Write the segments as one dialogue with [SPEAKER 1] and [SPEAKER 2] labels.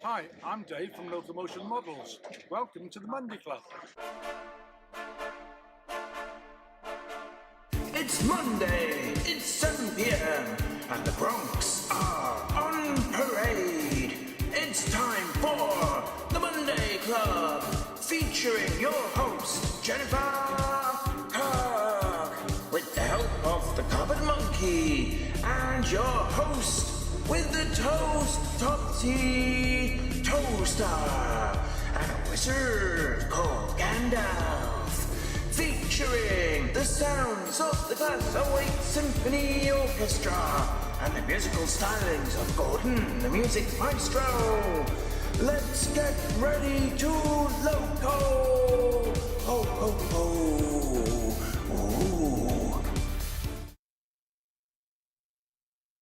[SPEAKER 1] Hi, I'm Dave from Locomotion Models. Welcome to the Monday Club.
[SPEAKER 2] It's Monday, it's 7 p.m. and the Bronx are on parade. It's time for the Monday Club, featuring your host, Jennifer Kirk, with the help of the Cupboard Monkey, and your host with the Toast Topsy Toaster, and a wizard called Gandalf, featuring the sounds of the Glass Symphony Orchestra and the musical stylings of Gordon, the music maestro. Let's get ready to loco! Ho, ho, ho! Ooh.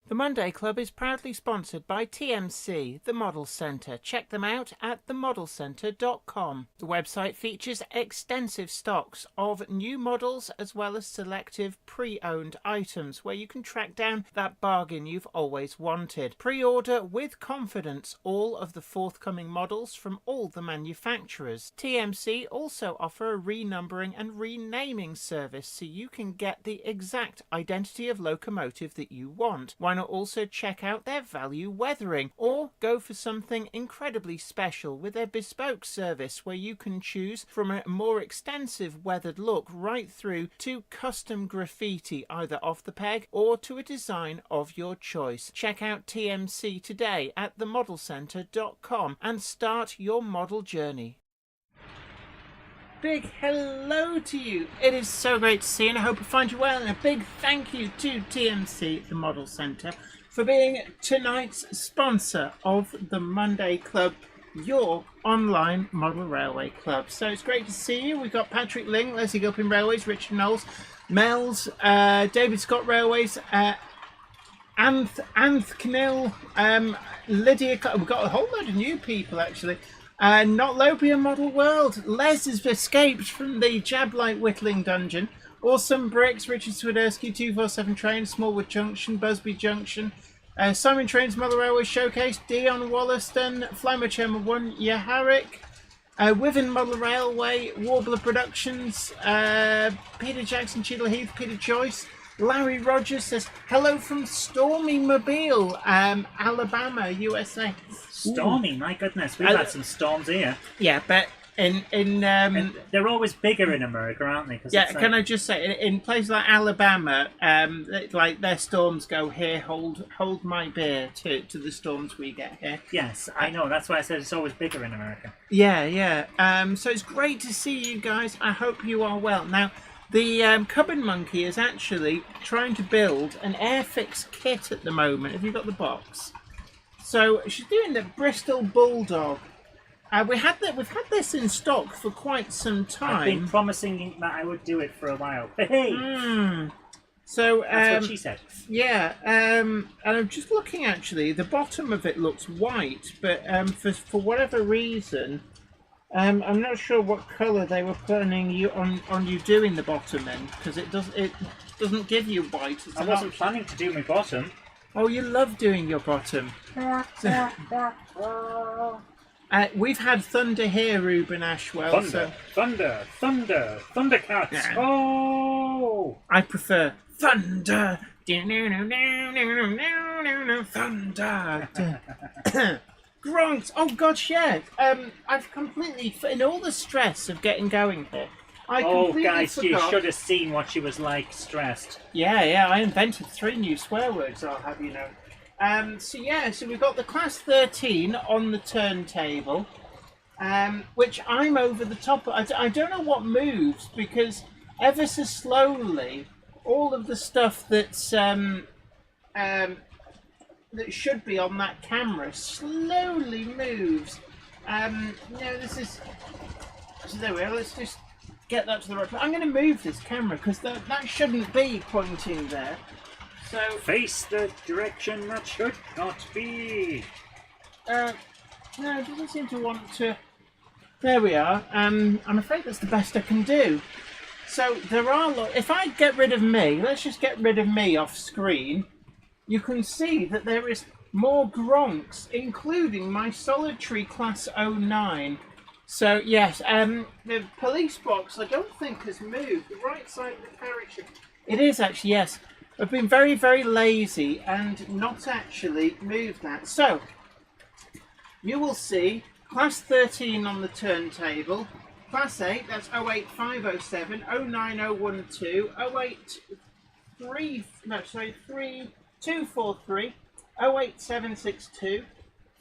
[SPEAKER 3] The Monday Club is proudly sponsored by TMC, the Model Centre. Check them out at themodelcentre.com. The website features extensive stocks of new models as well as selective pre-owned items where you can track down that bargain you've always wanted. Pre-order with confidence all of the forthcoming models from all the manufacturers. TMC also offer a renumbering and renaming service so you can get the exact identity of locomotive that you want. Why not also check out their value weathering, or go for something incredibly special with their bespoke service where you can choose from a more extensive weathered look right through to custom graffiti either off the peg or to a design of your choice. Check out TMC today at themodelcentre.com and start your model journey. Big hello to you. It is so great to see you and I hope I find you well, and a big thank you to TMC, the Model Centre, for being tonight's sponsor of the Monday Club, your online model railway club. So it's great to see you. We've got Patrick Ling, Leslie Gilpin Railways, Richard Knowles, Mel's, David Scott Railways, Anth Knill, Lydia. We've got a whole load of new people actually. Not Lopia Model World. Les has escaped from the Jablight Whittling Dungeon. Awesome Bricks, Richard Swiderski, 247 Train, Smallwood Junction, Busby Junction, Simon Trains Model Railway Showcase, Dion Wollaston, Flymo Chairman 1, Yaharik, Wiven Model Railway, Warbler Productions, Peter Jackson, Cheadle Heath, Peter Joyce, Larry Rogers says, hello from Stormy Mobile, Alabama, USA.
[SPEAKER 4] Stormy, my goodness, we've had some storms here.
[SPEAKER 3] Yeah, but and
[SPEAKER 4] they're always bigger in America, aren't they?
[SPEAKER 3] Yeah, can I just say, in places like Alabama, like their storms go here, hold my beer to the storms we get here.
[SPEAKER 4] Yes, I know. That's why I said it's always bigger in America.
[SPEAKER 3] Yeah. So it's great to see you guys. I hope you are well. Now, the Cupboard Monkey is actually trying to build an Airfix kit at the moment. Have you got the box? So she's doing the Bristol Bulldog. We've had this in stock for quite some time.
[SPEAKER 4] I've been promising that I would do it for a while. Hey!
[SPEAKER 3] So
[SPEAKER 4] that's what she said.
[SPEAKER 3] Yeah, and I'm just looking actually. The bottom of it looks white, but for whatever reason, I'm not sure what colour they were planning on you doing the bottom in, because it doesn't give you white.
[SPEAKER 4] I wasn't planning to do my bottom.
[SPEAKER 3] Oh, you love doing your bottom. We've had thunder here, Ruben Ashwell.
[SPEAKER 4] Thundercats. Yeah. Oh!
[SPEAKER 3] I prefer thunder. Thunder. Gronks. Oh gosh, yeah. I've completely, in all the stress of getting going here, I completely
[SPEAKER 4] guys,
[SPEAKER 3] forgot.
[SPEAKER 4] You should have seen what she was like, stressed.
[SPEAKER 3] Yeah, I invented 3 new swear words, I'll have you know. So we've got the Class 13 on the turntable, which I'm over the top of. I don't know what moves, because ever so slowly, all of the stuff that's that should be on that camera slowly moves. This is. So there we are. Let's just get that to the right place. I'm going to move this camera because that shouldn't be pointing there. So
[SPEAKER 4] face the direction that should not be.
[SPEAKER 3] No, it doesn't seem to want to. There we are. I'm afraid that's the best I can do. So there are. If I get rid of me, let's just get rid of me off screen. You can see that there is more Gronks, including my solitary Class 09. So yes, the police box I don't think has moved. The right side of the carriage. It is actually, yes. I've been very, very lazy and not actually moved that. So you will see Class 13 on the turntable. Class 8, that's 08507, 09012, 3243, 08762,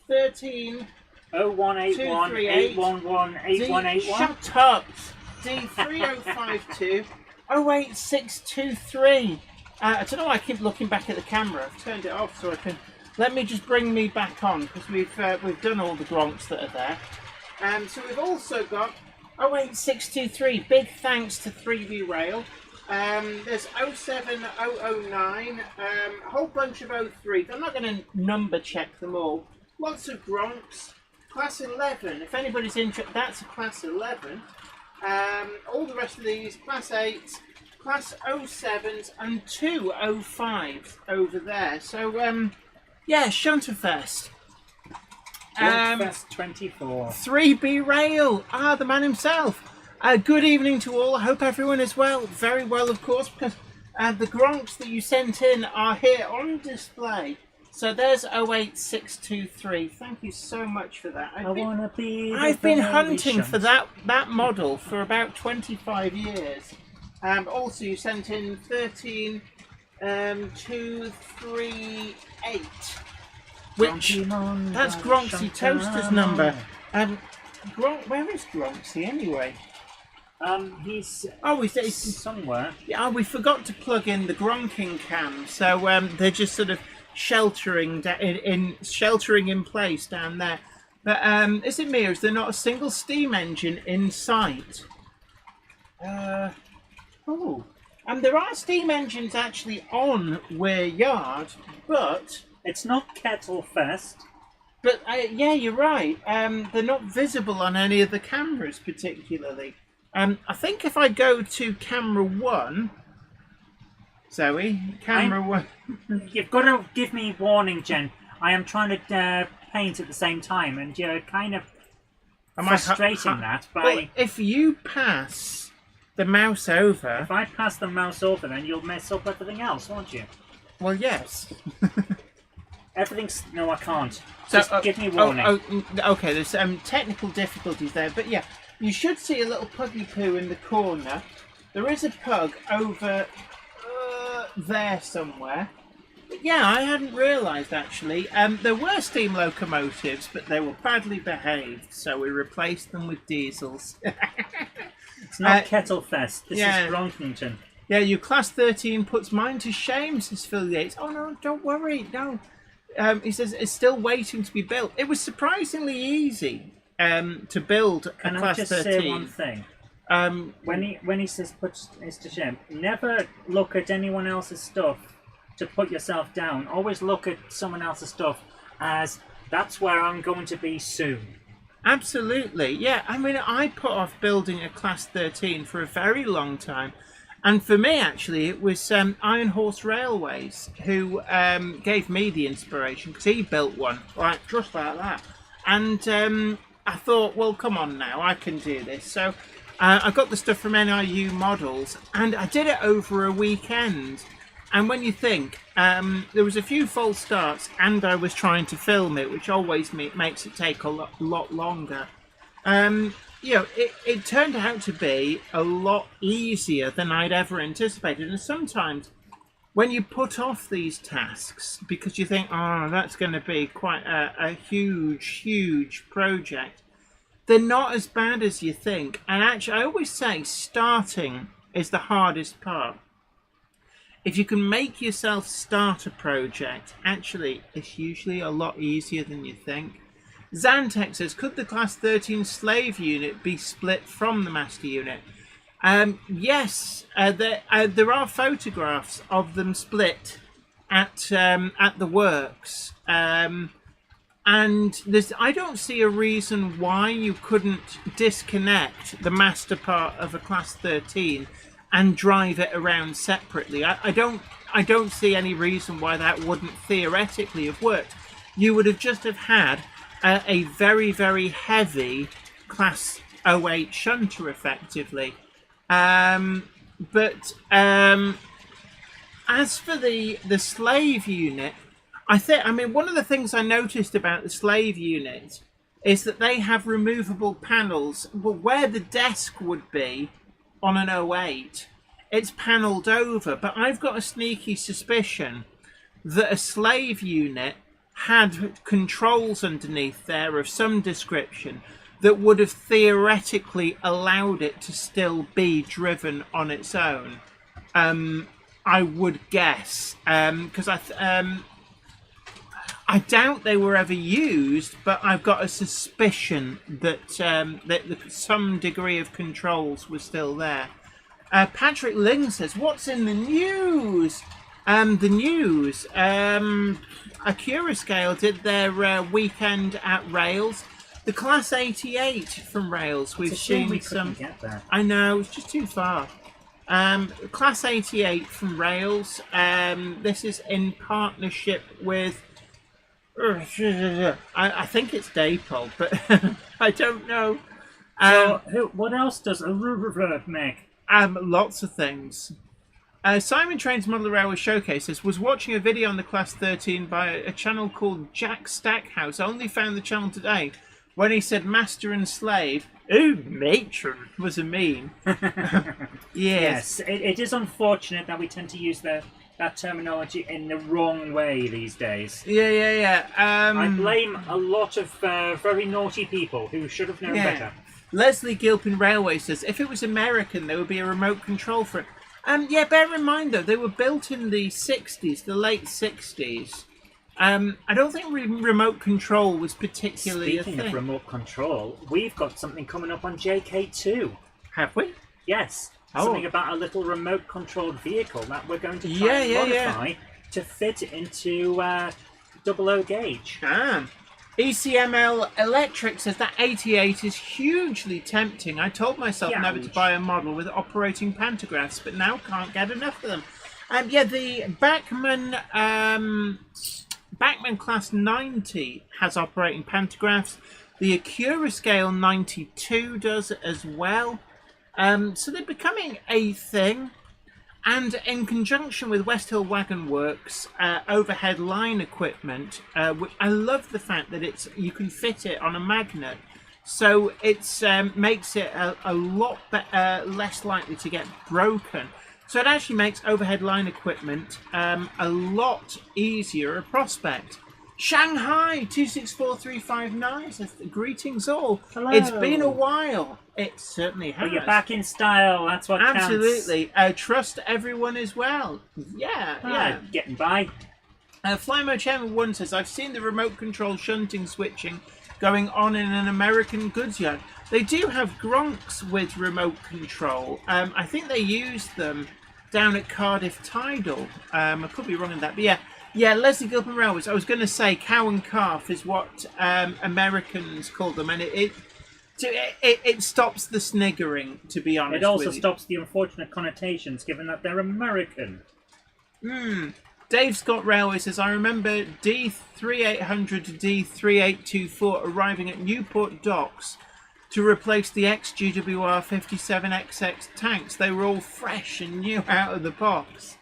[SPEAKER 3] 13.
[SPEAKER 4] 0181 811 8181.
[SPEAKER 3] Shut up! D3052 08623. I don't know why I keep looking back at the camera. I've turned it off so I can. Let me just bring me back on because we've done all the Gronks that are there. So we've also got 08623. Big thanks to 3B Rail. There's 07009. A whole bunch of 03s. I'm not going to number check them all. Lots of Gronks. Class 11, if anybody's interested, that's a Class 11. All the rest of these, Class 8s, Class 07s, and 2 05s over there. So, yeah, Shunterfest.
[SPEAKER 4] Shunterfest 24.
[SPEAKER 3] 3B Rail, the man himself. Good evening to all. I hope everyone is well. Very well, of course, because the Gronks that you sent in are here on display. So there's 08623. Thank you so much for that. I've been hunting for that model for about 25 years. Also, you sent in 13238, which that's Gronksy Toaster's number. Where is Gronksy anyway?
[SPEAKER 4] He's
[SPEAKER 3] he's
[SPEAKER 4] somewhere.
[SPEAKER 3] Yeah, we forgot to plug in the Gronking cam, so they're just sort of sheltering in place down there. But is it me, or is there not a single steam engine in sight? And there are steam engines actually on Weir Yard, but
[SPEAKER 4] it's not Kettlefest.
[SPEAKER 3] But yeah, you're right. They're not visible on any of the cameras particularly. I think if I go to camera 1. Zoe, camera 1.
[SPEAKER 4] You've got to give me warning, Jen. I am trying to paint at the same time, and you're kind of frustrating that by...
[SPEAKER 3] Well, if you pass the mouse over...
[SPEAKER 4] If I pass the mouse over, then you'll mess up everything else, won't you?
[SPEAKER 3] Well, yes.
[SPEAKER 4] Everything's... No, I can't. So, just give me warning.
[SPEAKER 3] Okay, there's technical difficulties there, but yeah, you should see a little puggy poo in the corner. There is a pug over... there somewhere. But yeah, I hadn't realised actually. There were steam locomotives, but they were badly behaved, so we replaced them with diesels.
[SPEAKER 4] It's not Kettlefest. This is Ronkington.
[SPEAKER 3] Yeah, your Class 13 puts mine to shame, says Phil Yates. Oh no, don't worry, no. He says it's still waiting to be built. It was surprisingly easy to build a Class 13. Can I just say
[SPEAKER 4] one thing? When he says puts to shame, never look at anyone else's stuff to put yourself down. Always look at someone else's stuff as that's where I'm going to be soon.
[SPEAKER 3] Absolutely, yeah. I mean, I put off building a Class 13 for a very long time, and for me, actually, it was Iron Horse Railways who gave me the inspiration because he built one, like just like that, and I thought, well, come on now, I can do this. So. I got the stuff from NIU Models, and I did it over a weekend. And when you think, there was a few false starts, and I was trying to film it, which always makes it take a lot longer. It turned out to be a lot easier than I'd ever anticipated. And sometimes, when you put off these tasks because you think, oh, that's going to be quite a huge project, they're not as bad as you think. And actually, I always say starting is the hardest part. If you can make yourself start a project, actually, it's usually a lot easier than you think. Zantex says, could the Class 13 slave unit be split from the master unit? Yes, there are photographs of them split at the works. And I don't see a reason why you couldn't disconnect the master part of a Class 13 and drive it around separately. I don't see any reason why that wouldn't theoretically have worked. you would have just had a very, very heavy Class 08 shunter, effectively. But as for the slave unit, I mean, one of the things I noticed about the slave unit is that they have removable panels. Well, where the desk would be on an 08, it's panelled over. But I've got a sneaky suspicion that a slave unit had controls underneath there of some description that would have theoretically allowed it to still be driven on its own. I would guess, because I doubt they were ever used, but I've got a suspicion that some degree of controls were still there. Patrick Ling says, "What's in the news?" The news. Accurascale did their weekend at Rails. The Class 88 from Rails. We've seen
[SPEAKER 4] we
[SPEAKER 3] some.
[SPEAKER 4] Get there.
[SPEAKER 3] I know, it's just too far. Class 88 from Rails. This is in partnership with. I think it's Dapol, but I don't know.
[SPEAKER 4] So, what else does a reverb make?
[SPEAKER 3] Lots of things. Simon Train's Model Railway Showcases was watching a video on the Class 13 by a channel called Jack Stackhouse. I only found the channel today when he said master and slave. Ooh, matron was a meme. Yes.
[SPEAKER 4] It is unfortunate that we tend to use that terminology in the wrong way these days.
[SPEAKER 3] Yeah.
[SPEAKER 4] I blame a lot of very naughty people who should have known better.
[SPEAKER 3] Leslie Gilpin Railway says, if it was American, there would be a remote control for it. Yeah, bear in mind, though, they were built in the 60s, the late 60s. I don't think remote control was particularly a thing.
[SPEAKER 4] Speaking of remote control, we've got something coming up on JK2.
[SPEAKER 3] Have we?
[SPEAKER 4] Yes.
[SPEAKER 3] Oh.
[SPEAKER 4] Something about a little remote-controlled vehicle that we're going to try and modify to fit into 00 gauge.
[SPEAKER 3] ECML Electric says that 88 is hugely tempting. I told myself never to buy a model with operating pantographs, but now can't get enough of them. The Bachmann Class 90 has operating pantographs. The Accurascale 92 does it as well. So they're becoming a thing. And in conjunction with West Hill Wagon Works overhead line equipment, which I love the fact that you can fit it on a magnet, so it makes it a lot less likely to get broken. So it actually makes overhead line equipment a lot easier a prospect. Shanghai 264359 says, greetings all.
[SPEAKER 4] Hello.
[SPEAKER 3] It's been a while. It certainly has.
[SPEAKER 4] But you're back in style. That's what counts.
[SPEAKER 3] Absolutely. Trust everyone as well. Yeah.
[SPEAKER 4] Getting by.
[SPEAKER 3] Flymo Chairman 1 says, I've seen the remote control shunting switching going on in an American goods yard. They do have Gronks with remote control. I think they use them down at Cardiff Tidal. I could be wrong in that, but yeah. Yeah, Leslie Gilpin Railways. I was going to say cow and calf is what Americans call them, and it stops the sniggering, to be honest.
[SPEAKER 4] It also stops the unfortunate connotations, given that they're American.
[SPEAKER 3] Dave Scott Railway says, I remember D3800 to D3824 arriving at Newport Docks to replace the ex-GWR 57XX tanks. They were all fresh and new out of the box.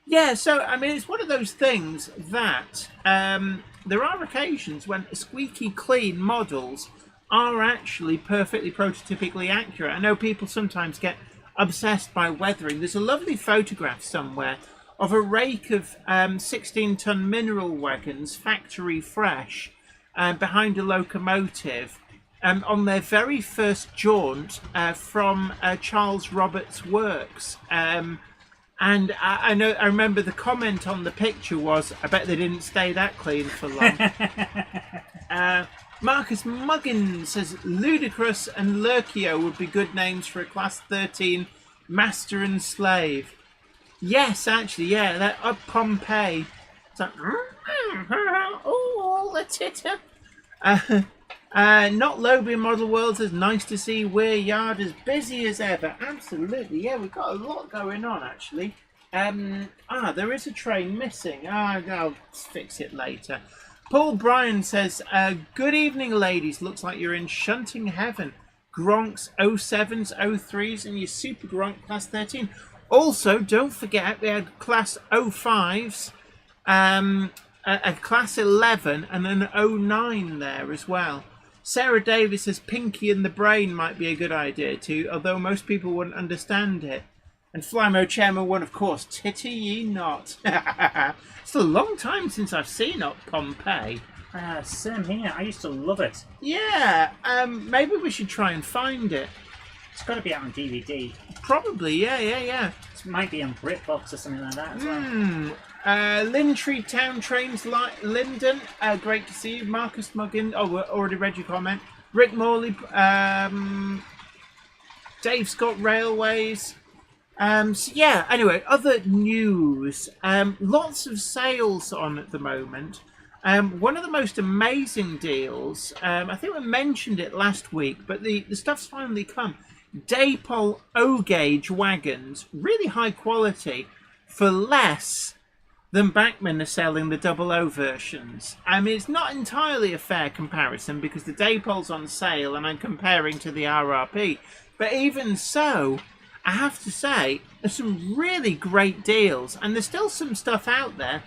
[SPEAKER 3] Yeah, so, I mean, it's one of those things that there are occasions when squeaky clean models are actually perfectly prototypically accurate. I know people sometimes get obsessed by weathering. There's a lovely photograph somewhere of a rake of 16-ton mineral wagons, factory fresh, behind a locomotive on their very first jaunt from Charles Roberts' works. And I remember the comment on the picture was, I bet they didn't stay that clean for long. Marcus Muggins says, Ludicrous and Lurkio would be good names for a Class 13 master and slave. Yes, actually, yeah, that up Pompeii. It's like, oh, let's hit her. Not Lobian Model World says, nice to see Weir Yard as busy as ever. Absolutely, yeah, we've got a lot going on, actually. There is a train missing. I'll fix it later. Paul Bryan says, good evening, ladies. Looks like you're in shunting heaven. Gronks 07s, 03s, and your Super Gronk Class 13. Also, don't forget, we had Class 05s, a Class 11, and an 09 there as well. Sarah Davis says, Pinky and the Brain might be a good idea too, although most people wouldn't understand it. And Flymo Chairman 1, of course, Titty Ye Not. It's a long time since I've seen Up Pompeii.
[SPEAKER 4] Same here. I used to love it.
[SPEAKER 3] Yeah, maybe we should try and find it.
[SPEAKER 4] It's got to be out on DVD.
[SPEAKER 3] Probably, yeah.
[SPEAKER 4] It might be on BritBox or something like that as well.
[SPEAKER 3] Lintree Town Trains, Lyndon, great to see you. Marcus Muggin, already read your comment. Rick Morley, Dave Scott Railways. So yeah, anyway, other news. Lots of sales on at the moment. One of the most amazing deals, I think we mentioned it last week, but the stuff's finally come. Daypol O-gauge wagons, really high quality, for less than Bachmann are selling the 00 versions. I mean, it's not entirely a fair comparison because the Daypol's on sale and I'm comparing to the RRP. But even so, I have to say, there's some really great deals, and there's still some stuff out there.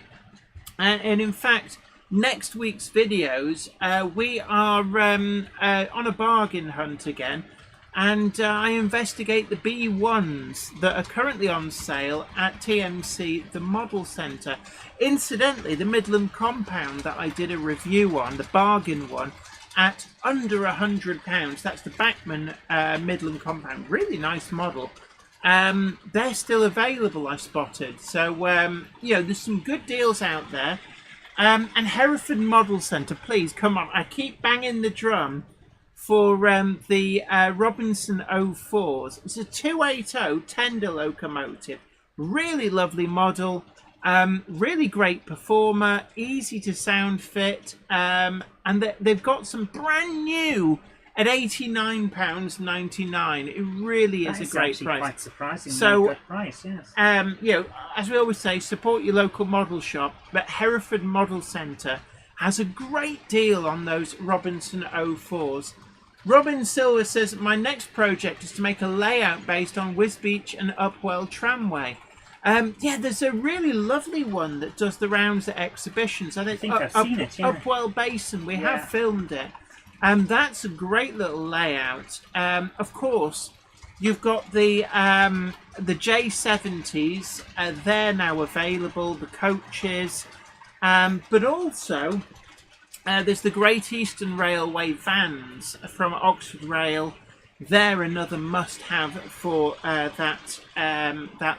[SPEAKER 3] And in fact, next week's videos, we are on a bargain hunt again, and I investigate the B1s that are currently on sale at TMC, the Model Centre. Incidentally, the Midland Compound that I did a review on, the bargain one, at under £100. That's the Bachmann Midland Compound. Really nice model. They're still available, I spotted. So, there's some good deals out there. And Hereford Model Centre, please, come on. I keep banging the drum for the Robinson 04s. It's a 280 tender locomotive. Really lovely model. Really great performer. Easy to sound fit. And they've got some brand new at £89.99. It really is a great price.
[SPEAKER 4] Quite surprising.
[SPEAKER 3] So,
[SPEAKER 4] good price, yes.
[SPEAKER 3] As we always say, support your local model shop. But Hereford Model Centre has a great deal on those Robinson 04s. Robin Silver says, my next project is to make a layout based on Wisbech and Upwell Tramway. There's a really lovely one that does the rounds at exhibitions. I think
[SPEAKER 4] I've seen it, yeah.
[SPEAKER 3] Upwell Basin, we have filmed it. And that's a great little layout. Of course, you've got the J70s. They're now available, the coaches. But also, there's the Great Eastern Railway vans from Oxford Rail. They're another must-have for that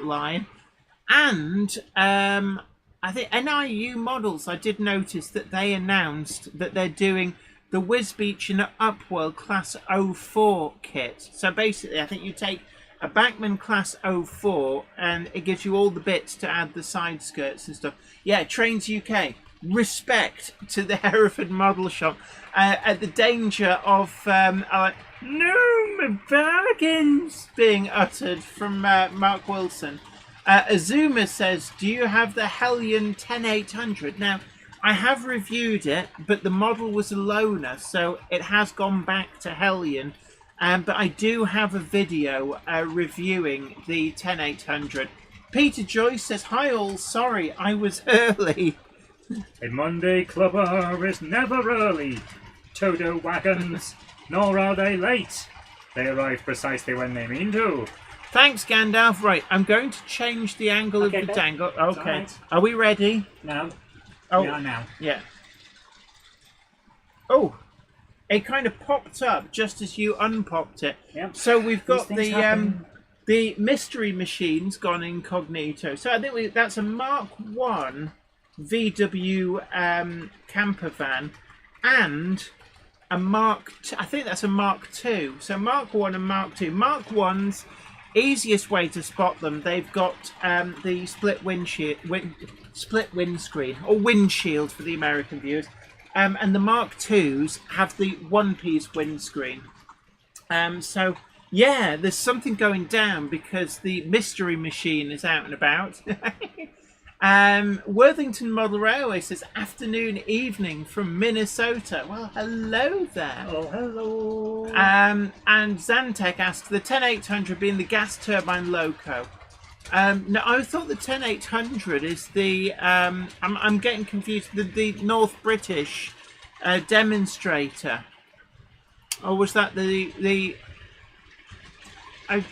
[SPEAKER 3] line. And I think NIU Models, I did notice that they announced that they're doing the Wisbech and Upwell Class 04 kit. So basically, I think you take a Bachmann Class 04 and it gives you all the bits to add the side skirts and stuff. Yeah, Trains UK, respect to the Hereford Model Shop. At the danger of no, my bargains being uttered from Mark Wilson. Azuma says, do you have the Hellion 10800? Now, I have reviewed it, but the model was a loaner, so it has gone back to Hellion. But I do have a video reviewing the 10800. Peter Joyce says, hi all, sorry, I was early.
[SPEAKER 4] A Monday clubber is never early. Todo wagons, nor are they late. They arrive precisely when they mean to.
[SPEAKER 3] Thanks, Gandalf. Right, I'm going to change the angle of the dangle. Okay,
[SPEAKER 4] right.
[SPEAKER 3] Are we ready?
[SPEAKER 4] No.
[SPEAKER 3] Oh,
[SPEAKER 4] We are now.
[SPEAKER 3] Yeah. Oh, it kind of popped up just as you unpopped it.
[SPEAKER 4] Yep.
[SPEAKER 3] So we've got
[SPEAKER 4] These things happen.
[SPEAKER 3] the mystery machine's gone incognito. So I think that's a Mark 1 VW camper van and a Mark. I think that's a Mark 2. So Mark 1 and Mark 2. Mark 1's easiest way to spot them. They've got the split windscreen or windshield for the American viewers. And the Mark IIs have the one-piece windscreen. So, yeah, there's something going down because the mystery machine is out and about. Worthington Model Railway says afternoon, evening from Minnesota. Well, hello there.
[SPEAKER 4] Oh, hello.
[SPEAKER 3] And Zantec asks, the 10800 being the gas turbine loco. No, I thought the 10800 is the. I'm getting confused. The North British demonstrator, or was that the?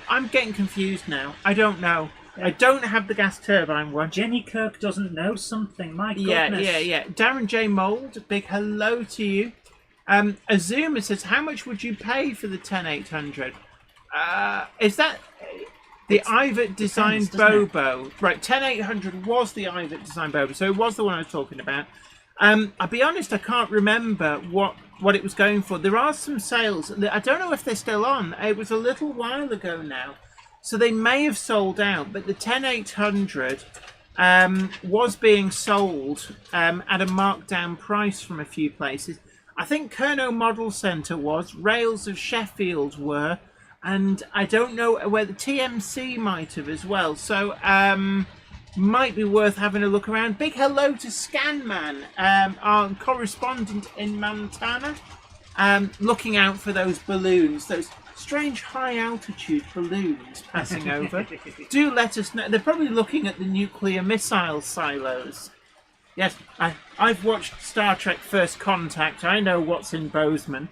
[SPEAKER 3] I'm getting confused now. I don't know. I don't have the gas turbine one.
[SPEAKER 4] Jenny Kirk doesn't know something. My goodness.
[SPEAKER 3] Yeah. Darren J. Mould, big hello to you. Azuma says, how much would you pay for the 10800? Is that the Ivet designed Bobo? Right, 10800 was the Ivet designed Bobo, so it was the one I was talking about. I'll be honest, I can't remember what it was going for. There are some sales. I don't know if they're still on. It was a little while ago now. So they may have sold out, but the 10800 was being sold at a markdown price from a few places. I think Kernow Model Centre was, Rails of Sheffield were, and I don't know where the TMC might have as well. So might be worth having a look around. Big hello to Scanman, our correspondent in Montana, looking out for those balloons, those strange high altitude balloons passing over. Do let us know. They're probably looking at the nuclear missile silos. Yes, I've watched Star Trek First Contact. I know what's in Bozeman.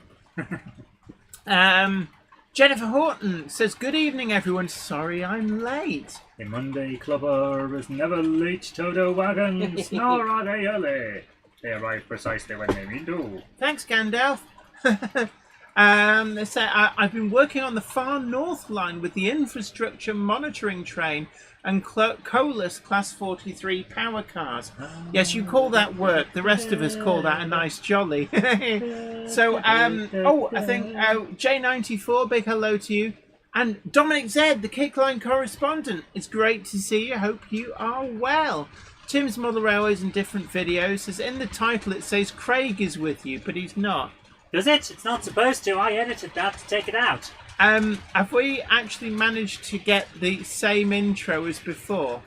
[SPEAKER 3] Jennifer Horton says, good evening everyone, sorry I'm late.
[SPEAKER 4] The Monday Clubber is never late, Toto wagons, nor are they early. They arrive precisely when they mean to.
[SPEAKER 3] Thanks, Gandalf. They say, I've been working on the Far North Line with the infrastructure monitoring train and Colas Class 43 power cars. Yes, you call that work. The rest of us call that a nice jolly. So, I think J94, big hello to you. And Dominic Z, the Kickline correspondent. It's great to see you. Hope you are well. Tim's Model Railways and Different Videos says, in the title it says Craig is with you, but he's not.
[SPEAKER 4] Does it? It's not supposed to. I edited that to take it out.
[SPEAKER 3] Have we actually managed to get the same intro as before?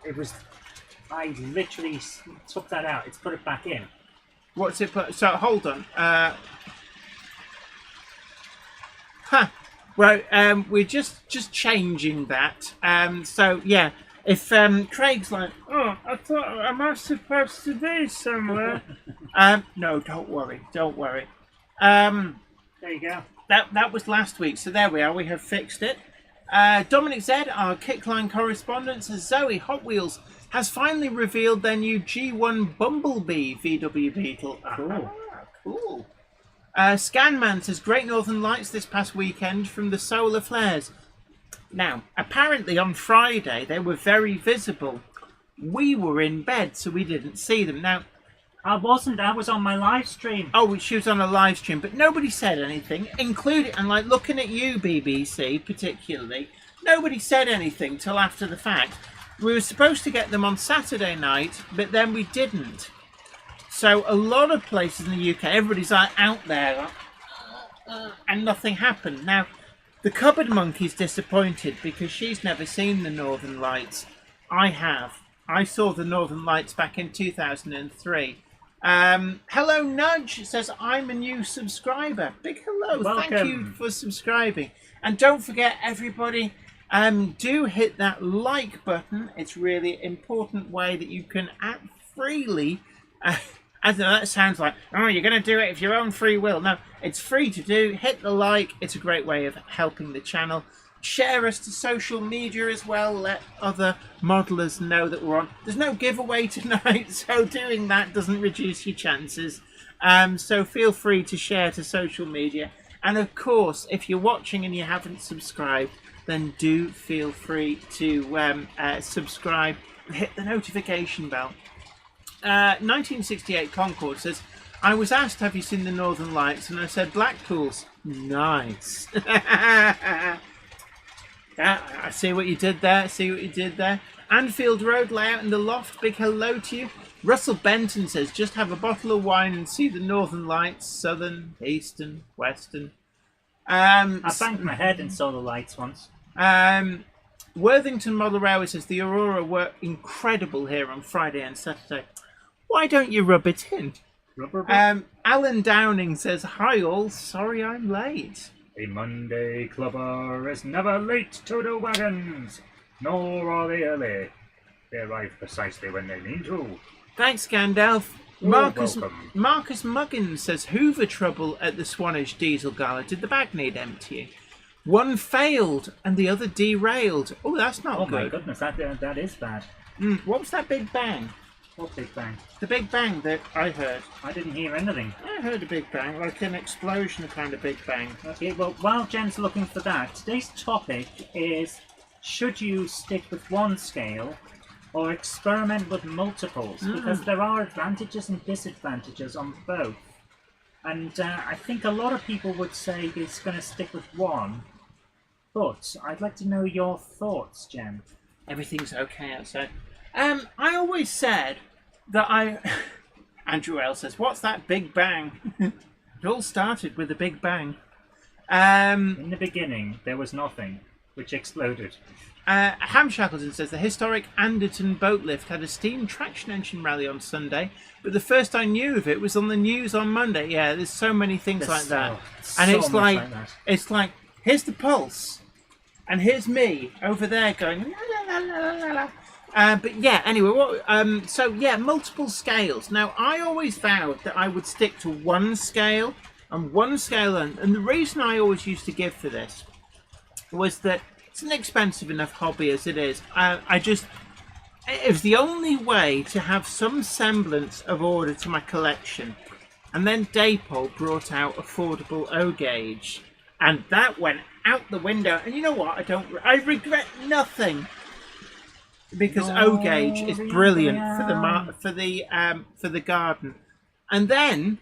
[SPEAKER 4] It was... I literally took that out. It's put it back in.
[SPEAKER 3] What's it put? So, hold on. Well, we're just changing that. So, yeah. If Craig's like, oh, I thought, am I supposed to be somewhere? No, don't worry. There
[SPEAKER 4] you go.
[SPEAKER 3] That was last week, so there we are. We have fixed it. Dominic Z, our Kickline correspondent, says Zoe Hot Wheels has finally revealed their new G1 Bumblebee VW Beetle.
[SPEAKER 4] Cool.
[SPEAKER 3] Cool. Scanman says Great Northern Lights this past weekend from the solar flares. Now, apparently on Friday they were very visible. We were in bed, so we didn't see them. Now,
[SPEAKER 4] I wasn't. I was on my live stream.
[SPEAKER 3] Oh, she was on a live stream, but nobody said anything, including, and like looking at you, BBC, particularly, nobody said anything till after the fact. We were supposed to get them on Saturday night, but then we didn't. So a lot of places in the UK, everybody's like out there, and nothing happened. Now, the Cupboard Monkey's disappointed because she's never seen the Northern Lights. I have. I saw the Northern Lights back in 2003. Hello Nudge says, I'm a new subscriber. Big hello.
[SPEAKER 4] Welcome.
[SPEAKER 3] Thank you for subscribing. And don't forget, everybody, do hit that like button. It's really important way that you can act freely. I don't know, that sounds like, oh, you're going to do it of your own free will. No, it's free to do. Hit the like. It's a great way of helping the channel. Share us to social media as well. Let other modelers know that we're on. There's no giveaway tonight, so doing that doesn't reduce your chances. So feel free to share to social media. And of course, if you're watching and you haven't subscribed, then do feel free to subscribe and hit the notification bell. 1968 Concord says, I was asked, have you seen the Northern Lights? And I said, Blackpool's. Nice. I see what you did there. Anfield Road layout in the loft, big hello to you. Russell Benton says, just have a bottle of wine and see the Northern Lights, southern, eastern, western.
[SPEAKER 4] I banged my head and saw the lights once.
[SPEAKER 3] Worthington Model Railway says the Aurora were incredible here on Friday and Saturday. Why don't you rub it in? Alan Downing says, hi all, sorry I'm late.
[SPEAKER 4] A Monday clubber is never late to the wagons, nor are they early. They arrive precisely when they mean to.
[SPEAKER 3] Thanks, Gandalf. Marcus Muggins says, Hoover trouble at the Swanage Diesel Gala. Did the bag need emptying? One failed and the other derailed. Oh, that's not good.
[SPEAKER 4] Oh my goodness, that is bad.
[SPEAKER 3] What was that big bang?
[SPEAKER 4] What big bang?
[SPEAKER 3] The big bang that I heard.
[SPEAKER 4] I didn't hear anything.
[SPEAKER 3] I heard a big bang, like an explosion kind of big bang.
[SPEAKER 4] Okay, well, while Jen's looking for that, today's topic is, should you stick with one scale or experiment with multiples? Because there are advantages and disadvantages on both. And I think a lot of people would say it's going to stick with one. But I'd like to know your thoughts, Jen.
[SPEAKER 3] Everything's okay outside. I always said that Andrew L says, what's that big bang? It all started with a big bang.
[SPEAKER 4] In the beginning, there was nothing, which exploded.
[SPEAKER 3] Ham Shackleton says, the historic Anderton boat lift had a steam traction engine rally on Sunday, but the first I knew of it was on the news on Monday. Yeah, there's so many things like that. And
[SPEAKER 4] so
[SPEAKER 3] it's like, here's the pulse, and here's me over there going, la, la, la, la, la. But yeah, anyway, multiple scales. Now, I always vowed that I would stick to one scale and one scale, and the reason I always used to give for this was that it's an expensive enough hobby as it is. It was the only way to have some semblance of order to my collection. And then Dapol brought out affordable O gauge, and that went out the window. And you know what? I regret nothing. Because O gauge is brilliant for the garden, and then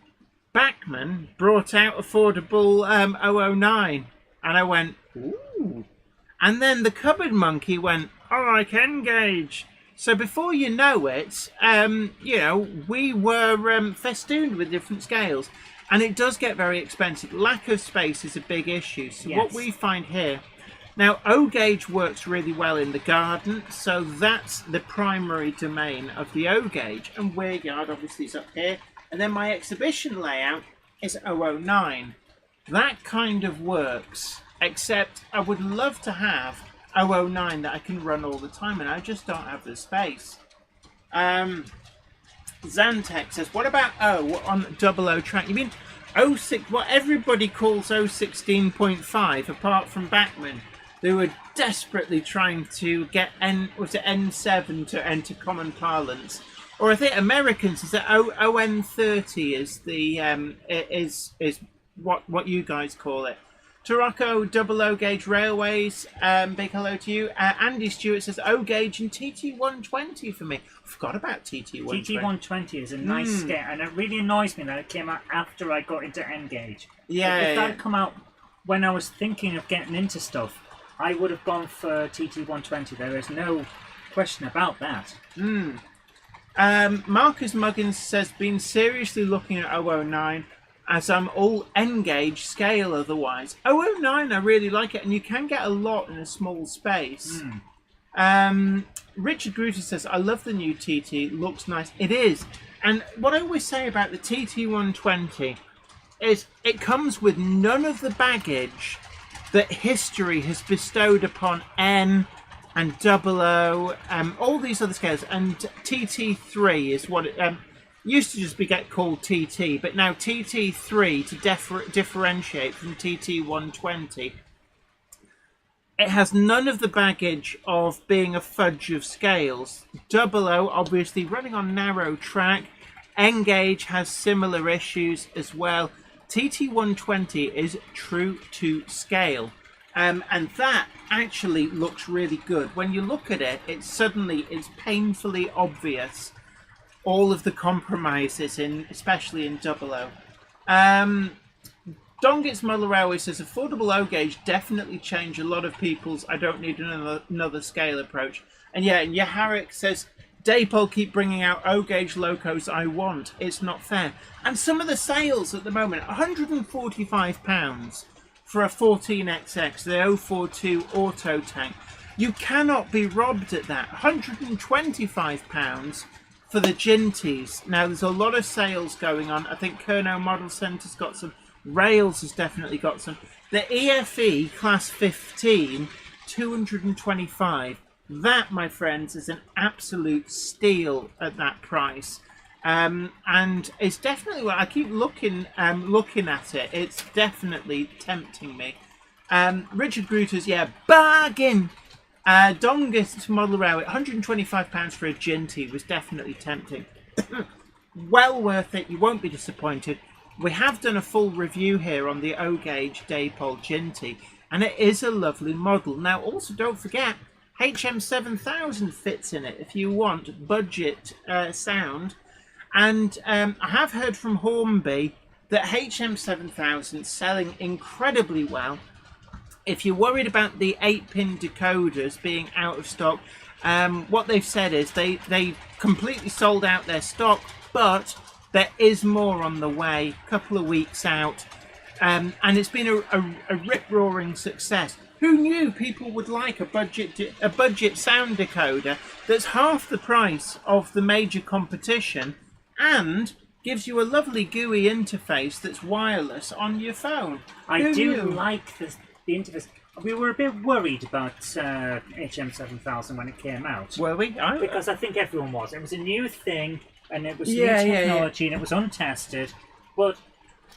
[SPEAKER 3] Bachmann brought out affordable 009, and I went ooh, and then the cupboard monkey went, I like N gauge. So before you know it, we were festooned with different scales, and it does get very expensive. Lack of space is a big issue. So what we find here. Now, O gauge works really well in the garden, so that's the primary domain of the O gauge. And Weir Yard obviously is up here. And then my exhibition layout is 009. That kind of works, except I would love to have 009 that I can run all the time, and I just don't have the space. Zantek says, what about O on 00 track? You mean 06, what everybody calls 016.5, apart from Bachmann? They were desperately trying to get N7 to enter common parlance, or I think Americans is that ON30 is the is what you guys call it. Tarocco 00 gauge railways. Big hello to you. Andy Stewart says O gauge and TT120 for me. I forgot about TT120.
[SPEAKER 4] TT120 is a nice scale, and it really annoys me that it came out after I got into N gauge.
[SPEAKER 3] Yeah,
[SPEAKER 4] if that had come out when I was thinking of getting into stuff, I would have gone for TT120. There is no question about that.
[SPEAKER 3] Marcus Muggins says, been seriously looking at 009 as I'm all N-gauge scale otherwise. 009, I really like it, and you can get a lot in a small space. Richard Gruter says, I love the new TT, looks nice. It is. And what I always say about the TT120 is it comes with none of the baggage that history has bestowed upon N and 00, all these other scales, and TT3 is what it used to just get called TT, but now TT3 to differentiate from TT120. It has none of the baggage of being a fudge of scales. 00 obviously running on narrow track. N gauge has similar issues as well. TT120 is true to scale, and that actually looks really good. When you look at it, it's painfully obvious all of the compromises especially in 00. Dongit's Model Railway says affordable O gauge definitely change a lot of people's I don't need another scale approach. And yeah, and Yaharik says Dapol keep bringing out O gauge locos I want. It's not fair. And some of the sales at the moment, £145 for a 14XX, the 042 auto tank. You cannot be robbed at that. £125 for the Ginties. Now, there's a lot of sales going on. I think Kernow Model Centre's got some. Rails has definitely got some. The EFE Class 15, 225. That, my friends, is an absolute steal at that price. And it's definitely, well, I keep looking at it. It's definitely tempting me. Richard Gruter's, yeah, bargain. Dongest Model Railway, £125 for a Ginty was definitely tempting. Well worth it. You won't be disappointed. We have done a full review here on the O-Gauge Dapol Ginty, and it is a lovely model. Now, also don't forget, HM7000 fits in it if you want budget sound. And I have heard from Hornby that HM7000 is selling incredibly well. If you're worried about the 8-pin decoders being out of stock, what they've said is they completely sold out their stock, but there is more on the way, a couple of weeks out, and it's been a rip-roaring success. Who knew people would like a budget sound decoder that's half the price of the major competition and gives you a lovely GUI interface that's wireless on your phone?
[SPEAKER 4] I do like the interface. We were a bit worried about HM7000 when it came out.
[SPEAKER 3] Were we?
[SPEAKER 4] Because I think everyone was. It was a new thing, and it was new technology, and it was untested. But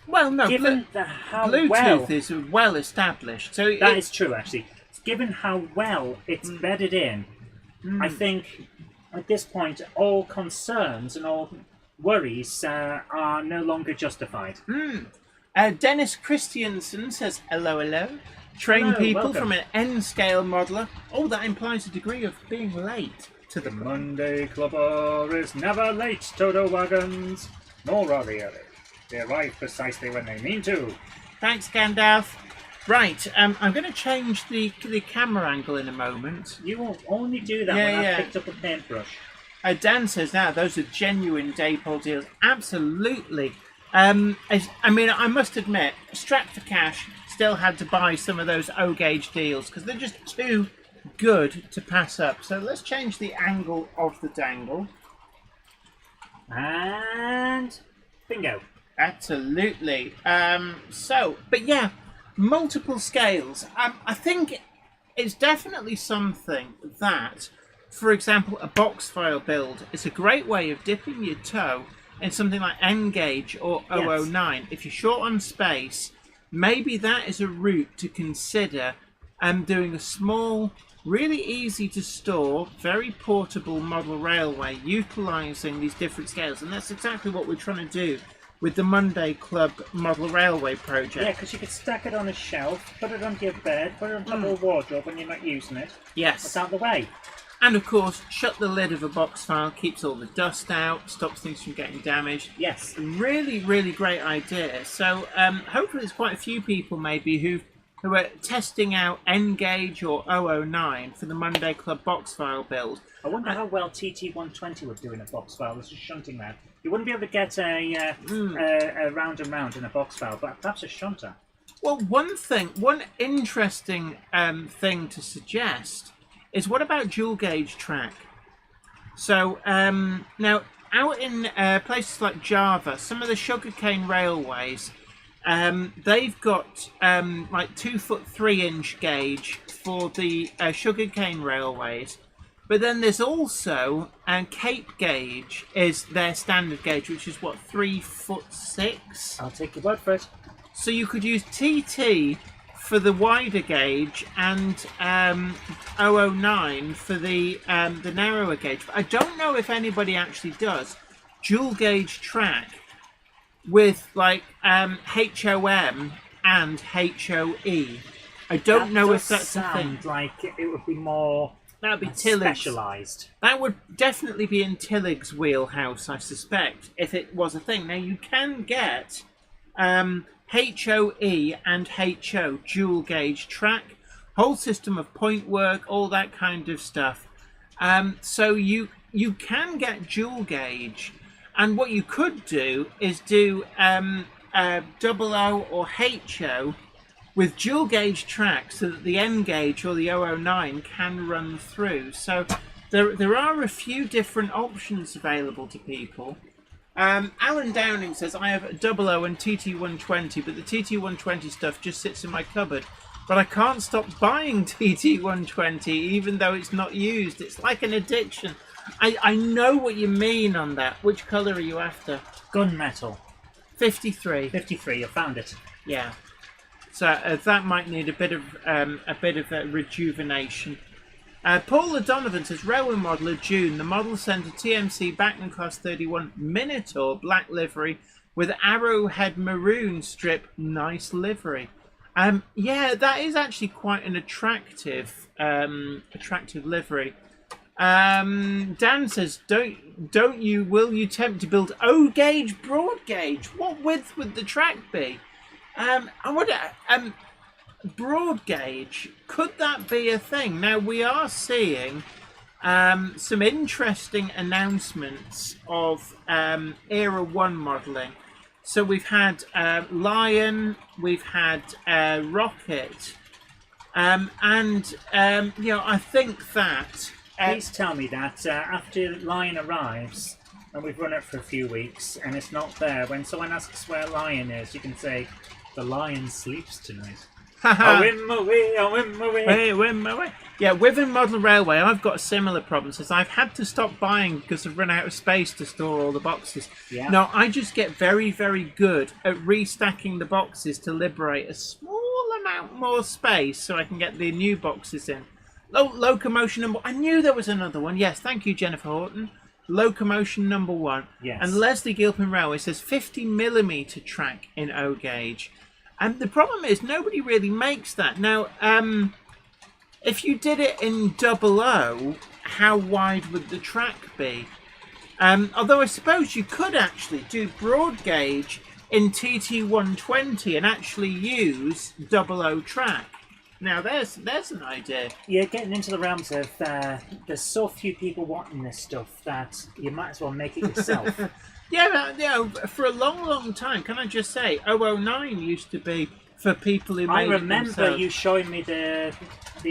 [SPEAKER 3] well, no,
[SPEAKER 4] given how
[SPEAKER 3] Bluetooth is well established, so
[SPEAKER 4] that is true. Actually, given how well it's bedded in, I think at this point all concerns and all worries are no longer justified.
[SPEAKER 3] Dennis Christiansen says hello. Train
[SPEAKER 4] Hello,
[SPEAKER 3] people
[SPEAKER 4] welcome.
[SPEAKER 3] from an N-scale modeler. Oh, that implies a degree of being late to the
[SPEAKER 4] Monday Clubber is never late, Toto Wagons, nor are they early. They arrive precisely when they mean to.
[SPEAKER 3] Thanks, Gandalf. Right, I'm going to change the camera angle in a moment.
[SPEAKER 4] You will only do that when I've picked up a paintbrush.
[SPEAKER 3] Dan says, now those are genuine Dapol deals. Absolutely. I mean, I must admit, strapped for cash, still had to buy some of those O-Gauge deals because they're just too good to pass up. So let's change the angle of the dangle.
[SPEAKER 4] And bingo.
[SPEAKER 3] Absolutely. But yeah, multiple scales. I think it's definitely something that, for example, a box file build is a great way of dipping your toe in something like N-Gauge or 009. If you're short on space, maybe that is a route to consider doing a small, really easy to store, very portable model railway utilising these different scales. And that's exactly what we're trying to do with the Monday Club model railway project.
[SPEAKER 4] Yeah, because you could stack it on a shelf, put it onto your bed, put it on top of a wardrobe when you're not using it.
[SPEAKER 3] Yes.
[SPEAKER 4] It's out of the way.
[SPEAKER 3] And of course, shut the lid of a box file, keeps all the dust out, stops things from getting damaged.
[SPEAKER 4] Yes.
[SPEAKER 3] Really, really great idea. So hopefully there's quite a few people maybe who are testing out N-Gauge or 009 for the Monday Club box file build.
[SPEAKER 4] I wonder how well TT120 would do in a box file. There's a shunting there. You wouldn't be able to get a round and round in a box file, but perhaps a shunter.
[SPEAKER 3] Well, one interesting thing to suggest is what about dual gauge track? So now out in places like Java, some of the sugarcane railways, they've got like 2-foot 3-inch gauge for the sugarcane railways. But then there's also Cape gauge is their standard gauge, which is what, 3'6".
[SPEAKER 4] I'll take your word for it.
[SPEAKER 3] So you could use TT for the wider gauge and 009 for the narrower gauge. But I don't know if anybody actually does dual gauge track with like HOM and HOE. I don't know if that's a thing.
[SPEAKER 4] Like it would be more.
[SPEAKER 3] That would be Tillig's.
[SPEAKER 4] Specialised.
[SPEAKER 3] That would definitely be in Tillig's wheelhouse, I suspect, if it was a thing. Now, you can get HOE and HO dual gauge track, whole system of point work, all that kind of stuff. So you can get dual gauge, and what you could do is do 00 or HO with dual gauge tracks so that the N gauge or the 009 can run through. So there are a few different options available to people. Alan Downing says, I have 00 and TT120, but the TT120 stuff just sits in my cupboard. But I can't stop buying TT120 even though it's not used. It's like an addiction. I know what you mean on that. Which colour are you after?
[SPEAKER 4] Gunmetal.
[SPEAKER 3] 53.
[SPEAKER 4] 53, you found it.
[SPEAKER 3] Yeah. So that might need a bit of rejuvenation. Paul O'Donovan says, Railway Modeller June, the Model Centre TMC Bachmann Class 31 Minotaur black livery with arrowhead maroon strip, nice livery. Yeah, that is actually quite an attractive livery. Dan says, will you attempt to build O gauge, broad gauge? What width would the track be? I wonder, broad gauge, could that be a thing? Now we are seeing some interesting announcements of Era 1 modelling. So we've had Lion, we've had Rocket, and I think that.
[SPEAKER 4] Please tell me that after Lion arrives, and we've run it for a few weeks, and it's not there, when someone asks where Lion is, you can say, the Lion sleeps tonight. Oh, in my way, oh, in my way.
[SPEAKER 3] Hey, in my way. Yeah, within Model Railway, I've got a similar problem, since I've had to stop buying because I've run out of space to store all the boxes.
[SPEAKER 4] Yeah.
[SPEAKER 3] Now, I just get very, very good at restacking the boxes to liberate a small amount more space so I can get the new boxes in. Locomotion number... I knew there was another one. Yes, thank you, Jennifer Horton. Locomotion number 1.
[SPEAKER 4] Yes.
[SPEAKER 3] And Leslie Gilpin Railway says 50mm track in O gauge. And the problem is nobody really makes that. Now, if you did it in 00, how wide would the track be? Although I suppose you could actually do broad gauge in TT120 and actually use 00 track. Now, there's an idea.
[SPEAKER 4] You're getting into the realms of there's so few people wanting this stuff that you might as well make it yourself.
[SPEAKER 3] Yeah, for a long, long time, can I just say, 009 used to be for people who made
[SPEAKER 4] I remember
[SPEAKER 3] it themselves.
[SPEAKER 4] you showing me the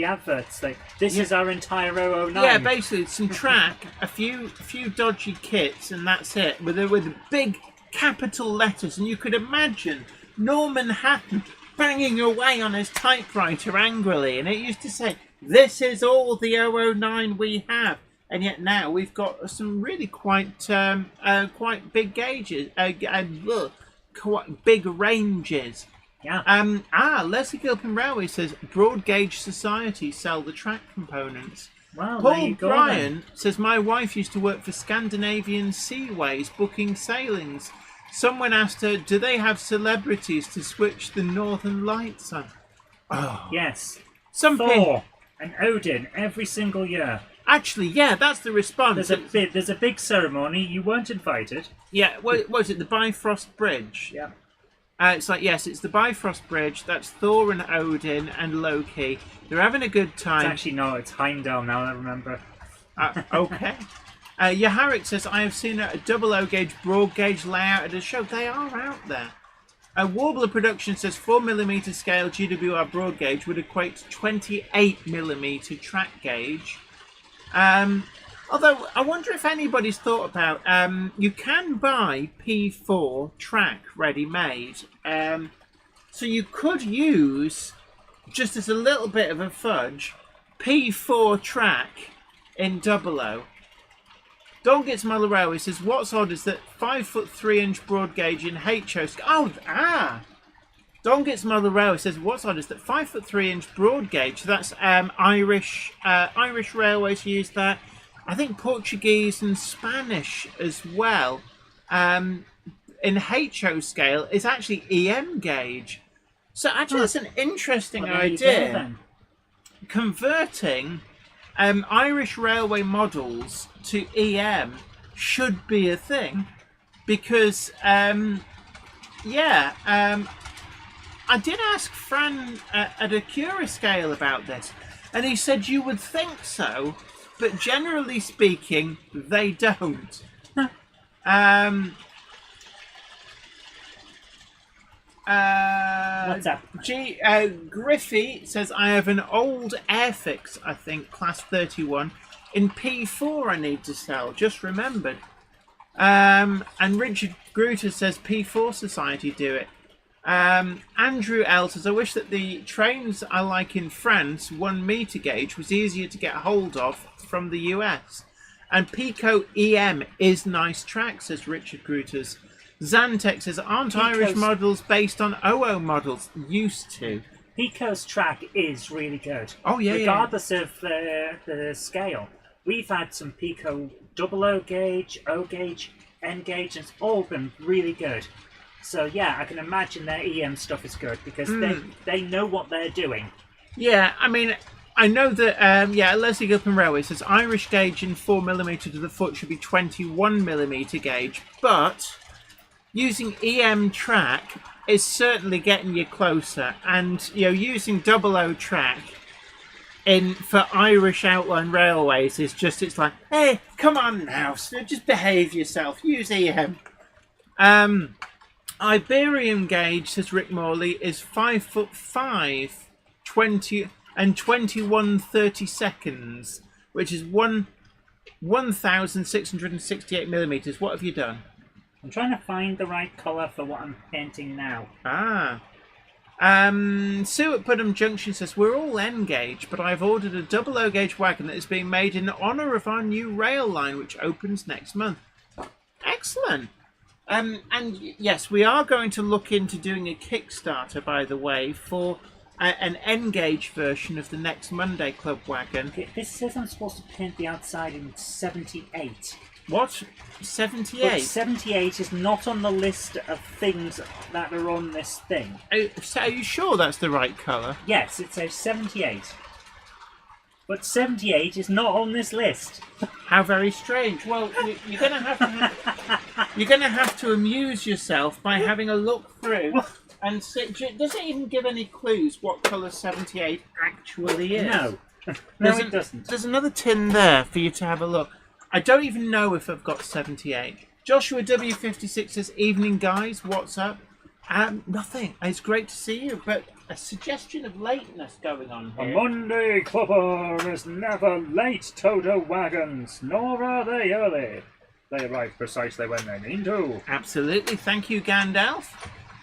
[SPEAKER 4] adverts, like, this is our entire 009.
[SPEAKER 3] Yeah, basically, some track, a few dodgy kits, and that's it, with big capital letters, and you could imagine Norman Hatton banging away on his typewriter angrily, and it used to say, this is all the 009 we have. And yet now we've got some really quite big gauges, quite big ranges.
[SPEAKER 4] Yeah.
[SPEAKER 3] Leslie Gilpin Railway says broad gauge society sell the track components.
[SPEAKER 4] Well, there
[SPEAKER 3] Paul
[SPEAKER 4] you go,
[SPEAKER 3] Bryan
[SPEAKER 4] then.
[SPEAKER 3] says my wife used to work for Scandinavian Seaways booking sailings. Someone asked her, do they have celebrities to switch the Northern Lights on? Oh.
[SPEAKER 4] Yes.
[SPEAKER 3] Some
[SPEAKER 4] Thor and Odin every single year.
[SPEAKER 3] Actually, yeah, that's the response.
[SPEAKER 4] There's a big ceremony. You weren't invited.
[SPEAKER 3] Yeah, what was it? The Bifrost Bridge?
[SPEAKER 4] Yeah.
[SPEAKER 3] It's like, yes, it's the Bifrost Bridge. That's Thor and Odin and Loki. They're having a good time.
[SPEAKER 4] It's actually, no, it's Heimdall now, I remember.
[SPEAKER 3] Okay. Yaharik says, I have seen a 00 gauge, broad gauge layout at a show. They are out there. Warbler Production says 4mm scale GWR broad gauge would equate to 28mm track gauge. Although I wonder if anybody's thought about you can buy P4 track ready-made, so you could use, just as a little bit of a fudge, P4 track in 00. Don Gets Model Railway says, what's odd is that 5'3" broad gauge in HO. Don Gets Model Railway says, what's odd is that 5'3" broad gauge, that's Irish railways use that. I think Portuguese and Spanish as well. In HO scale is actually EM gauge. So actually that's an interesting idea. Converting Irish railway models to EM should be a thing, because I did ask Fran at a Cura scale about this, and he said you would think so, but generally speaking, they don't.
[SPEAKER 4] Well, What's up?
[SPEAKER 3] Griffey says, I have an old Airfix, I think, class 31, in P4 I need to sell. Just remembered. And Richard Gruter says, P4 Society do it. Andrew L says, I wish that the trains I like in France, 1 meter gauge, was easier to get hold of from the US. And Pico EM is nice track, says Richard Gruters. Zantek says, aren't Irish models based on OO models? Used to.
[SPEAKER 4] Pico's track is really good.
[SPEAKER 3] Oh, yeah,
[SPEAKER 4] regardless of the scale. We've had some Pico O gauge, O gauge, N gauge, and it's all been really good. So yeah, I can imagine their EM stuff is good because they know what they're doing.
[SPEAKER 3] Yeah, I mean, I know that, Leslie Gilpin Railway says Irish gauge in 4mm to the foot should be 21mm gauge, but using EM track is certainly getting you closer. And, using 00 track for Irish outline railways is just, it's like, hey, come on now, so just behave yourself, use EM. Iberian gauge, says Rick Morley, is 5'5", 20 and 21/32, which is 1,668mm. What have you done?
[SPEAKER 4] I'm trying to find the right colour for what I'm painting now.
[SPEAKER 3] Sue at Putnam Junction says, we're all N gauge, but I've ordered a 00 gauge wagon that is being made in honour of our new rail line, which opens next month. Excellent. And yes, we are going to look into doing a Kickstarter, by the way, for an N gauge version of the next Monday Club wagon.
[SPEAKER 4] This says I'm supposed to paint the outside in 78.
[SPEAKER 3] What? 78?
[SPEAKER 4] But 78 is not on the list of things that are on this thing.
[SPEAKER 3] Are you sure that's the right colour?
[SPEAKER 4] Yes, it says 78. But 78 is not on this list.
[SPEAKER 3] How very strange. Well, you're going to have to amuse yourself by having a look through and see. Does it even give any clues what colour 78 actually is?
[SPEAKER 4] No. No, it doesn't.
[SPEAKER 3] There's another tin there for you to have a look. I don't even know if I've got 78. Joshua W56 says, evening guys, what's up? Nothing. It's great to see you, but a suggestion of lateness going on here.
[SPEAKER 5] A Monday Clubber is never late, Toto wagons, nor are they early. They arrive precisely when they mean to.
[SPEAKER 3] Absolutely. Thank you, Gandalf.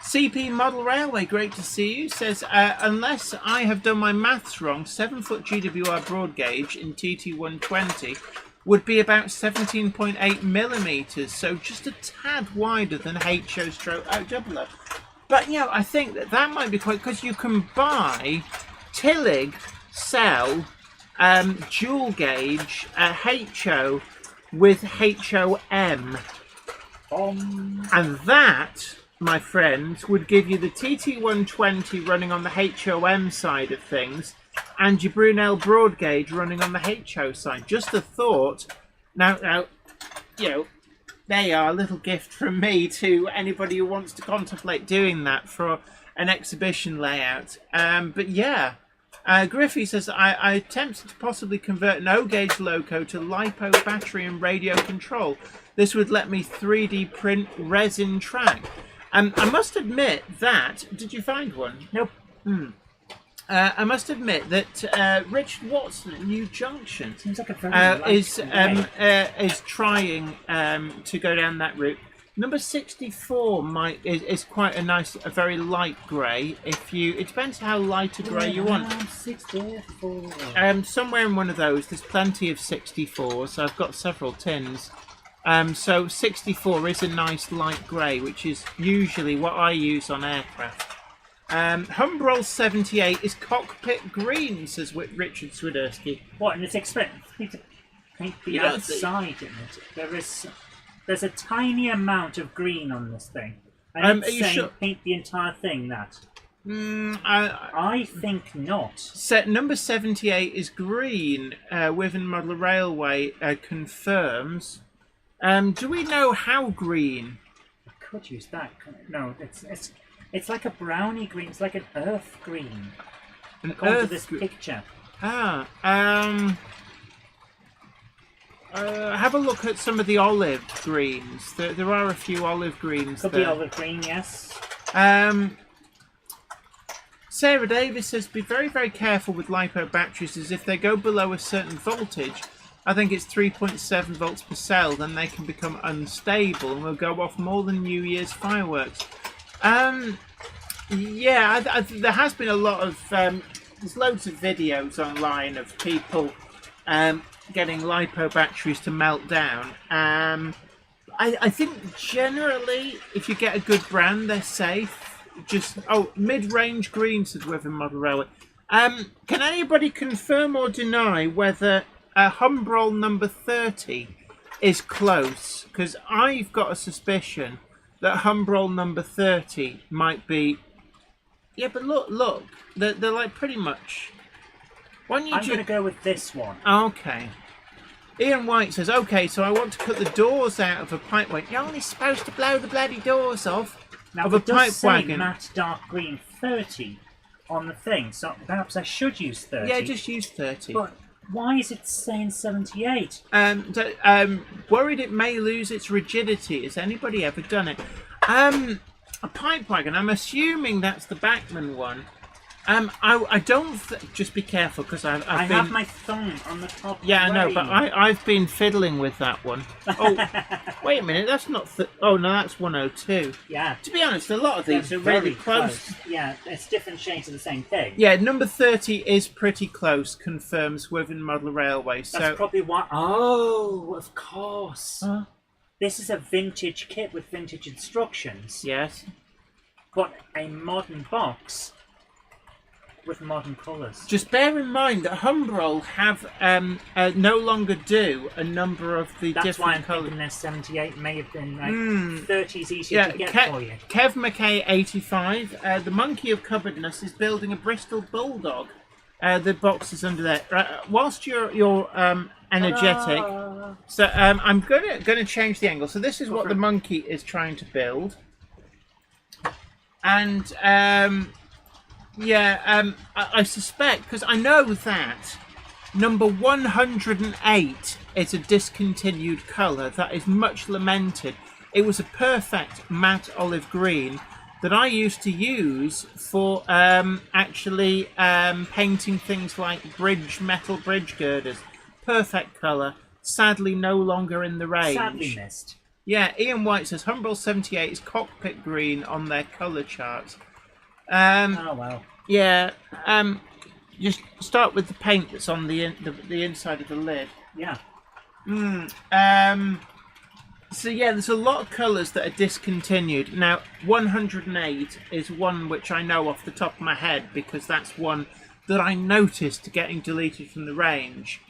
[SPEAKER 3] CP Model Railway, great to see you, says, unless I have done my maths wrong, 7-foot GWR broad gauge in TT120 would be about 17.8mm, so just a tad wider than HO/OO. But, I think that might be quite, because you can buy Tillig, sell dual gauge HO with HOM. And that, my friends, would give you the TT120 running on the HOM side of things, and your Brunel broad gauge running on the HO side. Just a thought. Now, there you are, a little gift from me to anybody who wants to contemplate doing that for an exhibition layout. But yeah, Griffey says, I attempted to possibly convert an O-gauge loco to LiPo battery and radio control. This would let me 3D print resin track. I must admit that... Did you find one?
[SPEAKER 4] Nope.
[SPEAKER 3] I must admit that Richard Watson at New Junction
[SPEAKER 4] Seems like a very
[SPEAKER 3] is trying to go down that route. Number 64 is quite a very light grey. It depends how light a grey you want.
[SPEAKER 4] 64.
[SPEAKER 3] Somewhere in one of those, there's plenty of 64s. I've got several tins. So 64 is a nice light grey, which is usually what I use on aircraft. Humbrol 78 is cockpit green, says Richard Swiderski.
[SPEAKER 4] What, and it's expensive to paint the outside in it. There's a tiny amount of green on this thing. And it's saying paint the entire thing that. I think not.
[SPEAKER 3] Number 78 is green. Wiven Model Railway confirms. Do we know how green?
[SPEAKER 4] I could use that. No, it's like a brownie green. It's like an earth green. According to this picture.
[SPEAKER 3] Have a look at some of the olive greens. There are a few olive greens
[SPEAKER 4] Could
[SPEAKER 3] there.
[SPEAKER 4] be olive green, yes.
[SPEAKER 3] Sarah Davis says, be very, very careful with LiPo batteries, as if they go below a certain voltage, I think it's 3.7 volts per cell, then they can become unstable and will go off more than New Year's fireworks. Yeah, there has been a lot of, there's loads of videos online of people getting LiPo batteries to melt down. I think generally, if you get a good brand, they're safe. Just mid-range green, says Within Model Railway. Can anybody confirm or deny whether Humbrol number 30 is close? Because I've got a suspicion that Humbrol number 30 might be. Yeah, but look, they're like pretty much.
[SPEAKER 4] I'm going to go with this one.
[SPEAKER 3] Okay. Ian White says, okay, so I want to cut the doors out of a pipe wagon. You're only supposed to blow the bloody doors off.
[SPEAKER 4] Now,
[SPEAKER 3] of a
[SPEAKER 4] it does
[SPEAKER 3] pipe
[SPEAKER 4] say
[SPEAKER 3] wagon.
[SPEAKER 4] matte dark green 30 on the thing, so perhaps I should use 30.
[SPEAKER 3] Yeah, just use 30.
[SPEAKER 4] But why is it saying 78?
[SPEAKER 3] Worried it may lose its rigidity. Has anybody ever done it? A pipe wagon. I'm assuming that's the Bachmann one. I don't. Just be careful, because I
[SPEAKER 4] have my thumb on the top.
[SPEAKER 3] Yeah, I know, but I've been fiddling with that one. Oh, wait a minute. That's not. Oh no, that's 102.
[SPEAKER 4] Yeah.
[SPEAKER 3] To be honest, a lot of these
[SPEAKER 4] They're
[SPEAKER 3] are really
[SPEAKER 4] very
[SPEAKER 3] close.
[SPEAKER 4] Yeah, it's different shades of the same thing.
[SPEAKER 3] Yeah, number 30 is pretty close. Confirms Within Model Railway. So
[SPEAKER 4] that's probably why. Oh, of course. This is a vintage kit with vintage instructions.
[SPEAKER 3] Yes.
[SPEAKER 4] But a modern box with modern colours.
[SPEAKER 3] Just bear in mind that Humbrol have no longer do a number of the
[SPEAKER 4] That's why I'm
[SPEAKER 3] different colours.
[SPEAKER 4] thinking their 78 may have been like 30s easier to get for you.
[SPEAKER 3] Kev McKay 85. The Monkey of Cupboardness is building a Bristol Bulldog. The box is under there. Whilst you're energetic, so I'm gonna change the angle. So this is what the monkey is trying to build, and I suspect, because I know that number 108 is a discontinued colour that is much lamented. It was a perfect matte olive green that I used to use for actually painting things like metal bridge girders. Perfect colour. Sadly, no longer in the range.
[SPEAKER 4] Sadly missed.
[SPEAKER 3] Yeah, Ian White says Humbrol 78 is cockpit green on their colour charts.
[SPEAKER 4] Oh well.
[SPEAKER 3] Yeah. Just start with the paint that's on the inside of the lid.
[SPEAKER 4] Yeah.
[SPEAKER 3] So yeah, there's a lot of colours that are discontinued. Now, 108 is one which I know off the top of my head, because that's one that I noticed getting deleted from the range.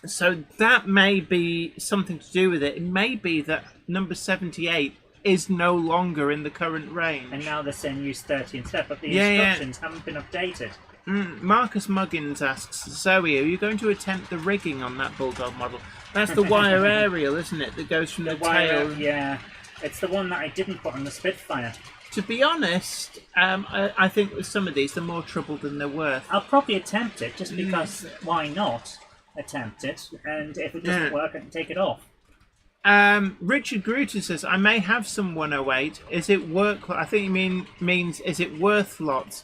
[SPEAKER 3] So that may be something to do with it. It may be that number 78 is no longer in the current range.
[SPEAKER 4] And now they're saying use 30 instead, but the instructions haven't been updated.
[SPEAKER 3] Marcus Muggins asks, Zoe, are you going to attempt the rigging on that Bulldog model? That's the wire aerial, isn't it, that goes from the tail?
[SPEAKER 4] Yeah, it's the one that I didn't put on the Spitfire.
[SPEAKER 3] To be honest, I think with some of these, they're more trouble than they're worth.
[SPEAKER 4] I'll probably attempt it, just because why not attempt it? And if it doesn't work, I can take it off.
[SPEAKER 3] Richard Gruter says, I may have some 108. Is it worth? I think he means is it worth lots?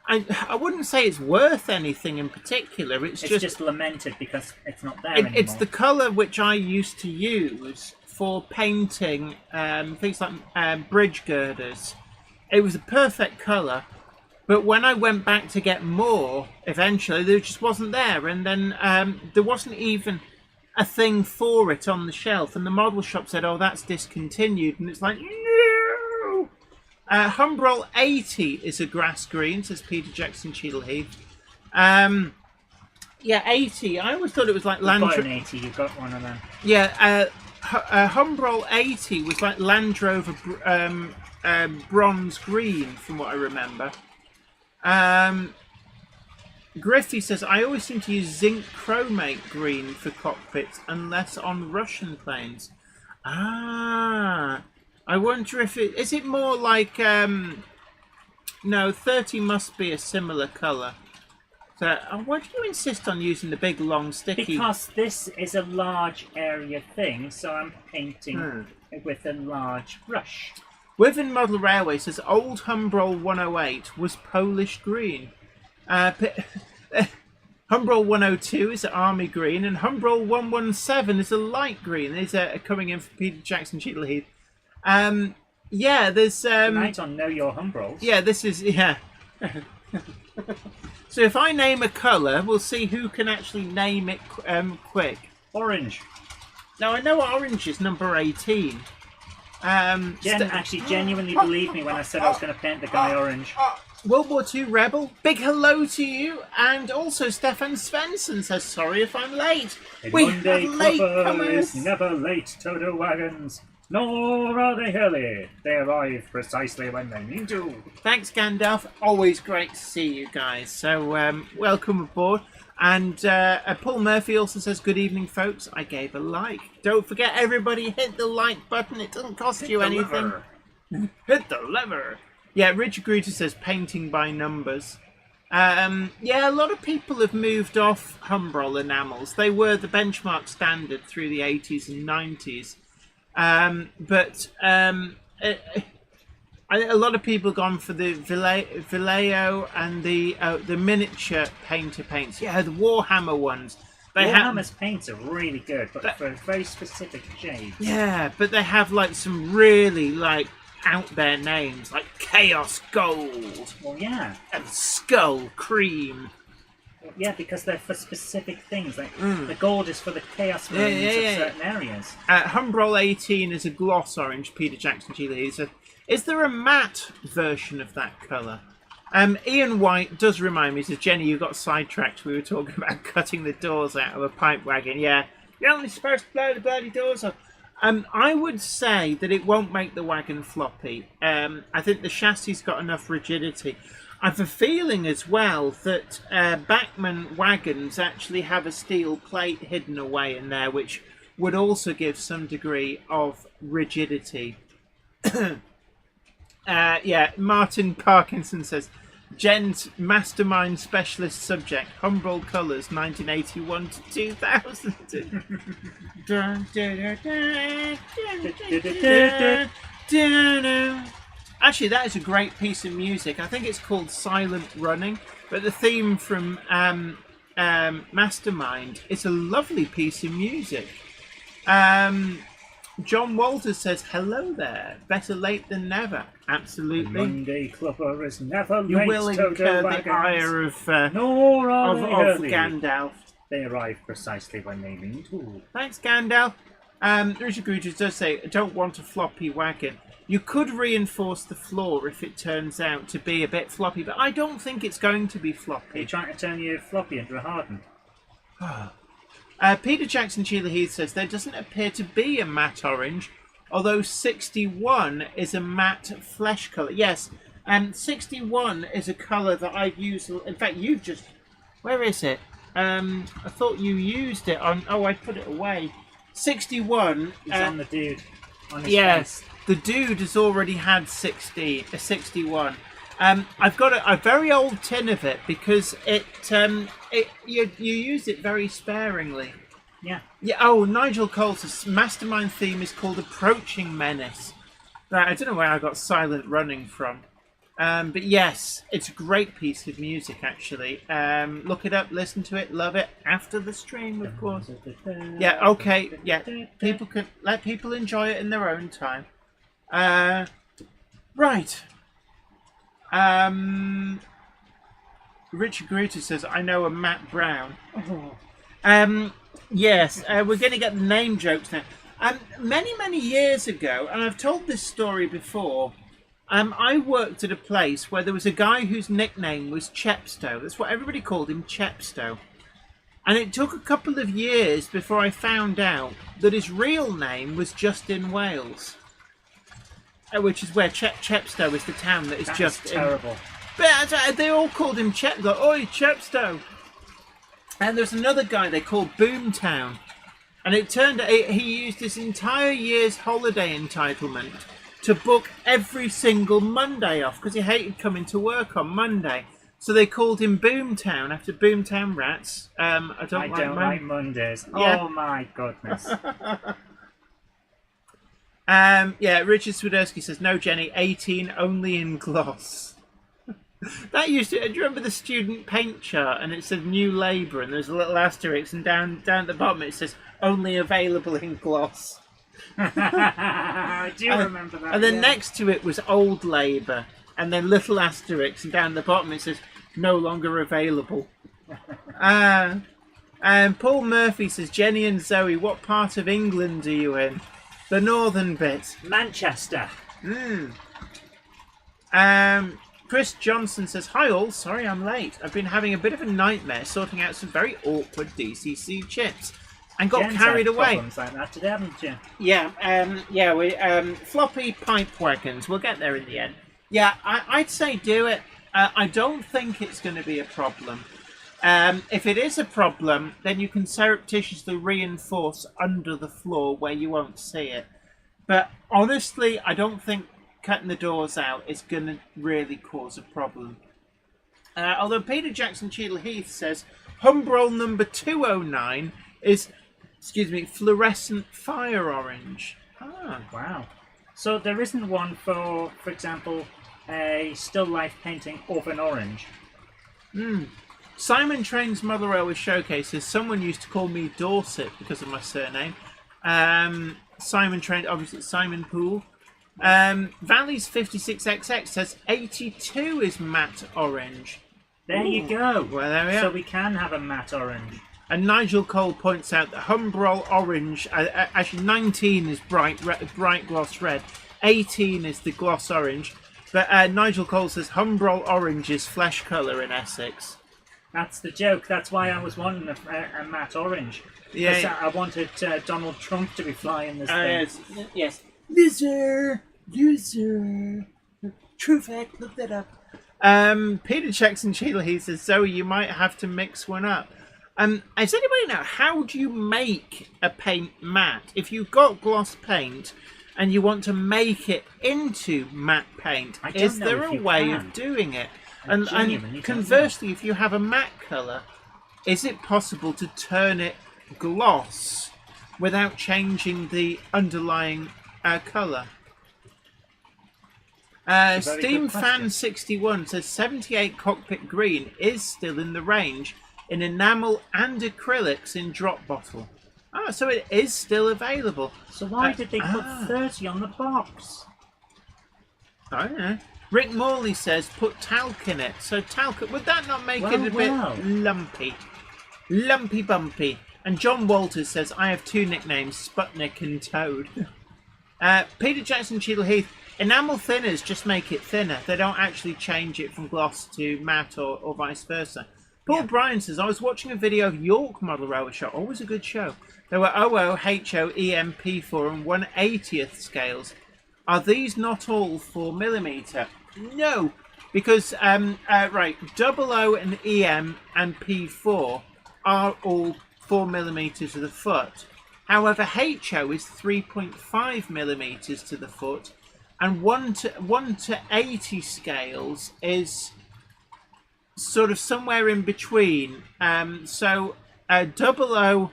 [SPEAKER 3] I wouldn't say it's worth anything in particular. It's just
[SPEAKER 4] lamented because it's not there anymore.
[SPEAKER 3] It's the colour which I used to use for painting things like bridge girders. It was a perfect colour, but when I went back to get more, eventually there just wasn't there, and then there wasn't even a thing for it on the shelf, and the model shop said, "Oh, that's discontinued," and it's like, no. Humbrol 80 is a grass green, says Peter Jackson Cheadle Heath. Yeah, 80. I always thought it was like Land Rover.
[SPEAKER 4] You've got an 80. You've got one of them.
[SPEAKER 3] Yeah, Humbrol 80 was like Land Rover bronze green, from what I remember. Griffey says, I always seem to use zinc chromate green for cockpits, unless on Russian planes. I wonder if is it more like, no, 30 must be a similar colour. So, why do you insist on using the big, long, sticky?
[SPEAKER 4] Because this is a large area thing, so I'm painting with a large brush.
[SPEAKER 3] Within Model Railway says old Humbrol 108 was Polish green. Humbrol 102 is army green, and Humbrol 117 is a light green. These are coming in from Peter Jackson, Cheadle Heath. Yeah, there's
[SPEAKER 4] Tonight on Know Your Humbrels.
[SPEAKER 3] yeah, this is So if I name a colour, we'll see who can actually name it quick.
[SPEAKER 4] Orange.
[SPEAKER 3] Now I know orange is number 18.
[SPEAKER 4] Jen actually genuinely believed me when I said I was going to paint the guy orange.
[SPEAKER 3] World War II Rebel, big hello to you, and also Stefan Svensson says sorry if I'm late. We
[SPEAKER 5] Monday
[SPEAKER 3] have late
[SPEAKER 5] Clubber
[SPEAKER 3] comers.
[SPEAKER 5] is never late, Toto wagons. Nor are they early. They arrive precisely when they mean to.
[SPEAKER 3] Thanks, Gandalf. Always great to see you guys. So welcome aboard. And Paul Murphy also says, good evening, folks. I gave a like. Don't forget, everybody, hit the like button. It doesn't cost you anything. Hit the lever. Yeah, Richard Gruter says, painting by numbers. Yeah, a lot of people have moved off Humbrol enamels. They were the benchmark standard through the 80s and 90s. But a lot of people gone for the Vallejo and the miniature paints. Yeah, the Warhammer ones.
[SPEAKER 4] Warhammer's paints are really good, but for a very specific shade.
[SPEAKER 3] Yeah, but they have like some really like out there names like Chaos Gold.
[SPEAKER 4] Well, yeah.
[SPEAKER 3] And Skull Cream.
[SPEAKER 4] Yeah, because they're for specific things. Like the gold is for the chaos marines of certain areas.
[SPEAKER 3] Humbrol 18 is a gloss orange. Peter Jackson Chile. Is there a matte version of that colour? Ian White does remind me. Says Jenny, you got sidetracked. We were talking about cutting the doors out of a pipe wagon. Yeah, you're only supposed to blow the bloody doors off. I would say that it won't make the wagon floppy. I think the chassis got enough rigidity. I have a feeling as well that Bachmann wagons actually have a steel plate hidden away in there, which would also give some degree of rigidity. Yeah, Martin Parkinson says, Jen's mastermind specialist subject, Humbrol colours, 1981 to 2000. Actually, that is a great piece of music. I think it's called Silent Running, but the theme from Mastermind is a lovely piece of music. John Walters says, hello there. Better late than never. Absolutely.
[SPEAKER 5] Monday Clubber is never
[SPEAKER 3] You
[SPEAKER 5] late,
[SPEAKER 3] will incur the ire of Gandalf.
[SPEAKER 5] They arrive precisely when they mean to.
[SPEAKER 3] Thanks, Gandalf. Richard Grudges does say, I don't want a floppy wagon. You could reinforce the floor if it turns out to be a bit floppy, but I don't think it's going to be floppy.
[SPEAKER 4] Are you trying to turn your floppy into a hardened?
[SPEAKER 3] Peter Jackson Sheila Heath says, there doesn't appear to be a matte orange, although 61 is a matte flesh colour. Yes, 61 is a colour that I've used. In fact, you've just... Where is it? I thought you used it on... Oh, I put it away. 61...
[SPEAKER 4] It's on the dude. On his face.
[SPEAKER 3] The dude has already had 61. I've got a very old tin of it because you use it very sparingly.
[SPEAKER 4] Yeah.
[SPEAKER 3] Yeah. Oh, Nigel Coulter's mastermind theme is called Approaching Menace. Right, I don't know where I got Silent Running from. But yes, it's a great piece of music, actually. Look it up, listen to it, love it. After the stream, of course. Yeah, okay. Yeah, people can let people enjoy it in their own time. Right. Richard Gruter says, I know a Matt Brown. Yes, we're going to get the name jokes now. Many years ago, and I've told this story before, I worked at a place where there was a guy whose nickname was Chepstow. That's what everybody called him, Chepstow. And it took a couple of years before I found out that his real name was Justin Wales. Which is where Chepstow is the town that is just
[SPEAKER 4] terrible.
[SPEAKER 3] But they all called him Chepstow. Oi, Chepstow! And there's another guy they called Boomtown. And it turned out he used his entire year's holiday entitlement to book every single Monday off because he hated coming to work on Monday. So they called him Boomtown after Boomtown Rats. I don't like
[SPEAKER 4] Mondays.
[SPEAKER 3] Yeah.
[SPEAKER 4] Oh my goodness.
[SPEAKER 3] Yeah, Richard Swiderski says, no, Jenny, 18 only in gloss. That used to... Do you remember the student paint chart? And it said new labour, and there's a little asterisk, and down at the bottom it says, only available in gloss.
[SPEAKER 4] I do remember that.
[SPEAKER 3] And then next to it was old labour, and then little asterisks, and down the bottom it says, no longer available. And Paul Murphy says, Jenny and Zoe, what part of England are you in? The northern bit.
[SPEAKER 4] Manchester.
[SPEAKER 3] Chris Johnson says, hi all, sorry I'm late. I've been having a bit of a nightmare sorting out some very awkward DCC chips and got
[SPEAKER 4] Jen's
[SPEAKER 3] carried
[SPEAKER 4] had
[SPEAKER 3] away.
[SPEAKER 4] Problems like that today, haven't you?
[SPEAKER 3] Yeah, we floppy pipe wagons. We'll get there in the end. Yeah, I'd say do it. I don't think it's going to be a problem. If it is a problem, then you can surreptitiously reinforce under the floor where you won't see it. But honestly, I don't think cutting the doors out is going to really cause a problem. Although Peter Jackson Cheadle Heath says Humbrol number 209 is, fluorescent fire orange. Ah,
[SPEAKER 4] wow. So there isn't one for example, a still life painting of an orange.
[SPEAKER 3] Simon Train's Mother Railway Showcase says someone used to call me Dorset because of my surname. Simon Train, obviously Simon Poole. Valley's 56XX says 82 is matte orange.
[SPEAKER 4] There you go.
[SPEAKER 3] Well, there we are.
[SPEAKER 4] So we can have a matte orange.
[SPEAKER 3] And Nigel Cole points out that Humbrol orange, actually 19 is bright gloss red, 18 is the gloss orange. But Nigel Cole says Humbrol orange is flesh colour in Essex.
[SPEAKER 4] That's the joke. That's why I was wanting a matte orange.
[SPEAKER 3] Yeah.
[SPEAKER 4] I wanted Donald Trump to be flying this thing.
[SPEAKER 3] Yes. Loser. True fact, look that up. Peter Jackson Cheadle, he says, Zoe, you might have to mix one up. Does anybody know, how do you make a paint matte? If you've got gloss paint and you want to make it into matte paint, is there a way of doing it? And conversely, if you have a matte colour, is it possible to turn it gloss without changing the underlying colour? Steam Fan 61 says 78 Cockpit Green is still in the range in enamel and acrylics in drop bottle. Ah, so it is still available.
[SPEAKER 4] So why did they put 30 on the box?
[SPEAKER 3] I don't know. Rick Morley says put talc in it. So talc, would that not make it a bit lumpy? Lumpy bumpy. And John Walters says, I have two nicknames, Sputnik and Toad. Peter Jackson Cheadle Heath, enamel thinners just make it thinner. They don't actually change it from gloss to matte or vice versa. Paul Bryan says, I was watching a video of York Model Railway Show. Always a good show. There were OO, HO, EM, P4 and 1/80th scales. Are these not all 4mm? No, because right, 00 and EM and P4 are all 4mm to the foot. However, HO is 3.5mm to the foot, and 1 to 80 scales is sort of somewhere in between. So 00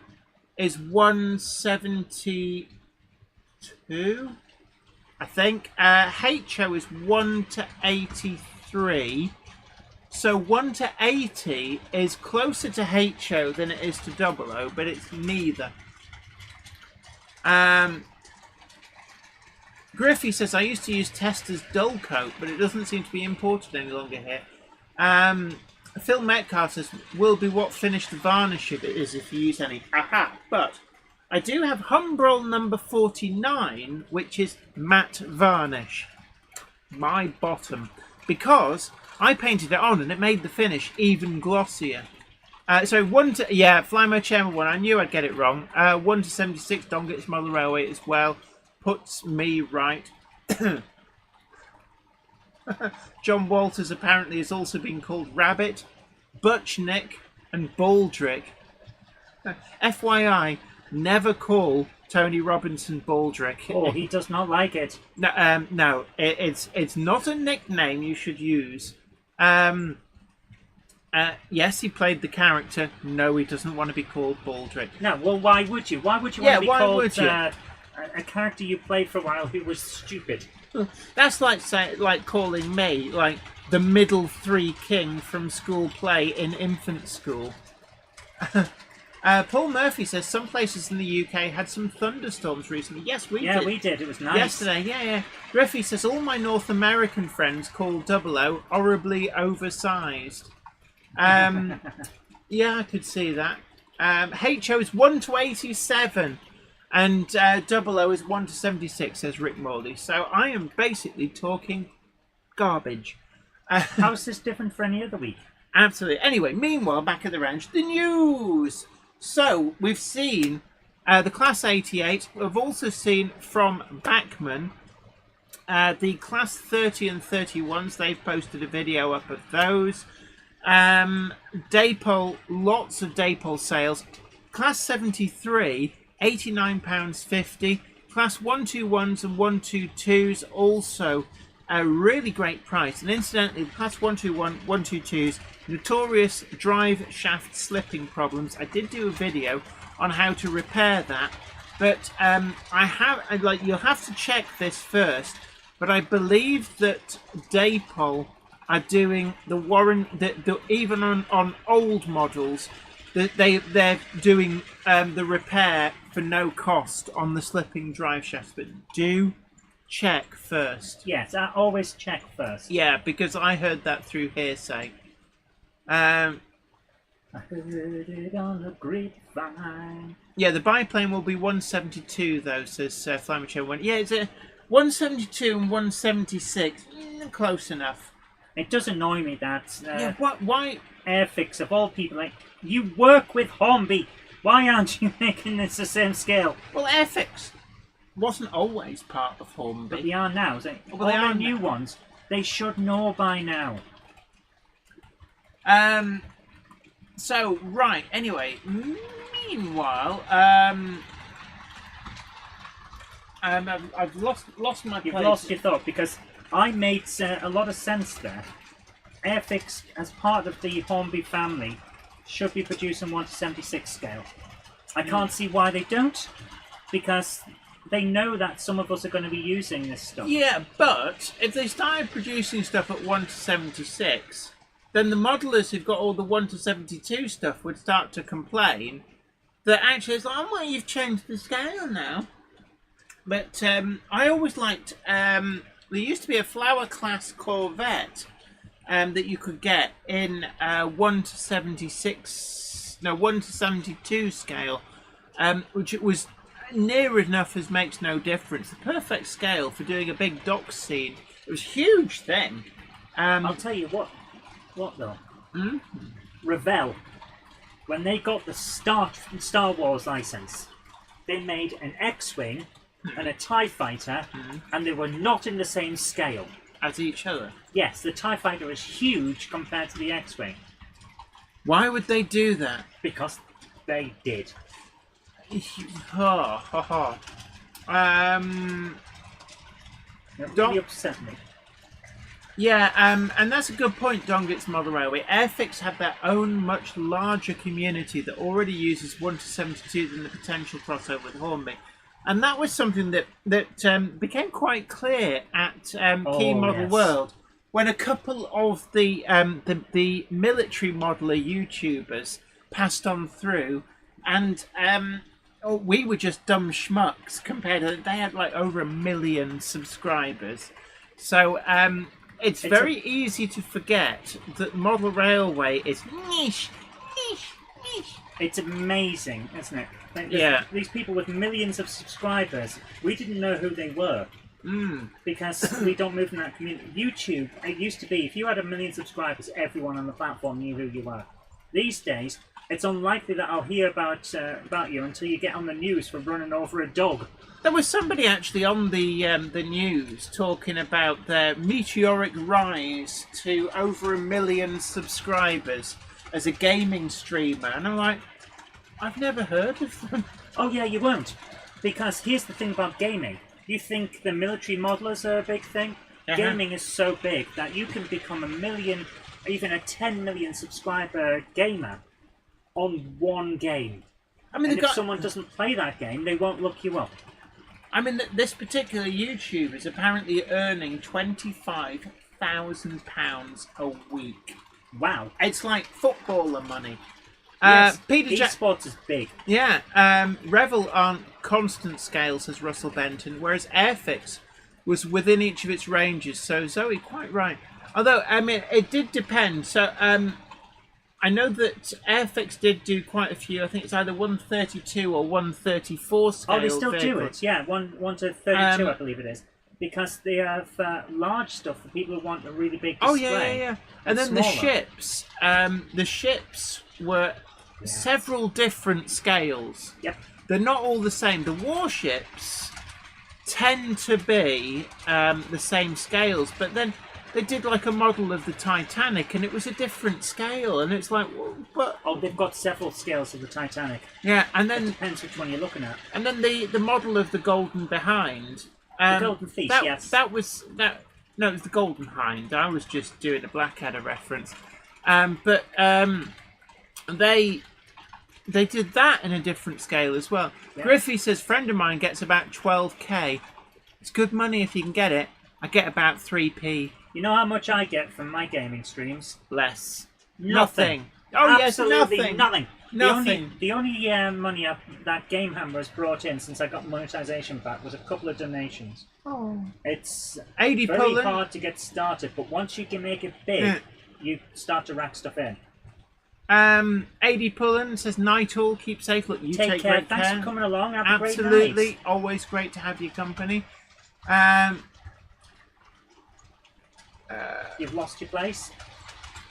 [SPEAKER 3] is 172. I think HO is 1 to 83, so 1 to 80 is closer to HO than it is to 00, but it's neither. Griffey says, I used to use Tester's dull coat, but it doesn't seem to be imported any longer here. Phil Metcalf says, will be what finish the varnish if it is if you use any. Aha, but I do have Humbrol number 49, which is matte varnish. My bottom. Because I painted it on and it made the finish even glossier. So 1 to... Yeah, Flymo Chairman 1. I knew I'd get it wrong. 1 to 76, Dongate's Model Railway as well. Puts me right. John Walters apparently has also been called Rabbit, Butchnick and Baldrick. FYI, never call Tony Robinson Baldrick.
[SPEAKER 4] Oh, he does not like it.
[SPEAKER 3] No, no, it's not a nickname you should use. Yes, he played the character. No, he doesn't want to be called Baldrick.
[SPEAKER 4] No, well, why would you? Why would you want to be called a character you played for a while who was stupid.
[SPEAKER 3] That's like calling me like the middle three king from school play in infant school. Paul Murphy says some places in the UK had some thunderstorms recently. Yes, we did.
[SPEAKER 4] Yeah, we did. It was nice.
[SPEAKER 3] Yesterday, yeah. Griffey says all my North American friends call 00 horribly oversized. Yeah, I could see that. HO is 1 to 87. And 00 is 1 to 76, says Rick Morley. So I am basically talking garbage.
[SPEAKER 4] How's this different for any other week?
[SPEAKER 3] Absolutely. Anyway, meanwhile, back at the ranch, the news. So we've seen the Class 88. We've also seen from Bachmann the Class 30 and 31s. They've posted a video up of those. Daypole, lots of Daypole sales. Class 73. £89.50. Class 121s and 122s also a really great price. And incidentally, the Class 121, 122s, notorious drive shaft slipping problems. I did do a video on how to repair that, but you'll have to check this first. But I believe that Daypole are doing the warranty, even on old models. They're doing the repair for no cost on the slipping drive shafts, but do check first.
[SPEAKER 4] Yes, I always check first.
[SPEAKER 3] Yeah, because I heard that through hearsay.
[SPEAKER 4] I heard it on the grapevine.
[SPEAKER 3] Yeah, the biplane will be 172 though, says Flymacho. Yeah, it's a 172 and 176. Close enough.
[SPEAKER 4] It does annoy me that
[SPEAKER 3] Yeah, why?
[SPEAKER 4] Airfix of all people, like, you work with Hornby. Why aren't you making this the same scale?
[SPEAKER 3] Well, Airfix wasn't always part of Hornby.
[SPEAKER 4] But they are now. So
[SPEAKER 3] Well,
[SPEAKER 4] all
[SPEAKER 3] they
[SPEAKER 4] the
[SPEAKER 3] are
[SPEAKER 4] new
[SPEAKER 3] now.
[SPEAKER 4] ones, they should know by now.
[SPEAKER 3] So, right, anyway, meanwhile, I've lost my
[SPEAKER 4] You've
[SPEAKER 3] place.
[SPEAKER 4] lost your thought, because I made a lot of sense there. Airfix, as part of the Hornby family, should be producing 1 to 76 scale. I can't see why they don't, because they know that some of us are going to be using this stuff.
[SPEAKER 3] Yeah, but if they started producing stuff at 1 to 76, then the modelers who've got all the 1 to 72 stuff would start to complain that actually it's like, oh, well, you've changed the scale now. But I always liked, there used to be a Flower class Corvette that you could get in 1 to 76, no, 1 to 72 scale, which it was near enough as makes no difference. The perfect scale for doing a big dock scene. It was a huge thing.
[SPEAKER 4] I'll tell you what though? Revell, when they got the Star Wars license, they made an X-Wing and a TIE Fighter, and they were not in the same scale.
[SPEAKER 3] As each other.
[SPEAKER 4] Yes, the TIE Fighter is huge compared to the X-Wing.
[SPEAKER 3] Why would they do that?
[SPEAKER 4] Because they did.
[SPEAKER 3] Ha ha ha.
[SPEAKER 4] It
[SPEAKER 3] Don't-
[SPEAKER 4] really upset me.
[SPEAKER 3] Yeah, and that's a good point, Dongit's Model Railway. Airfix have their own much larger community that already uses 1 to 72 than the potential crossover with Hornby. And that was something that became quite clear at Key Model
[SPEAKER 4] yes.
[SPEAKER 3] World, when a couple of the military modeler YouTubers passed on through, and we were just dumb schmucks compared to, they had like over 1 million subscribers. So it's very easy to forget that Model Railway is niche.
[SPEAKER 4] It's amazing, isn't it? Like,
[SPEAKER 3] Yeah.
[SPEAKER 4] These people with millions of subscribers, we didn't know who they were. Because we don't move in that community. YouTube, it used to be, if you had 1 million subscribers, everyone on the platform knew who you were. These days, it's unlikely that I'll hear about you until you get on the news for running over a dog.
[SPEAKER 3] There was somebody actually on the news talking about their meteoric rise to over 1 million subscribers as a gaming streamer, and I'm like, I've never heard of them.
[SPEAKER 4] Oh yeah, you won't. Because here's the thing about gaming. You think the military modelers are a big thing? Gaming is so big that you can become 1 million, even a 10 million subscriber gamer on one game.
[SPEAKER 3] I mean,
[SPEAKER 4] And if someone doesn't play that game, they won't look you up.
[SPEAKER 3] I mean, this particular YouTuber is apparently earning £25,000 a week.
[SPEAKER 4] Wow.
[SPEAKER 3] It's like footballer money.
[SPEAKER 4] Yes,
[SPEAKER 3] Peter
[SPEAKER 4] esports is big.
[SPEAKER 3] Yeah, Revel aren't constant scales, says Russell Benton, whereas Airfix was within each of its ranges. So Zoe, quite right. Although, I mean, it did depend. So I know that Airfix did do quite a few. I think it's either 132 or 134 scale.
[SPEAKER 4] Oh, they still do
[SPEAKER 3] vehicles.
[SPEAKER 4] it. Yeah, 1 to 32, I believe it is. Because they have large stuff for people who want a really big display.
[SPEAKER 3] Oh, yeah. And then
[SPEAKER 4] smaller.
[SPEAKER 3] the ships were several different scales.
[SPEAKER 4] Yep.
[SPEAKER 3] They're not all the same. The warships tend to be the same scales, but then they did like a model of the Titanic, and it was a different scale, and it's like, well, but
[SPEAKER 4] Oh, they've got several scales of the Titanic.
[SPEAKER 3] yeah, and
[SPEAKER 4] It
[SPEAKER 3] then
[SPEAKER 4] depends which one you're looking at.
[SPEAKER 3] the model of the Golden Behind.
[SPEAKER 4] The Golden Fleece, yes.
[SPEAKER 3] That was that. No, it was the Golden Hind. I was just doing a Blackadder reference, they did that in a different scale as well.
[SPEAKER 4] Yeah.
[SPEAKER 3] Griffey says, friend of mine gets about 12k. It's good money if you can get it. I get about 3p
[SPEAKER 4] You know how much I get from my gaming streams?
[SPEAKER 3] less.
[SPEAKER 4] Nothing.
[SPEAKER 3] Oh
[SPEAKER 4] Absolutely
[SPEAKER 3] yes,
[SPEAKER 4] nothing.
[SPEAKER 3] Nothing.
[SPEAKER 4] The only money that Game Hammer has brought in since I got monetization back was a couple of donations.
[SPEAKER 3] Oh.
[SPEAKER 4] It's
[SPEAKER 3] 80
[SPEAKER 4] very
[SPEAKER 3] pulling.
[SPEAKER 4] hard to get started, but once you can make it big, you start to rack stuff in.
[SPEAKER 3] 80 Pullen says, night all, keep safe. Look, you take
[SPEAKER 4] care.
[SPEAKER 3] great
[SPEAKER 4] Thanks
[SPEAKER 3] care.
[SPEAKER 4] for coming along. Have a great
[SPEAKER 3] Absolutely,
[SPEAKER 4] night.
[SPEAKER 3] always great to have your company.
[SPEAKER 4] You've lost your place.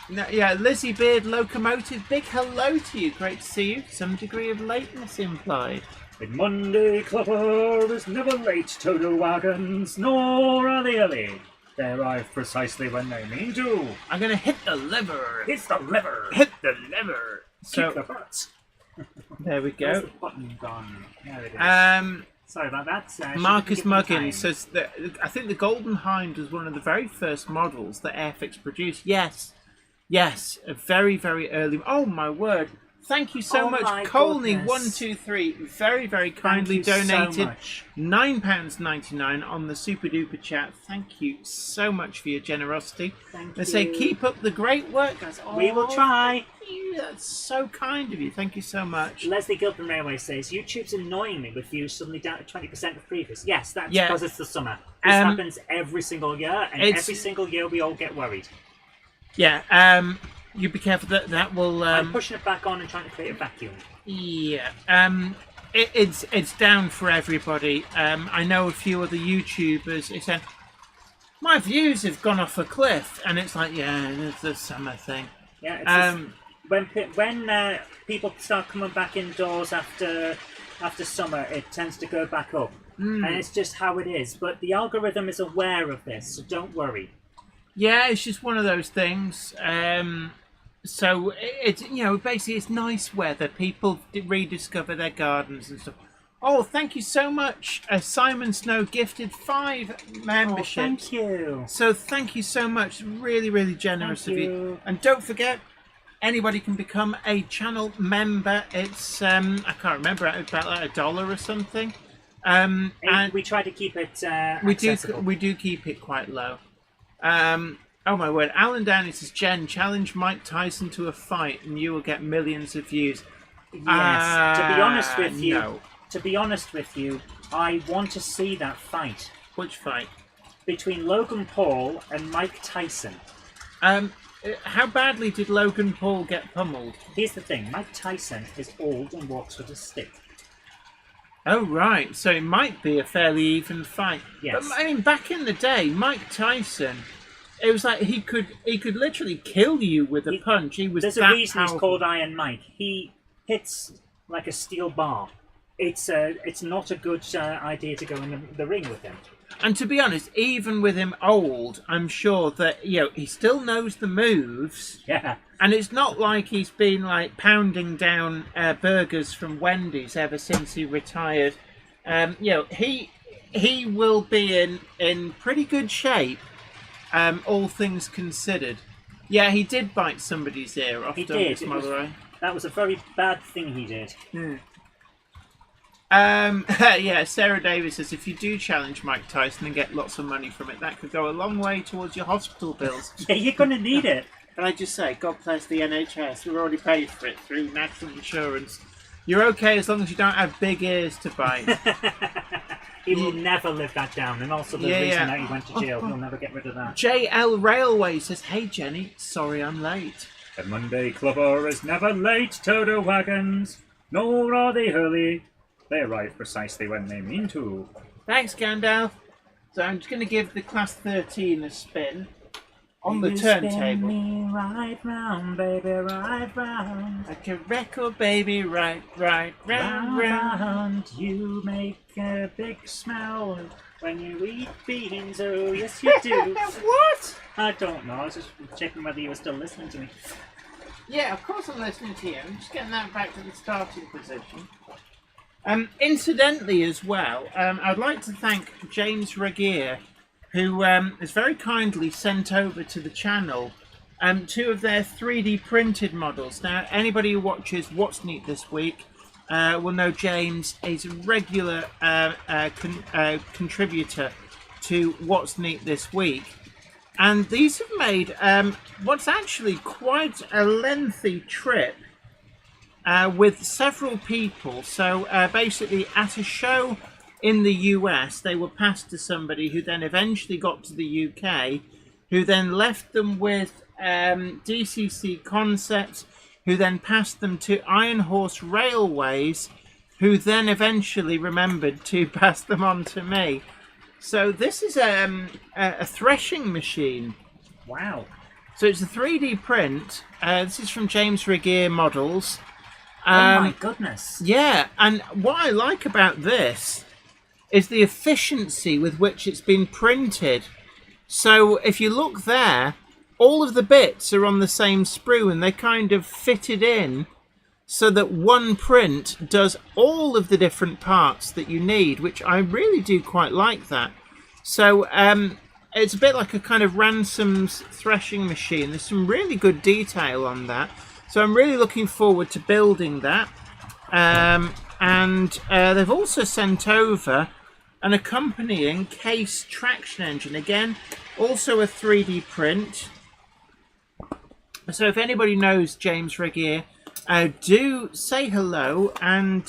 [SPEAKER 3] No, yeah, Lizzie Beard Locomotive, big hello to you. Great to see you. Some degree of lateness implied.
[SPEAKER 5] The Monday Clubber is never late, Toto wagons, nor are they early. They arrive precisely when they mean to.
[SPEAKER 3] I'm gonna hit the liver.
[SPEAKER 5] It's the liver.
[SPEAKER 3] Hit the liver.
[SPEAKER 5] Kick the
[SPEAKER 3] So
[SPEAKER 5] butts.
[SPEAKER 3] there we
[SPEAKER 4] Where's
[SPEAKER 3] go.
[SPEAKER 4] the button gone? There it is. Sorry about that.
[SPEAKER 3] Marcus Muggins says that I think the Golden Hind was one of the very first models that Airfix produced. Yes, a very, very early. Oh my word! Thank you so
[SPEAKER 4] Oh
[SPEAKER 3] much,
[SPEAKER 4] my
[SPEAKER 3] Colney.
[SPEAKER 4] goodness.
[SPEAKER 3] 123, very, very kindly
[SPEAKER 4] Thank you so
[SPEAKER 3] donated
[SPEAKER 4] much.
[SPEAKER 3] £9.99 on the Super Duper Chat. Thank you so much for your generosity.
[SPEAKER 4] Thank
[SPEAKER 3] They say
[SPEAKER 4] you.
[SPEAKER 3] keep up the great work, guys.
[SPEAKER 4] We will try.
[SPEAKER 3] Thank you. That's so kind of you. Thank you so much.
[SPEAKER 4] Leslie Gilpin Railway says, YouTube's annoying me with views suddenly down to 20% of previous. Yes, that's
[SPEAKER 3] Yeah.
[SPEAKER 4] because it's the summer. This happens every single year, and
[SPEAKER 3] It's-
[SPEAKER 4] every single year we all get worried.
[SPEAKER 3] Yeah. You be careful that will.
[SPEAKER 4] I'm pushing it back on and trying to create a vacuum.
[SPEAKER 3] Yeah. It's down for everybody. I know a few other YouTubers. They said my views have gone off a cliff, and it's like, yeah, it's the summer thing.
[SPEAKER 4] Yeah, it's just, when people start coming back indoors after summer, it tends to go back up, and it's just how it is. But the algorithm is aware of this, so don't worry.
[SPEAKER 3] Yeah, it's just one of those things. So it's basically it's nice weather. People rediscover their gardens and stuff. Oh, thank you so much. Simon Snow gifted 5 memberships.
[SPEAKER 4] Oh, thank you.
[SPEAKER 3] So thank you so much. Really, really generous
[SPEAKER 4] Thank
[SPEAKER 3] of you.
[SPEAKER 4] you.
[SPEAKER 3] And don't forget, anybody can become a channel member. It's I can't remember, about like $1 or something. And
[SPEAKER 4] We try to keep it
[SPEAKER 3] we
[SPEAKER 4] accessible.
[SPEAKER 3] do keep it quite low. Oh my word! Alan Downey says, "Jen, challenge Mike Tyson to a fight, and you will get millions of views."
[SPEAKER 4] Yes. To be honest with you,
[SPEAKER 3] no.
[SPEAKER 4] to be honest with you, I want to see that fight
[SPEAKER 3] Which fight?
[SPEAKER 4] between Logan Paul and Mike Tyson.
[SPEAKER 3] How badly did Logan Paul get pummeled?
[SPEAKER 4] Here's the thing: Mike Tyson is old and walks with a stick.
[SPEAKER 3] Oh right, so it might be a fairly even fight.
[SPEAKER 4] Yes.
[SPEAKER 3] But I mean, back in the day, Mike Tyson, it was like he could literally kill you with a punch. He was
[SPEAKER 4] There's
[SPEAKER 3] that
[SPEAKER 4] a reason
[SPEAKER 3] powerful.
[SPEAKER 4] he's called Iron Mike. He hits like a steel bar. It's not a good idea to go in the ring with him.
[SPEAKER 3] And to be honest, even with him old, I'm sure that he still knows the moves.
[SPEAKER 4] Yeah.
[SPEAKER 3] And it's not like he's been like pounding down burgers from Wendy's ever since he retired. He will be in pretty good shape, all things considered. Yeah, he did bite somebody's ear off.
[SPEAKER 4] He
[SPEAKER 3] don't
[SPEAKER 4] did.
[SPEAKER 3] Mother Eye?
[SPEAKER 4] That was a very bad thing he did.
[SPEAKER 3] Yeah, Sarah Davis says, if you do challenge Mike Tyson and get lots of money from it, that could go a long way towards your hospital bills.
[SPEAKER 4] Yeah, you're going to need it.
[SPEAKER 3] Can I just say, God bless the NHS. We've already paid for it through national insurance. You're okay as long as you don't have big ears to bite.
[SPEAKER 4] He will never live that down. And also the reason that he went to jail, he'll never get rid of that.
[SPEAKER 3] JL Railway says, hey Jenny, sorry I'm late.
[SPEAKER 5] The Monday Clubber is never late, Toto wagons, nor are they early. They arrive precisely when they mean to.
[SPEAKER 3] Thanks, Gandalf. So I'm just going to give the Class 13 a spin on the turntable.
[SPEAKER 4] Spin me right round, baby, right round.
[SPEAKER 3] Like a record, baby, right, round.
[SPEAKER 4] You make a big smell when you eat beans. Oh, yes, you do.
[SPEAKER 3] What?
[SPEAKER 4] I don't know. I was just checking whether you were still listening to me.
[SPEAKER 3] Yeah, of course I'm listening to you. I'm just getting that back to the starting position. Incidentally, as well, I'd like to thank James Regier, who has very kindly sent over to the channel 2 of their 3D printed models. Now, anybody who watches What's Neat This Week will know James is a regular contributor to What's Neat This Week. And these have made what's actually quite a lengthy trip with several people. So basically at a show in the US, they were passed to somebody who then eventually got to the UK, who then left them with DCC Concepts, who then passed them to Iron Horse Railways, who then eventually remembered to pass them on to me. So this is a threshing machine.
[SPEAKER 4] Wow.
[SPEAKER 3] So it's a 3D print. This is from James Regier Models.
[SPEAKER 4] Oh my goodness.
[SPEAKER 3] Yeah, and what I like about this is the efficiency with which it's been printed. So if you look there, all of the bits are on the same sprue and they kind of fitted in so that one print does all of the different parts that you need, which I really do quite like that. So it's a bit like a kind of Ransom's threshing machine. There's some really good detail on that. So I'm really looking forward to building that. And they've also sent over an accompanying case traction engine. Again, also a 3D print. So if anybody knows James Regier, do say hello and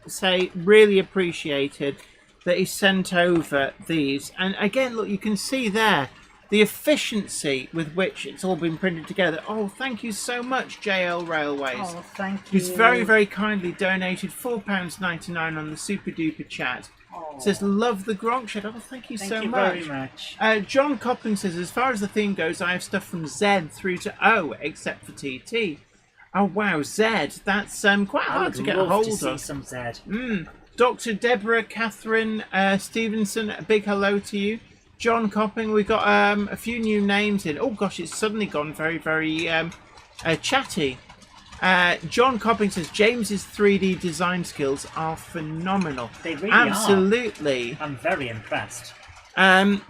[SPEAKER 3] say really appreciated that he sent over these. And again, look, you can see there the efficiency with which it's all been printed together. Oh, thank you so much, JL Railways.
[SPEAKER 4] Oh, thank you.
[SPEAKER 3] Who's very, very kindly donated £4.99 on the Super Duper chat.
[SPEAKER 4] Oh.
[SPEAKER 3] It says, love the Gronk Shed. Oh, thank you so much.
[SPEAKER 4] Thank you very much.
[SPEAKER 3] John Coppin says, as far as the theme goes, I have stuff from Z through to O, except for TT. Oh, wow, Z. That's quite hard to get a hold
[SPEAKER 4] to see
[SPEAKER 3] of.
[SPEAKER 4] some Z.
[SPEAKER 3] Dr. Deborah Catherine Stevenson, a big hello to you. John Copping, we got a few new names in. Oh gosh, it's suddenly gone very, very chatty. John Copping says James's 3D design skills are phenomenal.
[SPEAKER 4] They really
[SPEAKER 3] Absolutely.
[SPEAKER 4] I'm very impressed.
[SPEAKER 3] And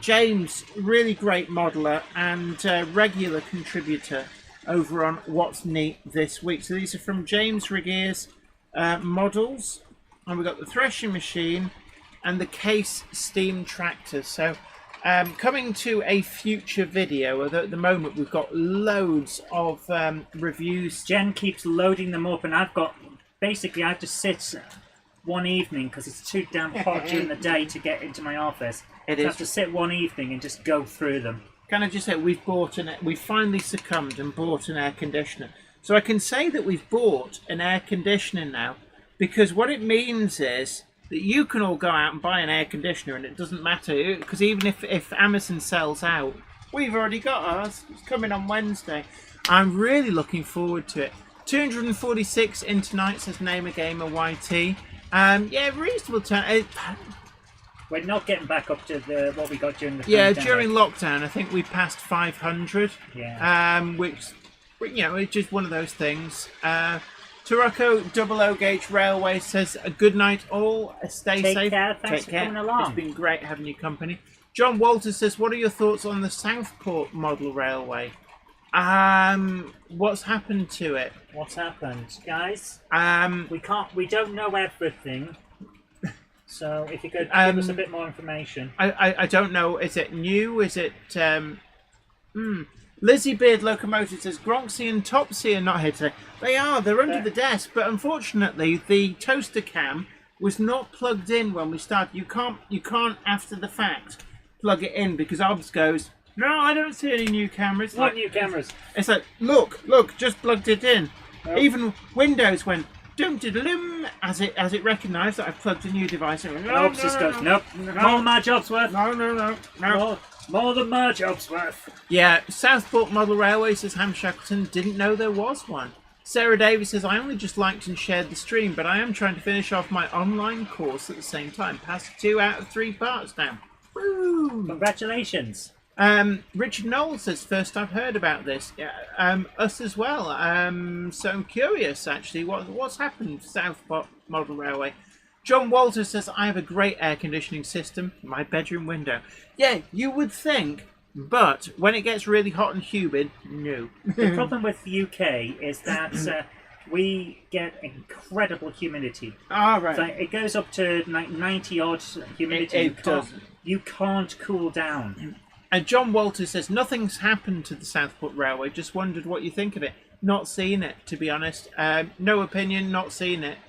[SPEAKER 3] James, really great modeler and regular contributor over on What's Neat This Week. So these are from James Regier's models, and we've got the threshing machine and the case steam tractor. So coming to a future video, although at the moment we've got loads of reviews.
[SPEAKER 4] Jen keeps loading them up, and I have to sit one evening because it's too damn hot during the day to get into my office.
[SPEAKER 3] It
[SPEAKER 4] I
[SPEAKER 3] is.
[SPEAKER 4] have to sit one evening and just go through them.
[SPEAKER 3] Can I just say we've finally succumbed and bought an air conditioner. So I can say that we've bought an air conditioner now, because what it means is that you can all go out and buy an air conditioner and it doesn't matter, because even if Amazon sells out, we've already got ours. It's coming on Wednesday. I'm really looking forward to it. 246 in tonight, says Name a Gamer YT. Yeah, reasonable time.
[SPEAKER 4] We're not getting back up to what we got during the
[SPEAKER 3] Yeah,
[SPEAKER 4] pandemic.
[SPEAKER 3] during lockdown, I think we passed 500.
[SPEAKER 4] Yeah.
[SPEAKER 3] Which, you know, it's just one of those things. Tarocco Double O Gauge Railway says, a good night all. Stay
[SPEAKER 4] Take
[SPEAKER 3] safe.
[SPEAKER 4] care. Thanks for coming along.
[SPEAKER 3] It's been great having you company. John Walters says, what are your thoughts on the Southport model railway? What's happened to it?
[SPEAKER 4] What's happened, guys? We don't know everything. So if you could give us a bit more information.
[SPEAKER 3] I don't know. Is it new? Is it Lizzie Beard Locomotive says Gronksy and Topsy are not here today. They are. They're under the desk, but unfortunately the toaster cam was not plugged in when we started. You can't after the fact plug it in because OBS goes, no, I don't see any new cameras.
[SPEAKER 4] What new cameras?
[SPEAKER 3] It's like, look, just plugged it in. Nope. Even Windows went dum-diddle-dum as it recognised that I plugged a new device in.
[SPEAKER 4] Nope. More than my job's worth.
[SPEAKER 3] No.
[SPEAKER 4] More than my job's worth.
[SPEAKER 3] Yeah, Southport Model Railway says Ham Shackleton didn't know there was one. Sarah Davis says, I only just liked and shared the stream, but I am trying to finish off my online course at the same time. Past 2 out of 3 parts now. Woo!
[SPEAKER 4] Congratulations.
[SPEAKER 3] Richard Knowles says, first I've heard about this. Us as well. So I'm curious, actually, what's happened to Southport Model Railway. John Walters says, I have a great air conditioning system in my bedroom window. Yeah, you would think, but when it gets really hot and humid, no.
[SPEAKER 4] The problem with the UK is that we get incredible humidity.
[SPEAKER 3] Ah, right.
[SPEAKER 4] So it goes up to like 90 odd humidity.
[SPEAKER 3] It does.
[SPEAKER 4] You can't cool down.
[SPEAKER 3] And John Walters says, nothing's happened to the Southport Railway. Just wondered what you think of it. Not seen it, to be honest. No opinion, not seen it.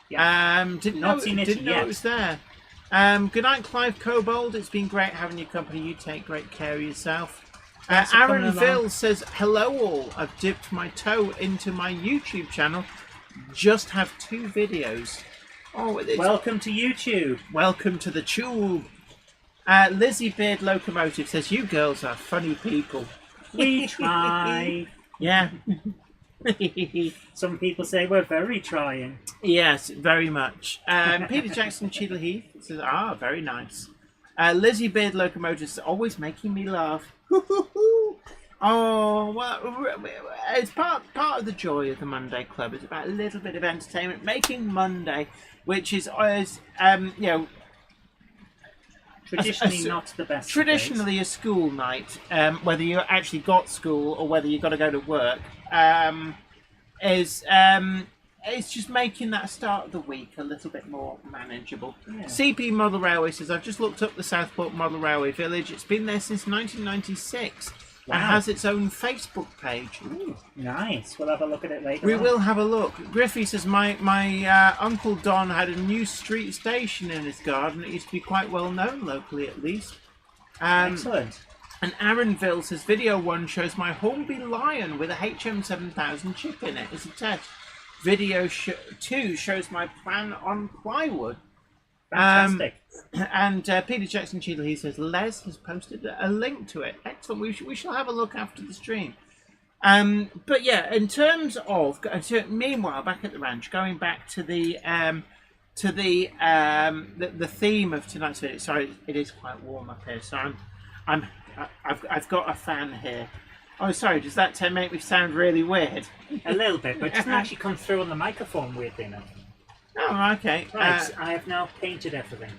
[SPEAKER 4] Yeah.
[SPEAKER 3] Didn't
[SPEAKER 4] Not
[SPEAKER 3] know,
[SPEAKER 4] seen it
[SPEAKER 3] didn't know
[SPEAKER 4] yet.
[SPEAKER 3] it was there. Good night, Clive Cobold. It's been great having your company. You take great care of yourself.
[SPEAKER 4] Thanks for coming
[SPEAKER 3] Aaron
[SPEAKER 4] along.
[SPEAKER 3] Vill says, hello all. I've dipped my toe into my YouTube channel. Just have 2 videos. Oh,
[SPEAKER 4] Welcome to YouTube.
[SPEAKER 3] welcome to the tube. Lizzie Beard Locomotive says, you girls are funny people.
[SPEAKER 4] We try.
[SPEAKER 3] Yeah.
[SPEAKER 4] Some people say we're very trying.
[SPEAKER 3] Yes, very much. Peter Jackson Cheadle Heath says, very nice. Lizzie Beard Locomotive is always making me laugh. Oh, well, it's part of the joy of the Monday Club. It's about a little bit of entertainment, making Monday, which is always,
[SPEAKER 4] Traditionally not the best.
[SPEAKER 3] traditionally a school night, whether you actually got school or whether you've got to go to work, it's just making that start of the week a little bit more manageable.
[SPEAKER 4] Yeah.
[SPEAKER 3] CP Model Railway says, I've just looked up the Southport Model Railway Village. It's been there since 1996 and has its own Facebook page.
[SPEAKER 4] Ooh, nice. We'll have a look at it later.
[SPEAKER 3] We
[SPEAKER 4] on.
[SPEAKER 3] will have a look. Griffey says, my Uncle Don had a new street station in his garden. It used to be quite well known locally, at least.
[SPEAKER 4] Excellent.
[SPEAKER 3] And Aaronville says, video 1 shows my Hornby Lion with a HM7000 chip in it as a test. Video 2 shows my plan on plywood.
[SPEAKER 4] Fantastic.
[SPEAKER 3] And Peter Jackson Cheadle, he says, Les has posted a link to it. Excellent. We shall have a look after the stream. But yeah, in terms of, meanwhile, back at the ranch, going back to the theme of tonight's video. Sorry, it is quite warm up here, so I've got a fan here. Oh, sorry, does that make me sound really weird?
[SPEAKER 4] A little bit, but it doesn't actually come through on the microphone, weirdly enough.
[SPEAKER 3] Oh, okay.
[SPEAKER 4] Right, I have now painted everything.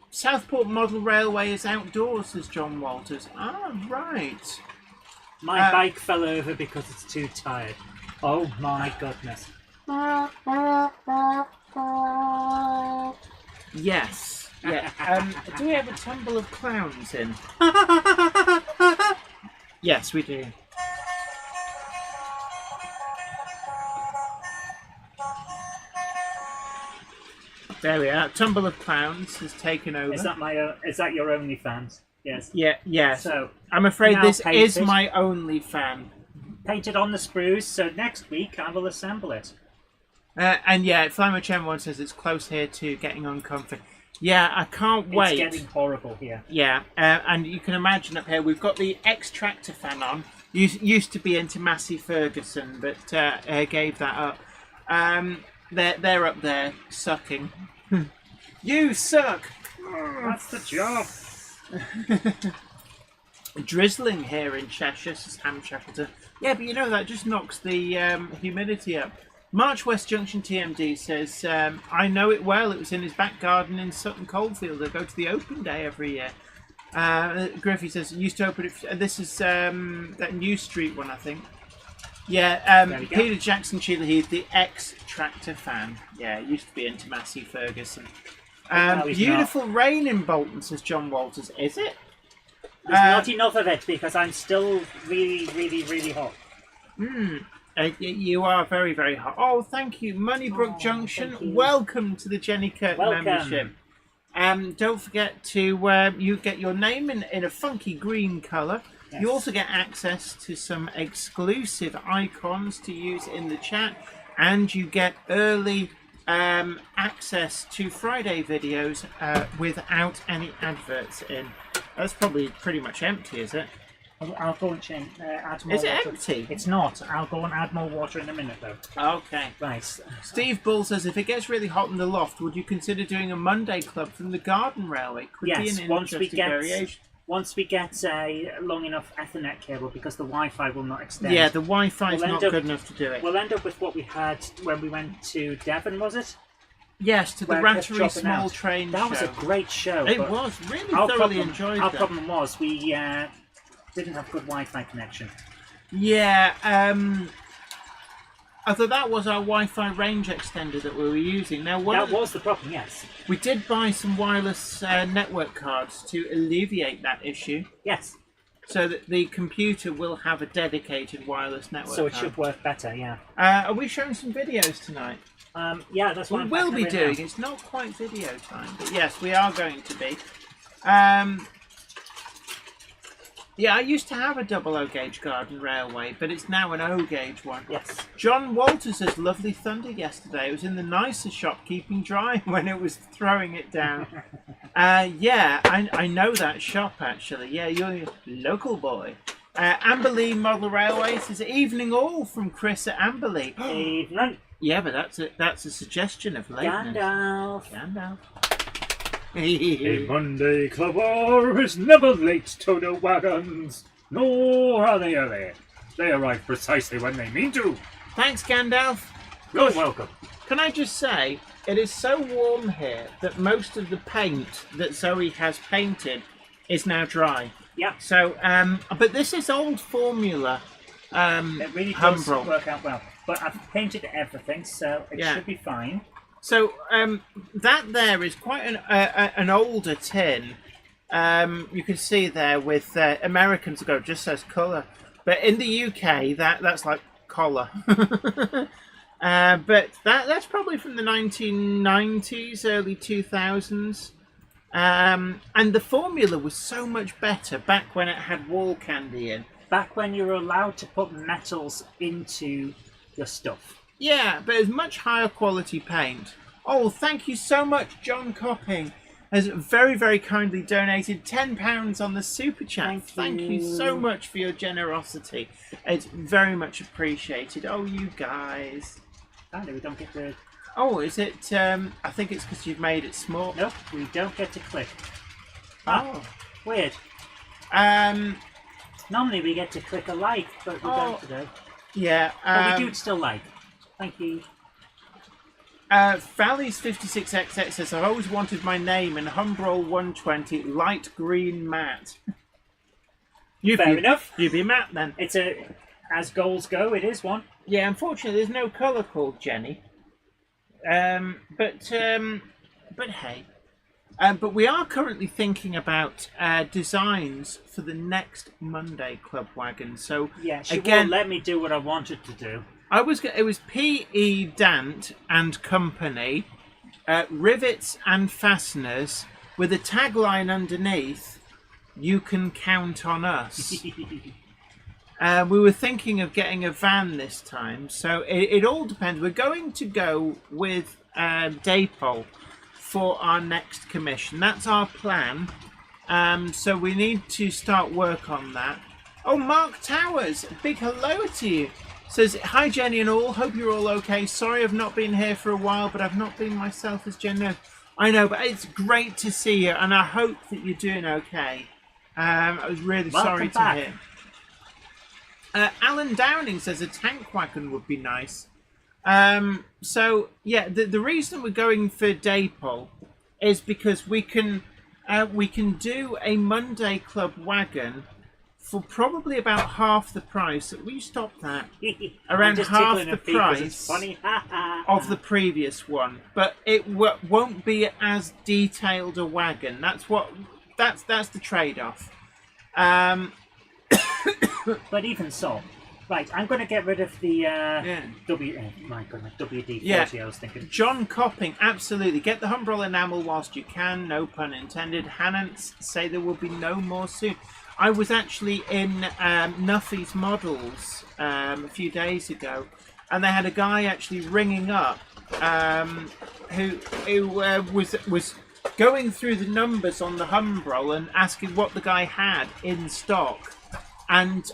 [SPEAKER 3] Southport Model Railway is outdoors, says John Walters. Ah, right.
[SPEAKER 4] My bike fell over because it's too tired. Oh my goodness.
[SPEAKER 3] Yes. Yeah. Do we have a tumble of clowns in? Yes, we do. There we are. Tumble of Clowns has taken over.
[SPEAKER 4] Is that your OnlyFans? Yes.
[SPEAKER 3] Yeah, yes.
[SPEAKER 4] So
[SPEAKER 3] I'm afraid
[SPEAKER 4] now
[SPEAKER 3] this is
[SPEAKER 4] painted.
[SPEAKER 3] my only fan.
[SPEAKER 4] Painted on the sprues, so next week I will assemble it.
[SPEAKER 3] And yeah, Flymo Chen 1 says it's close here to getting uncomfy. Yeah, I can't wait.
[SPEAKER 4] It's getting horrible here.
[SPEAKER 3] Yeah, and you can imagine up here, we've got the X-Tractor fan on. Used to be into Massey Ferguson, but gave that up. They're up there, sucking. You suck!
[SPEAKER 4] That's the job.
[SPEAKER 3] Drizzling here in Cheshire, says Ham Shackleton. Yeah, but you know, that just knocks the humidity up. March West Junction TMD says, I know it well. It was in his back garden in Sutton Coldfield. I go to the open day every year. Griffey says, used to open it. This is that New Street one, I think. Yeah, Peter Jackson Sheila Heath, the ex-Tractor fan. Yeah, used to be into Massey Ferguson. Beautiful rain in Bolton, says John Walters. Is it?
[SPEAKER 4] There's not enough of it because I'm still really, really, really hot.
[SPEAKER 3] You are very, very hot. Oh, thank you. Moneybrook Junction, welcome to the Jenny Kirk membership. Don't forget to you get your name in a funky green colour. Yes. You also get access to some exclusive icons to use in the chat, and you get early access to Friday videos without any adverts in. That's probably pretty much empty, is it?
[SPEAKER 4] I'll go and change. Add more
[SPEAKER 3] is it
[SPEAKER 4] water.
[SPEAKER 3] Empty?
[SPEAKER 4] It's not. I'll go and add more water in a minute, though.
[SPEAKER 3] Okay.
[SPEAKER 4] Right.
[SPEAKER 3] Steve Bull says, if it gets really hot in the loft, would you consider doing a Monday club from the Garden Railway? Could be an interesting variation.
[SPEAKER 4] Once we get a long enough Ethernet cable, because the Wi-Fi will not extend.
[SPEAKER 3] Yeah, the Wi-Fi is not good enough to do it.
[SPEAKER 4] We'll end up with what we had when we went to Devon, was it?
[SPEAKER 3] Yes, to the Rattery Small Train
[SPEAKER 4] That was a great show.
[SPEAKER 3] It was. Really thoroughly enjoyed that.
[SPEAKER 4] Our problem was we didn't have good Wi-Fi connection.
[SPEAKER 3] Yeah, although that was our Wi-Fi range extender that we were using. Now,
[SPEAKER 4] that was the problem, yes.
[SPEAKER 3] We did buy some wireless network cards to alleviate that issue.
[SPEAKER 4] Yes.
[SPEAKER 3] So that the computer will have a dedicated wireless network
[SPEAKER 4] So it should work better, yeah.
[SPEAKER 3] Are we showing some videos tonight?
[SPEAKER 4] Yeah, that's what
[SPEAKER 3] we will be doing. It's not quite video time, but yes, we are going to be. Yeah, I used to have a double O gauge Garden Railway, but it's now an O gauge one.
[SPEAKER 4] Yes.
[SPEAKER 3] John Walters says, lovely thunder yesterday. It was in the nicer shop keeping dry when it was throwing it down. Yeah, I know that shop actually. Yeah, you're a local boy. Amberley Model Railway says, evening all from Chris at Amberley.
[SPEAKER 4] Evening.
[SPEAKER 3] Yeah, but that's a suggestion of lateness.
[SPEAKER 4] Gandalf.
[SPEAKER 5] A Monday clubber is never late to the wagons, nor are they early. They arrive precisely when they mean to.
[SPEAKER 3] Thanks, Gandalf.
[SPEAKER 5] You're welcome.
[SPEAKER 3] Can I just say, it is so warm here that most of the paint that Zoe has painted is now dry.
[SPEAKER 4] Yeah.
[SPEAKER 3] So, but this is old formula.
[SPEAKER 4] It really does work out well. But I've painted everything, so it should be fine.
[SPEAKER 3] So that there is quite an older tin. You can see there with Americans go just says colour, but in the UK that's like collar. But that's probably from the 1990s, early 2000s. And the formula was so much better back when it had wall candy in.
[SPEAKER 4] Back when you were allowed to put metals into your stuff.
[SPEAKER 3] Yeah, but it's much higher quality paint. Oh, thank you so much, John Copping has very, very kindly donated £10 on the Super Chat. Thank you so much for your generosity. It's very much appreciated. Oh, you guys.
[SPEAKER 4] Apparently we don't get to...
[SPEAKER 3] Oh, is it... I think it's because you've made it small.
[SPEAKER 4] Nope, we don't get to click.
[SPEAKER 3] Oh.
[SPEAKER 4] Weird. Normally we get to click a like, but we don't today.
[SPEAKER 3] Yeah.
[SPEAKER 4] But we do still like. Thank you.
[SPEAKER 3] Valleys56XX says, I've always wanted my name in Humbrol 120 light green matte.
[SPEAKER 4] Fair enough.
[SPEAKER 3] You'd be matte then.
[SPEAKER 4] It's as goals go, it is one.
[SPEAKER 3] Yeah, unfortunately there's no colour called Jenny. But hey. But we are currently thinking about designs for the next Monday Club Wagon. So
[SPEAKER 4] yeah, she won't let me do what I wanted to do.
[SPEAKER 3] It was P.E. Dant and Company, rivets and fasteners, with a tagline underneath, "You can count on us." We were thinking of getting a van this time, so it all depends. We're going to go with Dapol for our next commission. That's our plan. So we need to start work on that. Oh, Mark Towers, a big hello to you. Says, hi Jenny and all, hope you're all okay. Sorry I've not been here for a while, but I've not been myself as Jen knows. I know, but it's great to see you, and I hope that you're doing okay. I was really sorry to hear. Alan Downing says a tank wagon would be nice. So, yeah, the reason we're going for Dapol is because we can we can do a Monday Club wagon for probably about half the price. Will you stop that? Around
[SPEAKER 4] just
[SPEAKER 3] half
[SPEAKER 4] tickling
[SPEAKER 3] the
[SPEAKER 4] her feet 'cause it's
[SPEAKER 3] price
[SPEAKER 4] funny.
[SPEAKER 3] of the previous one, but it won't be as detailed a wagon. That's the trade-off.
[SPEAKER 4] But even so, right, I'm going to get rid of the WD-40.
[SPEAKER 3] Yeah.
[SPEAKER 4] I was thinking.
[SPEAKER 3] John Copping, absolutely. Get the Humbrol enamel whilst you can, no pun intended. Hannants say there will be no more soon. I was actually in Nuffy's Models a few days ago, and they had a guy actually ringing up who was going through the numbers on the Humbrol and asking what the guy had in stock, and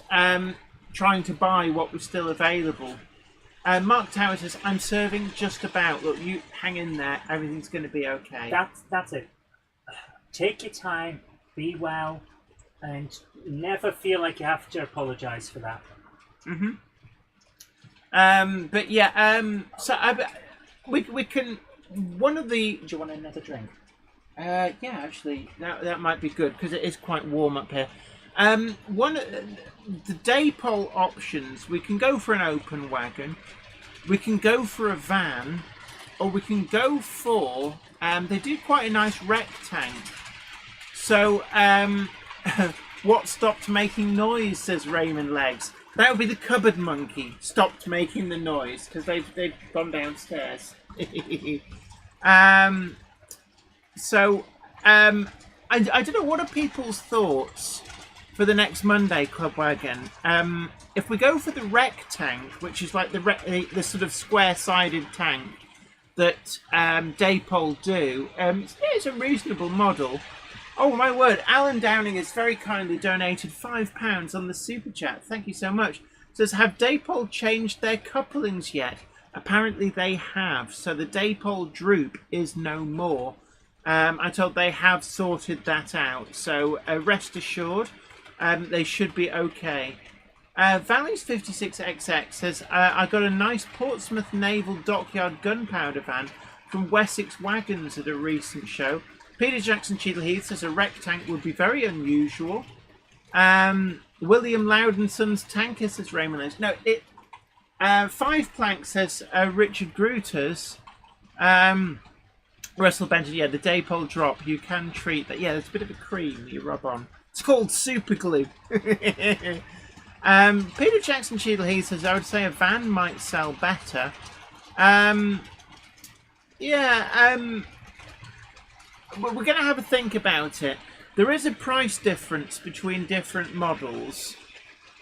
[SPEAKER 3] trying to buy what was still available. Mark Tower says, I'm serving just about. Look, you hang in there. Everything's going to be okay.
[SPEAKER 4] That's it. Take your time. Be well. And never feel like you have to apologise for that.
[SPEAKER 3] But yeah, we can. One of the.
[SPEAKER 4] Do you want another drink?
[SPEAKER 3] Yeah, actually, that might be good because it is quite warm up here. One the Daypole options. We can go for an open wagon. We can go for a van, or we can go for. They do quite a nice rec tank. So. What stopped making noise, says Raymond Legs. That would be the cupboard monkey stopped making the noise because they've gone downstairs. I don't know, what are people's thoughts for the next Monday Club wagon? If we go for the rec tank, which is like the sort of square-sided tank that Daypole do, it's a reasonable model. Oh my word, Alan Downing has very kindly donated £5 on the super chat. Thank you so much. Says, have Daypole changed their couplings yet? Apparently they have. So the Daypole droop is no more. I told they have sorted that out. So rest assured, they should be okay. Valleys 56XX says, I got a nice Portsmouth Naval Dockyard gunpowder van from Wessex Wagons at a recent show. Peter Jackson Cheadle Heath says a wreck tank would be very unusual. William Loudon Sons Tanker says Raymond Lewis. No, Five Plank says Richard Gruters. Russell Benton, yeah, the Daypole drop. You can treat that. Yeah, there's a bit of a cream that you rub on. It's called super glue. Peter Jackson Cheadle Heath says I would say a van might sell better. We're going to have a think about it. There is a price difference between different models,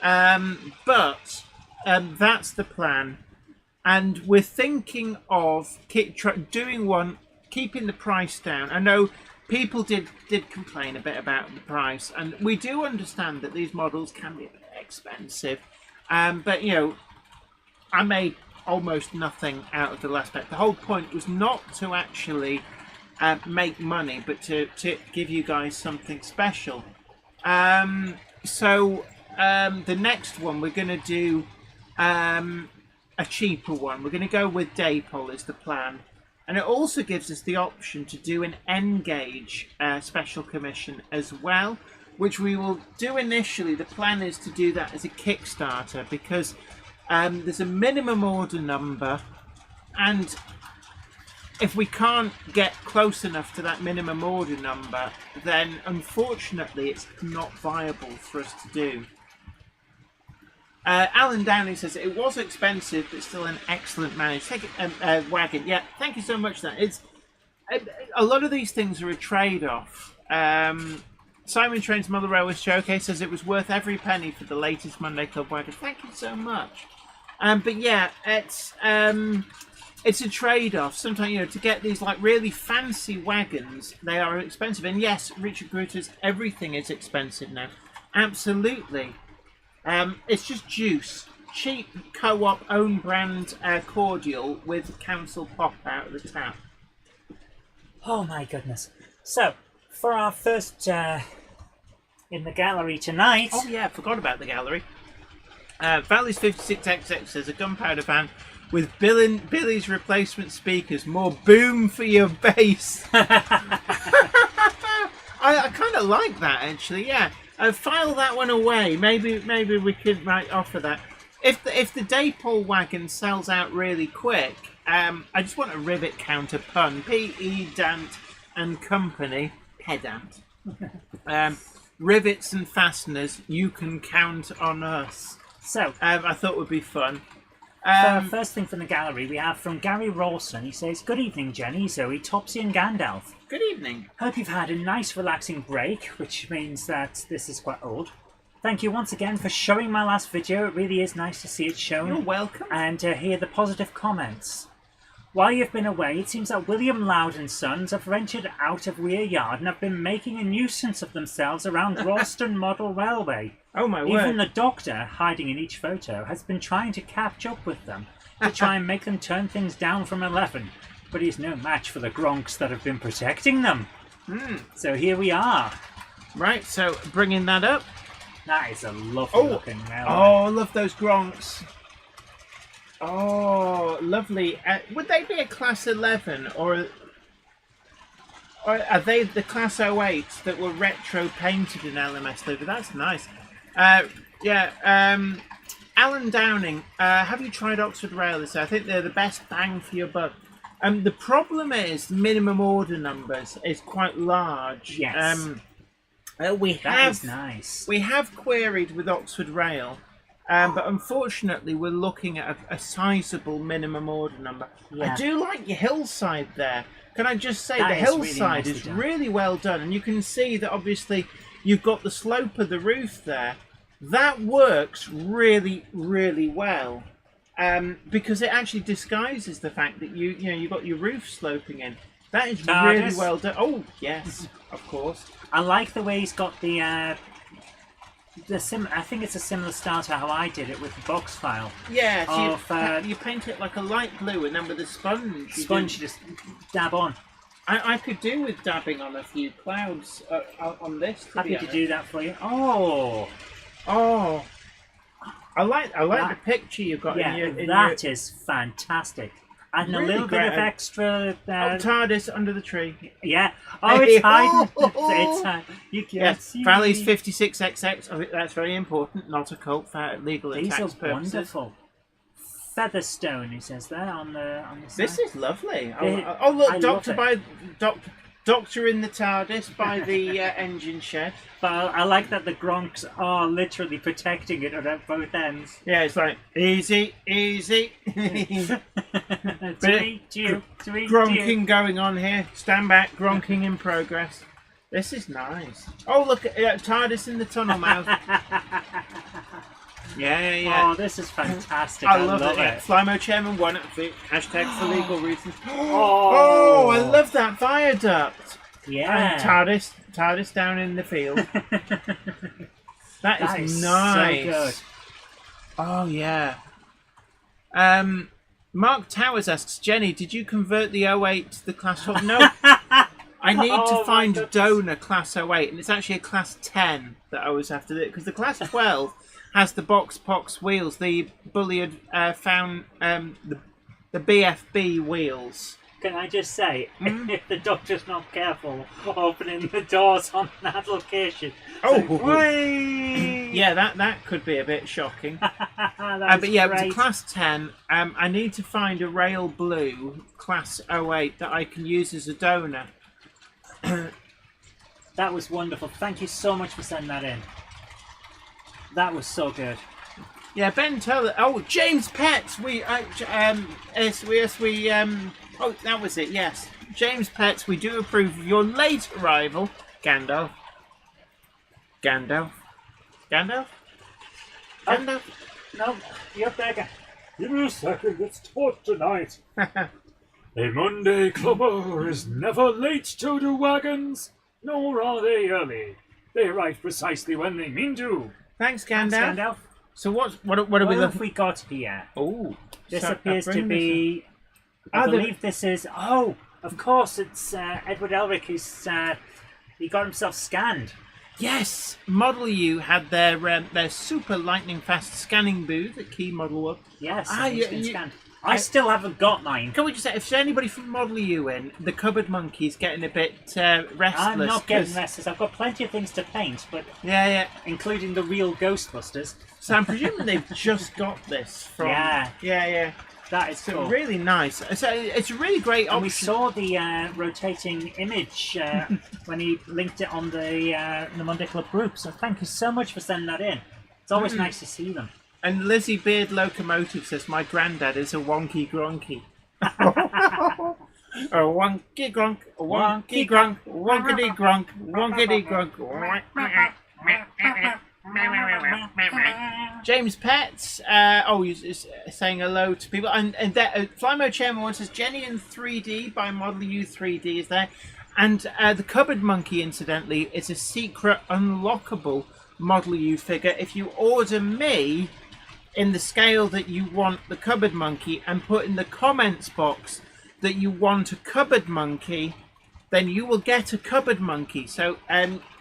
[SPEAKER 3] but that's the plan. And we're thinking of doing one, keeping the price down. I know people did complain a bit about the price, and we do understand that these models can be a bit expensive. But, you know, I made almost nothing out of the last bet. The whole point was not to actually make money, but to give you guys something special. The next one we're going to do a cheaper one. We're going to go with Daypole is the plan, and it also gives us the option to do an N-gauge special commission as well, which we will do initially. The plan is to do that as a Kickstarter because there's a minimum order number, and if we can't get close enough to that minimum order number, then unfortunately it's not viable for us to do. Alan Downing says it was expensive, but still an excellent managed wagon. Yeah, thank you so much. That it's a lot of these things are a trade-off. Simon Trains Mother Railway Showcase says it was worth every penny for the latest Monday Club wagon. Thank you so much. But yeah, it's a trade-off. Sometimes, you know, to get these like really fancy wagons, they are expensive. And yes, Richard Gruters, everything is expensive now. Absolutely. It's just juice. Cheap co-op own brand cordial with council pop out of the tap.
[SPEAKER 4] Oh my goodness. So, for our first in the gallery tonight...
[SPEAKER 3] Oh yeah, forgot about the gallery. Valleys 56XX says a gunpowder van with Billy's replacement speakers, more boom for your bass. I kind of like that actually. Yeah, file that one away. Maybe we could offer that. If the Daypole wagon sells out really quick, I just want a rivet counter pun. P.E. Dant and Company, pedant. Rivets and fasteners, you can count on us.
[SPEAKER 4] So,
[SPEAKER 3] I thought would be fun.
[SPEAKER 4] first thing from the gallery, we have from Gary Rawson. He says, "Good evening, Jenny, Zoe, Topsy and Gandalf.
[SPEAKER 3] Good evening.
[SPEAKER 4] Hope you've had a nice relaxing break," which means that this is quite old. "Thank you once again for showing my last video. It really is nice to see it shown.
[SPEAKER 3] You're welcome.
[SPEAKER 4] And hear the positive comments. While you've been away, it seems that William Loud and Sons have ventured out of Weir Yard and have been making a nuisance of themselves around Ralston Model Railway.
[SPEAKER 3] Oh my
[SPEAKER 4] Even
[SPEAKER 3] word.
[SPEAKER 4] the Doctor, hiding in each photo, has been trying to catch up with them to try and make them turn things down from 11. But he's no match for the Gronks that have been protecting them. So here we are.
[SPEAKER 3] Right, so bringing that up.
[SPEAKER 4] That is a lovely looking railway.
[SPEAKER 3] Oh, I love those Gronks. Oh, lovely. Would they be a Class 11 or are they the Class 08 that were retro painted in LMS Liver? That's nice. Alan Downing, have you tried Oxford Rail this year? I think they're the best bang for your buck. The problem is minimum order numbers is quite large.
[SPEAKER 4] Yes.
[SPEAKER 3] That is
[SPEAKER 4] nice.
[SPEAKER 3] We have queried with Oxford Rail, but unfortunately we're looking at a sizable minimum order number.
[SPEAKER 4] Yeah.
[SPEAKER 3] I do like your hillside there. Can I just say
[SPEAKER 4] That
[SPEAKER 3] the
[SPEAKER 4] is really
[SPEAKER 3] hillside
[SPEAKER 4] nicely
[SPEAKER 3] is
[SPEAKER 4] done.
[SPEAKER 3] really well done, and you can see that obviously you've got the slope of the roof there. That works really, really well. Because it actually disguises the fact that you've got your roof sloping in. That is really well done. Oh yes, of course.
[SPEAKER 4] I like the way he's got the I think it's a similar style to how I did it with the box file.
[SPEAKER 3] Yeah, so
[SPEAKER 4] Of,
[SPEAKER 3] you paint it like a light blue, and then with a sponge.
[SPEAKER 4] You just dab on.
[SPEAKER 3] I could do with dabbing on a few clouds on this.
[SPEAKER 4] Happy to do that for you. Oh,
[SPEAKER 3] I like
[SPEAKER 4] That-
[SPEAKER 3] the picture you've got.
[SPEAKER 4] yeah,
[SPEAKER 3] in
[SPEAKER 4] that
[SPEAKER 3] your,
[SPEAKER 4] is fantastic. And a
[SPEAKER 3] Really
[SPEAKER 4] little bit
[SPEAKER 3] great.
[SPEAKER 4] of extra.
[SPEAKER 3] TARDIS under the tree.
[SPEAKER 4] Yeah. Oh, it's hiding.
[SPEAKER 3] Oh.
[SPEAKER 4] You can
[SPEAKER 3] Yes,
[SPEAKER 4] see.
[SPEAKER 3] Valley's 56XX. I think that's very important. Not a cult for legal and
[SPEAKER 4] These are
[SPEAKER 3] tax purposes.
[SPEAKER 4] wonderful. Featherstone, he says there on the side.
[SPEAKER 3] This is lovely.
[SPEAKER 4] It-
[SPEAKER 3] Oh look,
[SPEAKER 4] I
[SPEAKER 3] Doctor
[SPEAKER 4] love
[SPEAKER 3] Doctor in the TARDIS by the engine shed.
[SPEAKER 4] But I like that the Gronks are literally protecting it at both ends.
[SPEAKER 3] Yeah, it's like easy. Gronking going on here. Stand back. Gronking in progress. This is nice. Oh look, TARDIS in the tunnel mouth. Yeah.
[SPEAKER 4] Oh, this is fantastic.
[SPEAKER 3] I love it. Flymo Chairman 1 hashtag for legal reasons. Oh, I love that viaduct.
[SPEAKER 4] Yeah.
[SPEAKER 3] And TARDIS down in the field. that is
[SPEAKER 4] so
[SPEAKER 3] nice.
[SPEAKER 4] good.
[SPEAKER 3] Oh yeah. Mark Towers asks, Jenny, did you convert the 08 to the Class 12? No. I need
[SPEAKER 4] Oh,
[SPEAKER 3] to
[SPEAKER 4] my
[SPEAKER 3] find
[SPEAKER 4] goodness.
[SPEAKER 3] donor Class 08, and it's actually a Class 10 that I was after, because the Class 12 has the box pox wheels, the Bulliard found the BFB wheels.
[SPEAKER 4] Can I just say, if the Doctor's not careful opening the doors on that location.
[SPEAKER 3] Yeah, that could be a bit shocking. But yeah, it was a Class 10. I need to find a Rail Blue Class 08 that I can use as a donor.
[SPEAKER 4] That was wonderful. Thank you so much for sending that in. That was so good.
[SPEAKER 3] Yeah, Ben Teller. Oh, James Pets. Oh, that was it. Yes, James Pets. We do approve of your late arrival, Gandalf.
[SPEAKER 4] No, you're better.
[SPEAKER 5] Give me a second, it's taught tonight. A Monday clubber is never late to the wagons, nor are they early. They arrive precisely when they mean to.
[SPEAKER 3] Thanks,
[SPEAKER 4] Thanks,
[SPEAKER 3] Gandalf.
[SPEAKER 4] Gandalf.
[SPEAKER 3] So what are we
[SPEAKER 4] What have
[SPEAKER 3] looking?
[SPEAKER 4] we got here?
[SPEAKER 3] Oh,
[SPEAKER 4] This
[SPEAKER 3] so
[SPEAKER 4] appears to
[SPEAKER 3] bring this
[SPEAKER 4] be. I
[SPEAKER 3] Ah, the-
[SPEAKER 4] believe this is. Oh, of course, it's Edward Elric. He got himself scanned.
[SPEAKER 3] Yes, Model U had their super lightning fast scanning booth at Key Model Up.
[SPEAKER 4] Yes,
[SPEAKER 3] Ah,
[SPEAKER 4] he's
[SPEAKER 3] you-
[SPEAKER 4] been
[SPEAKER 3] you-
[SPEAKER 4] scanned. I still haven't got mine.
[SPEAKER 3] Can we just say, if there's anybody from Model U in, the cupboard monkey's getting a bit restless.
[SPEAKER 4] I'm not getting restless. I've got plenty of things to paint, but
[SPEAKER 3] Yeah.
[SPEAKER 4] including the real Ghostbusters.
[SPEAKER 3] So I'm presuming they've just got this from... Yeah.
[SPEAKER 4] That is
[SPEAKER 3] So
[SPEAKER 4] cool.
[SPEAKER 3] really nice. So it's a really great option.
[SPEAKER 4] And we saw the rotating image when he linked it on the Monday Club group. So thank you so much for sending that in. It's always nice to see them.
[SPEAKER 3] And Lizzie Beard Locomotive says, my granddad is a wonky gronky. A wonky gronk, a wonky gronk, wonkity gronk, wonkity gronk. James Petts, he's saying hello to people. And Flymo Chairman one says, Jenny in 3D by Model U 3D is there. And the Cupboard Monkey, incidentally, is a secret unlockable Model U figure. If you order me in the scale that you want the Cupboard Monkey and put in the comments box that you want a Cupboard Monkey, then you will get a Cupboard Monkey. So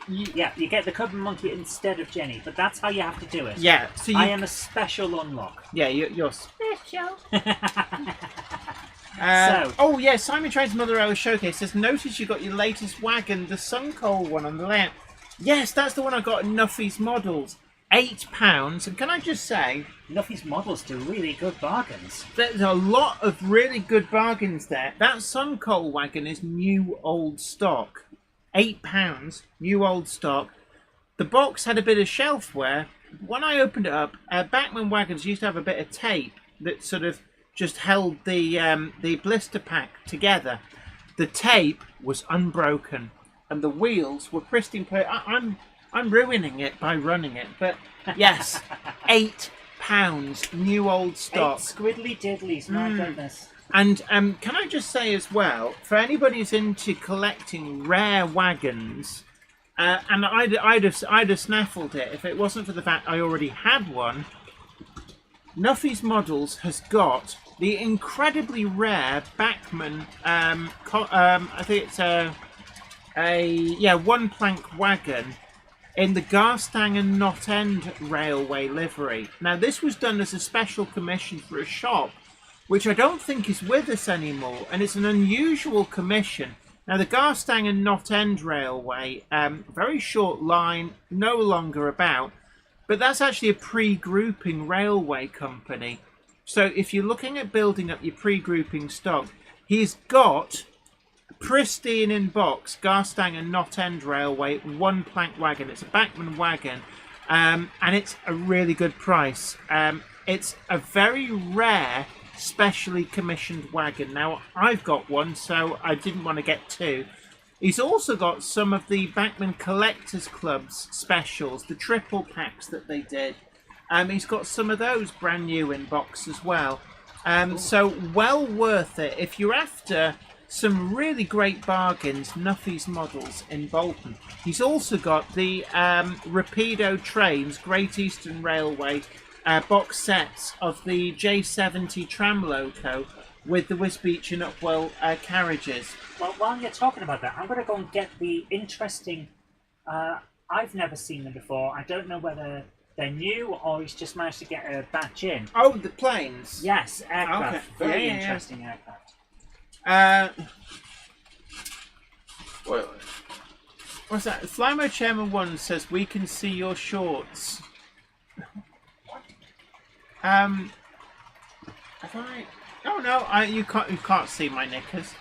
[SPEAKER 3] you
[SPEAKER 4] get the Cupboard Monkey instead of Jenny, but that's how you have to do it.
[SPEAKER 3] Yeah, so
[SPEAKER 4] I am a special unlock.
[SPEAKER 3] Yeah, you're special. Simon Train's Mother Hour Showcase says, notice you got your latest wagon, the Suncoal one on the layout. Yes, that's the one I got in Nuffy's Models. £8. And can I just say,
[SPEAKER 4] Nuffy's Models do really good bargains.
[SPEAKER 3] There's a lot of really good bargains there. That Suncoal wagon is new old stock. £8, new old stock. The box had a bit of shelf wear. When I opened it up, Bachmann wagons used to have a bit of tape that sort of just held the blister pack together. The tape was unbroken, and the wheels were pristine. I'm ruining it by running it, but yes, £8, new old stock.
[SPEAKER 4] 8 squiddly diddlies, my goodness.
[SPEAKER 3] And can I just say as well, for anybody who's into collecting rare wagons, and I'd have snaffled it if it wasn't for the fact I already had one. Nuffy's Models has got the incredibly rare Bachmann. I think it's a one plank wagon in the Garstang and Knot End railway livery. Now this was done as a special commission for a shop, which I don't think is with us anymore, and it's an unusual commission. Now the Garstang and Knot End railway, very short line, no longer about, but that's actually a pre-grouping railway company. So if you're looking at building up your pre-grouping stock, he's got pristine in box Garstang and Knot End railway one plank wagon. It's a Bachmann wagon, and it's a really good price. It's a very rare specially commissioned wagon. Now I've got one, so I didn't want to get two. He's also got some of the Bachmann Collectors Club's specials, the triple packs that they did. He's got some of those brand new in box as well. So well worth it if you're after some really great bargains. Nuffy's Models in Bolton. He's also got the Rapido Trains Great Eastern Railway box sets of the J70 tram loco with the Wisbeach and Upwell carriages.
[SPEAKER 4] Well, while you're talking about that, I'm going to go and get the interesting... I've never seen them before. I don't know whether they're new or he's just managed to get a batch in.
[SPEAKER 3] Oh, the planes?
[SPEAKER 4] Yes, aircraft.
[SPEAKER 3] Okay.
[SPEAKER 4] Very
[SPEAKER 3] Yeah.
[SPEAKER 4] interesting aircraft.
[SPEAKER 3] What's that? Flymo Chairman 1 says, we can see your shorts. Have I? Oh no, you can't see my knickers.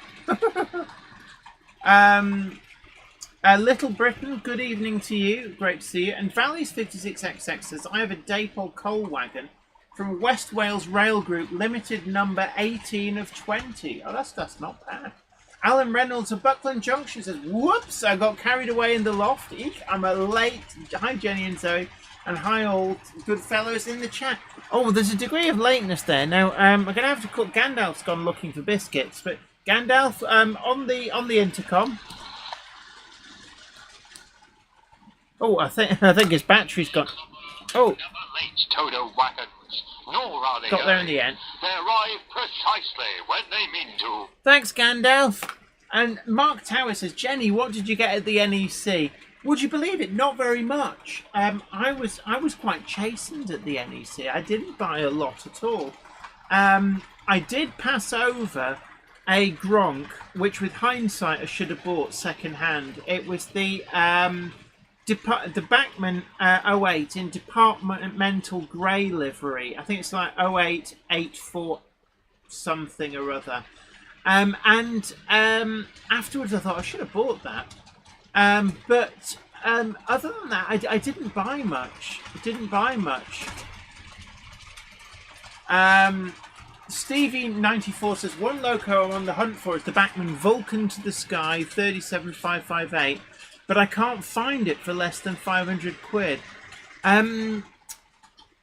[SPEAKER 3] Little Britain, good evening to you. Great to see you. And Valley's 56XX says, I have a Dapol coal wagon from West Wales Rail Group, limited number 18 of 20. Oh, that's not bad. Alan Reynolds of Buckland Junction says, whoops, I got carried away in the loft. Eek, I'm a late. Hi, Jenny and Zoe. And hi, all good fellows in the chat. Oh, there's a degree of lateness there. Now, I'm going to have to cook. Gandalf's gone looking for biscuits. But Gandalf, on the intercom. Oh, I think his battery's gone. Oh.
[SPEAKER 6] Never late Toto wagons, nor are they
[SPEAKER 3] Got there in
[SPEAKER 6] early.
[SPEAKER 3] the end.
[SPEAKER 6] They arrive precisely when they mean to.
[SPEAKER 3] Thanks, Gandalf. And Mark Tower says, Jenny, what did you get at the NEC? Would you believe it? Not very much. I was quite chastened at the NEC. I didn't buy a lot at all. I did pass over a Gronk, which with hindsight I should have bought second hand. It was the Bachmann 08 in departmental grey livery. I think it's like 0884 something or other. Afterwards I thought I should have bought that. But other than that, I didn't buy much. Stevie94 says, one loco I'm on the hunt for is the Bachmann Vulcan to the Sky 37558, but I can't find it for less than 500 quid. I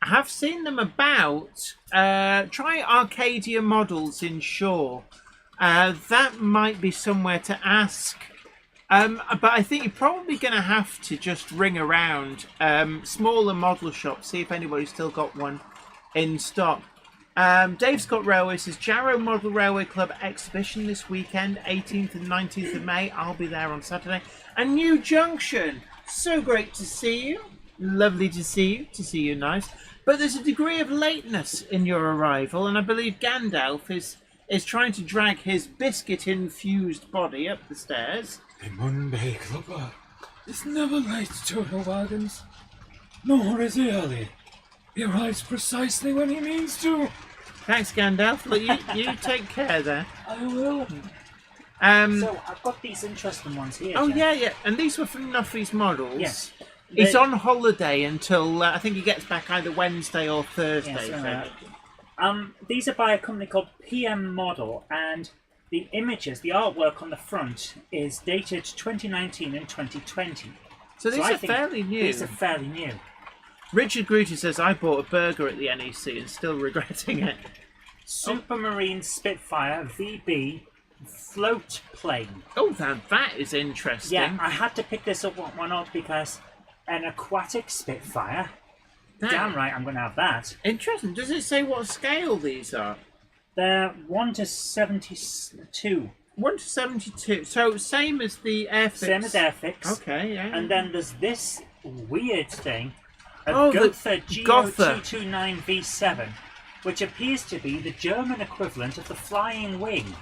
[SPEAKER 3] have seen them about. Try Arcadia Models in Shaw. That might be somewhere to ask. But I think you're probably going to have to just ring around smaller model shops, see if anybody's still got one in stock. Dave Scott Railway says, Jarrow Model Railway Club exhibition this weekend, 18th and 19th of May. I'll be there on Saturday. And New Junction, so great to see you. Lovely to see you nice. But there's a degree of lateness in your arrival, and I believe Gandalf is trying to drag his biscuit-infused body up the stairs.
[SPEAKER 5] A Monday Clubber is never late, Toto Wagons, nor is he early. He arrives precisely when he means to.
[SPEAKER 3] Thanks, Gandalf. Look, you take care there.
[SPEAKER 5] I will.
[SPEAKER 4] So I've got these interesting ones here.
[SPEAKER 3] Oh,
[SPEAKER 4] Jen.
[SPEAKER 3] yeah. And these were from Nuffy's Models.
[SPEAKER 4] Yes.
[SPEAKER 3] He's on holiday until, I think he gets back either Wednesday or Thursday.
[SPEAKER 4] Yes, these are by a company called PM Model, and the images, the artwork on the front is dated 2019 and 2020.
[SPEAKER 3] So these
[SPEAKER 4] I
[SPEAKER 3] are
[SPEAKER 4] think
[SPEAKER 3] fairly new.
[SPEAKER 4] These are fairly new.
[SPEAKER 3] Richard Gruter says, I bought a burger at the NEC and still regretting it.
[SPEAKER 4] Supermarine Spitfire VB float plane.
[SPEAKER 3] Oh, that is interesting.
[SPEAKER 4] Yeah, I had to pick this one up because an aquatic Spitfire. Damn right, I'm going to have that.
[SPEAKER 3] Interesting. Does it say what scale these are?
[SPEAKER 4] They're 1 to 72.
[SPEAKER 3] 1 to 72. So same as the Airfix.
[SPEAKER 4] Same as Airfix.
[SPEAKER 3] Okay, yeah.
[SPEAKER 4] And then there's this weird thing, a
[SPEAKER 3] Oh, the
[SPEAKER 4] Gotha
[SPEAKER 3] Gotha.
[SPEAKER 4] GO229V7, which appears to be the German equivalent of the Flying Wing.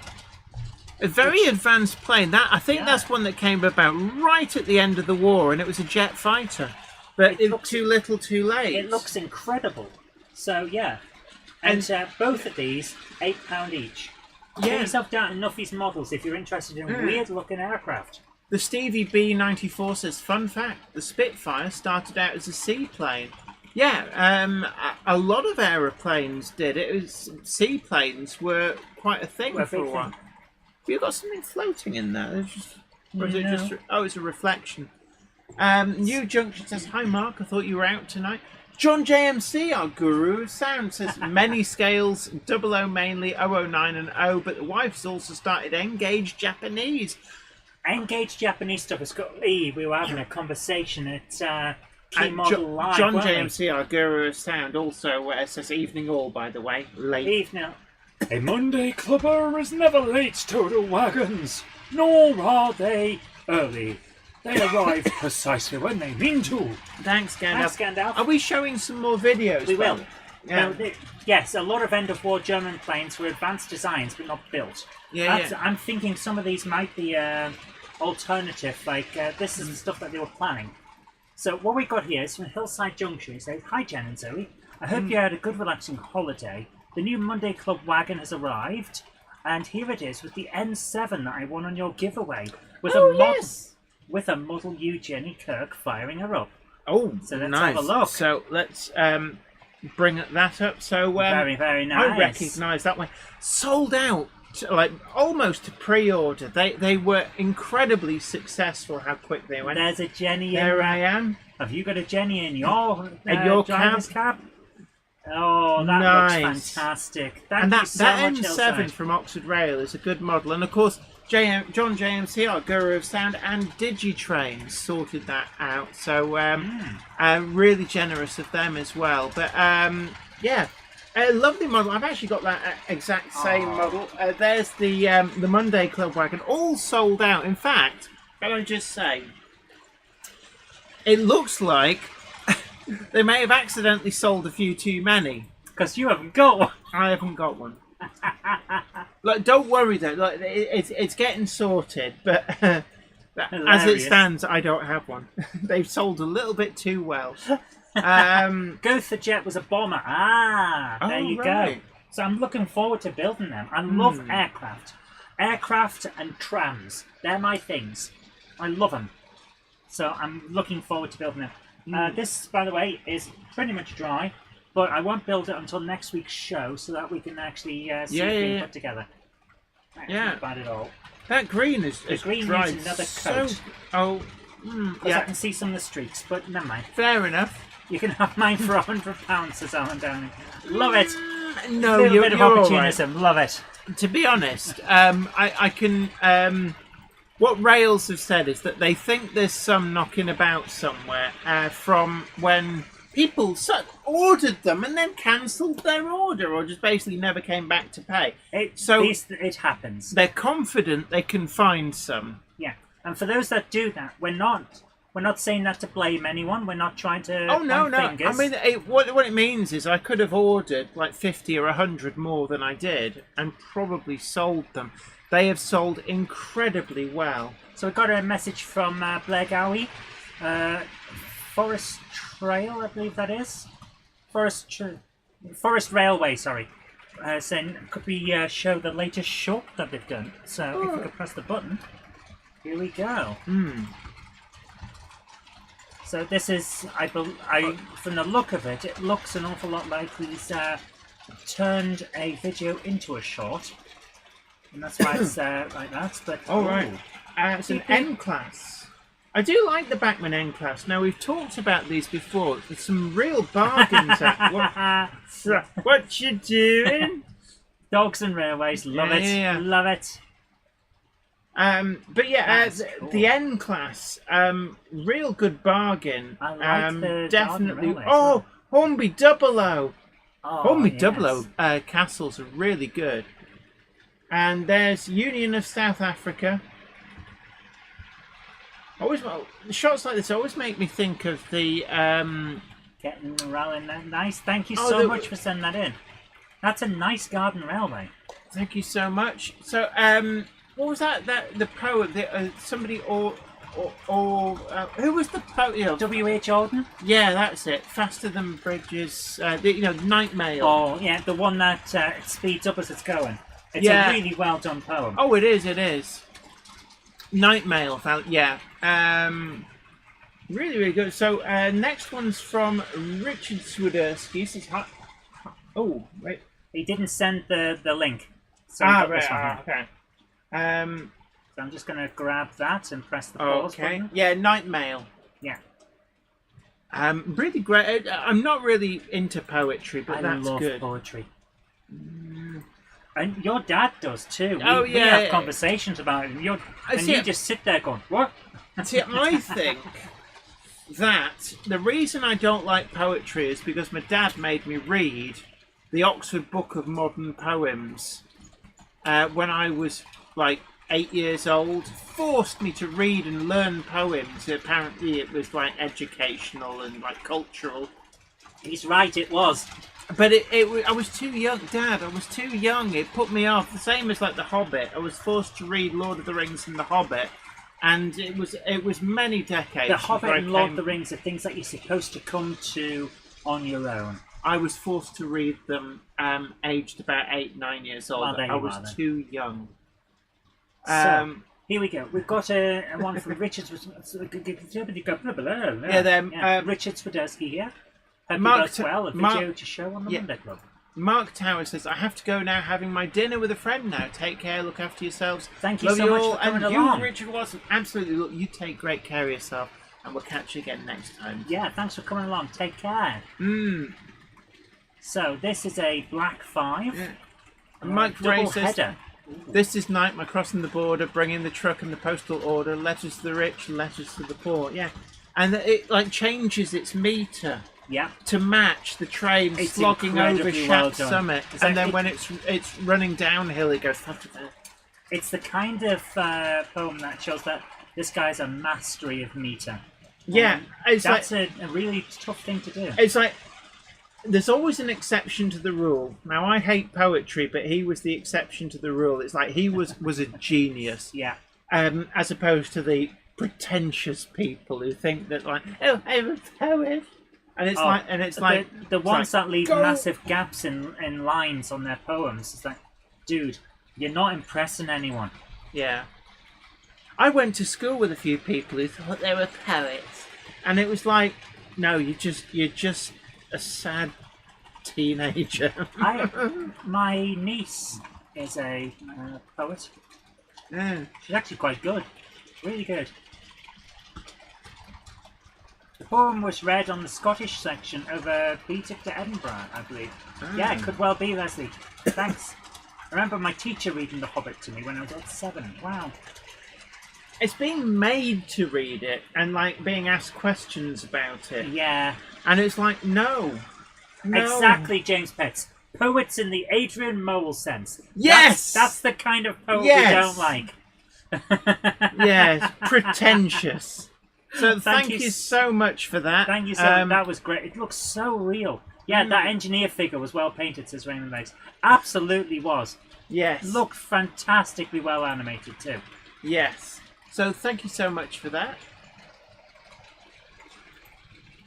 [SPEAKER 3] A very advanced plane. I think
[SPEAKER 4] Yeah.
[SPEAKER 3] that's one that came about right at the end of the war, and it was a jet fighter. But
[SPEAKER 4] It looks-
[SPEAKER 3] too little, too late.
[SPEAKER 4] It looks incredible. So yeah, and both of these £8 each.
[SPEAKER 3] Yeah.
[SPEAKER 4] Get yourself down to Nuffy's Models if you're interested in weird-looking aircraft.
[SPEAKER 3] The Stevie B94 says, fun fact, the Spitfire started out as a seaplane. Yeah, a lot of aeroplanes did. Seaplanes were quite a thing
[SPEAKER 4] Were a
[SPEAKER 3] for a
[SPEAKER 4] big
[SPEAKER 3] while.
[SPEAKER 4] thing.
[SPEAKER 3] Have you got something floating in there? Or is it
[SPEAKER 4] No.
[SPEAKER 3] just? Oh, it's a reflection. New Junction says, hi Mark, I thought you were out tonight. John JMC, our guru of sound, says many scales, 00 mainly, 009 and O, but the wife's also started Engage Japanese.
[SPEAKER 4] Engage Japanese stuff. It's got we were having a conversation at Key
[SPEAKER 3] And
[SPEAKER 4] Model Live.
[SPEAKER 3] John
[SPEAKER 4] weren't we?
[SPEAKER 3] JMC, our guru of sound, also says evening all, by the way. Late.
[SPEAKER 4] Evening.
[SPEAKER 5] A Monday Clubber is never late, Toto Wagons, nor are they early. They arrive precisely when they mean to.
[SPEAKER 3] Thanks, Gandalf.
[SPEAKER 4] Thanks, Gandalf.
[SPEAKER 3] Are we showing some more videos?
[SPEAKER 4] We will.
[SPEAKER 3] Yeah.
[SPEAKER 4] Yes, a lot of end-of-war German planes were advanced designs but not built.
[SPEAKER 3] Yeah.
[SPEAKER 4] I'm thinking some of these might be alternative, like this is the stuff that they were planning. So what we got here is from Hillside Junction. It says, hi Jen and Zoe, I hope you had a good relaxing holiday. The new Monday Club wagon has arrived, and here it is with the N7 that I won on your giveaway. With with a Model U Jenny Kirk firing her up.
[SPEAKER 3] Oh,
[SPEAKER 4] So let's
[SPEAKER 3] nice.
[SPEAKER 4] have a look.
[SPEAKER 3] So let's bring that up. So
[SPEAKER 4] Very, very nice.
[SPEAKER 3] I recognise that one. Sold out, like almost to pre-order. They were incredibly successful. How quick they went.
[SPEAKER 4] There's a Jenny
[SPEAKER 3] There
[SPEAKER 4] in.
[SPEAKER 3] I am.
[SPEAKER 4] Have you got a Jenny in your
[SPEAKER 3] your
[SPEAKER 4] driver's cab? Oh, that
[SPEAKER 3] Nice.
[SPEAKER 4] looks fantastic. Thank
[SPEAKER 3] And
[SPEAKER 4] you
[SPEAKER 3] that
[SPEAKER 4] so much,
[SPEAKER 3] N7
[SPEAKER 4] Hillside.
[SPEAKER 3] from Oxford Rail is a good model. And of course, John JMC, our guru of sound, and Digitrain sorted that out. So really generous of them as well. But yeah, a lovely model. I've actually got that exact same model. There's the Monday Club wagon, all sold out. In fact, can I just say, it looks like they may have accidentally sold a few too many.
[SPEAKER 4] Because you haven't got one.
[SPEAKER 3] I haven't got one. Like, don't worry though. Like, it's getting sorted, but as it
[SPEAKER 4] Hilarious.
[SPEAKER 3] stands, I don't have one. They've sold a little bit too well.
[SPEAKER 4] Gotha Jet was a bomber. There you
[SPEAKER 3] right.
[SPEAKER 4] go. So I'm looking forward to building them. I love aircraft. Aircraft and trams. They're my things. I love them. So I'm looking forward to building them. This, by the way, is pretty much dry, but I won't build it until next week's show so that we can actually see it being put together. That's not bad at all.
[SPEAKER 3] That green is
[SPEAKER 4] green
[SPEAKER 3] dried
[SPEAKER 4] needs another
[SPEAKER 3] so...
[SPEAKER 4] coat.
[SPEAKER 3] Yeah.
[SPEAKER 4] I can see some of the streaks, but never mind.
[SPEAKER 3] Fair enough.
[SPEAKER 4] You can have mine for £100, says Alan Downing. Love it.
[SPEAKER 3] No,
[SPEAKER 4] Little
[SPEAKER 3] you're,
[SPEAKER 4] bit of
[SPEAKER 3] you're all
[SPEAKER 4] opportunism.
[SPEAKER 3] right.
[SPEAKER 4] Love it.
[SPEAKER 3] To be honest, I can... what Rails have said is that they think there's some knocking about somewhere from when people ordered them and then cancelled their order or just basically never came back to pay.
[SPEAKER 4] It happens.
[SPEAKER 3] They're confident they can find some.
[SPEAKER 4] Yeah. And for those that do that, we're not saying that to blame anyone. We're not trying to
[SPEAKER 3] Oh, no,
[SPEAKER 4] point
[SPEAKER 3] no.
[SPEAKER 4] fingers.
[SPEAKER 3] I mean, what it means is I could have ordered like 50 or 100 more than I did and probably sold them. They have sold incredibly well.
[SPEAKER 4] So we got a message from Blair Gowie. Forest Trail, I believe that is. Forest Railway, sorry. Saying, could we show the latest short that they've done? So if we could press the button, here we go. So this is, from the look of it, it looks an awful lot like he's turned a video into a short. And that's why it's like that. But
[SPEAKER 3] Right. It's an N-Class. I do like the Bachmann N-Class. Now, we've talked about these before. There's some real bargains at what you doing?
[SPEAKER 4] Dogs and Railways, love it.
[SPEAKER 3] Yeah.
[SPEAKER 4] Love it.
[SPEAKER 3] But yeah,
[SPEAKER 4] That's cool.
[SPEAKER 3] the N-Class, real good bargain.
[SPEAKER 4] I like the
[SPEAKER 3] definitely.
[SPEAKER 4] Garden Railway as
[SPEAKER 3] Oh,
[SPEAKER 4] well.
[SPEAKER 3] Hornby Double O.
[SPEAKER 4] Oh,
[SPEAKER 3] Hornby
[SPEAKER 4] yes.
[SPEAKER 3] Double O castles are really good. And there's Union of South Africa. Shots like this always make me think of the.
[SPEAKER 4] Getting rallying that nice. Thank you so much for sending that in. That's a nice garden railway.
[SPEAKER 3] Thank you so much. So, what was that? The poet, somebody who was the poet?
[SPEAKER 4] W.H. Auden?
[SPEAKER 3] Yeah, that's it. Faster than bridges. Night Mail.
[SPEAKER 4] Oh, yeah, the one that it speeds up as it's going. It's a really well done poem.
[SPEAKER 3] Oh, it is. It is. Night Mail. Yeah. Really, really good. So, next one's from Richard Swiderski. This is hot. Oh, wait.
[SPEAKER 4] He didn't send the link. So
[SPEAKER 3] okay.
[SPEAKER 4] So I'm just going to grab that and press the pause button.
[SPEAKER 3] Yeah, Night Mail.
[SPEAKER 4] Yeah.
[SPEAKER 3] Really great. I'm not really into poetry, but that's
[SPEAKER 4] love
[SPEAKER 3] good.
[SPEAKER 4] Poetry. And your dad does too. We have conversations about it. You just sit there going, what?
[SPEAKER 3] See, I think that the reason I don't like poetry is because my dad made me read the Oxford Book of Modern Poems when I was like 8 years old. Forced me to read and learn poems. Apparently it was like educational and like cultural.
[SPEAKER 4] He's right, it was.
[SPEAKER 3] But I was too young, Dad. I was too young. It put me off. The same as like The Hobbit. I was forced to read Lord of the Rings and The Hobbit, and it was many decades.
[SPEAKER 4] The Hobbit and Lord of the Rings are things that you're supposed to come to on your own.
[SPEAKER 3] I was forced to read them aged about 8-9 years old.
[SPEAKER 4] Well,
[SPEAKER 3] I was too young.
[SPEAKER 4] So, here we go. We've got a one from Richard. Richard Swiderski here. Hope
[SPEAKER 3] Mark
[SPEAKER 4] you does well. A video to show on the Monday Club.
[SPEAKER 3] Mark Tower says, I have to go now, having my dinner with a friend now. Take care, look after yourselves.
[SPEAKER 4] Thank you
[SPEAKER 3] Love
[SPEAKER 4] so
[SPEAKER 3] you
[SPEAKER 4] much
[SPEAKER 3] all.
[SPEAKER 4] for coming
[SPEAKER 3] and
[SPEAKER 4] along.
[SPEAKER 3] You, Richard Watson, absolutely. Look, you take great care of yourself, and we'll catch you again next time.
[SPEAKER 4] Yeah, thanks for coming along. Take care. So, this is a Black 5.
[SPEAKER 3] Yeah. Mike Ray
[SPEAKER 4] double
[SPEAKER 3] says,
[SPEAKER 4] header.
[SPEAKER 3] this is Nightmare crossing the border, bringing the truck and the postal order, letters to the rich, letters to the poor. Yeah. And it like changes its meter.
[SPEAKER 4] Yeah.
[SPEAKER 3] To match the train
[SPEAKER 4] It's
[SPEAKER 3] slogging over
[SPEAKER 4] incredibly well
[SPEAKER 3] Shaft
[SPEAKER 4] done.
[SPEAKER 3] Summit, and then when it's running downhill, it goes faster.
[SPEAKER 4] It's the kind of poem that shows that this guy's a mastery of meter.
[SPEAKER 3] Yeah, it's
[SPEAKER 4] That's
[SPEAKER 3] like
[SPEAKER 4] a really tough thing to do.
[SPEAKER 3] it's like there's always an exception to the rule. Now, I hate poetry, but he was the exception to the rule. It's like he was a genius.
[SPEAKER 4] Yeah.
[SPEAKER 3] As opposed to the pretentious people who think that, like, oh, I'm a poet. And it's like
[SPEAKER 4] the ones that leave
[SPEAKER 3] go.
[SPEAKER 4] massive gaps in lines on their poems. It's like, dude, you're not impressing anyone.
[SPEAKER 3] Yeah. I went to school with a few people who thought they were poets. And it was like, no, you're just a sad teenager.
[SPEAKER 4] My niece is a poet.
[SPEAKER 3] Yeah.
[SPEAKER 4] She's actually quite good. Really good. The poem was read on the Scottish section of a BTEC to Edinburgh, I believe. Yeah, it could well be, Leslie. Thanks. I remember my teacher reading The Hobbit to me when I was about 7. Wow.
[SPEAKER 3] It's being made to read it and like being asked questions about it.
[SPEAKER 4] Yeah.
[SPEAKER 3] And it's like, no.
[SPEAKER 4] Exactly, James Petts. Poets in the Adrian Mole sense.
[SPEAKER 3] Yes!
[SPEAKER 4] That's the kind of poet we
[SPEAKER 3] Yes!
[SPEAKER 4] don't like.
[SPEAKER 3] Yes, pretentious. So thank
[SPEAKER 4] you
[SPEAKER 3] you so much for that.
[SPEAKER 4] Thank you so much. That was great. It looks so real. Yeah, that engineer figure was well painted, says Raymond Legs. Absolutely was.
[SPEAKER 3] Yes.
[SPEAKER 4] Looked fantastically well animated too.
[SPEAKER 3] Yes. So thank you so much for that.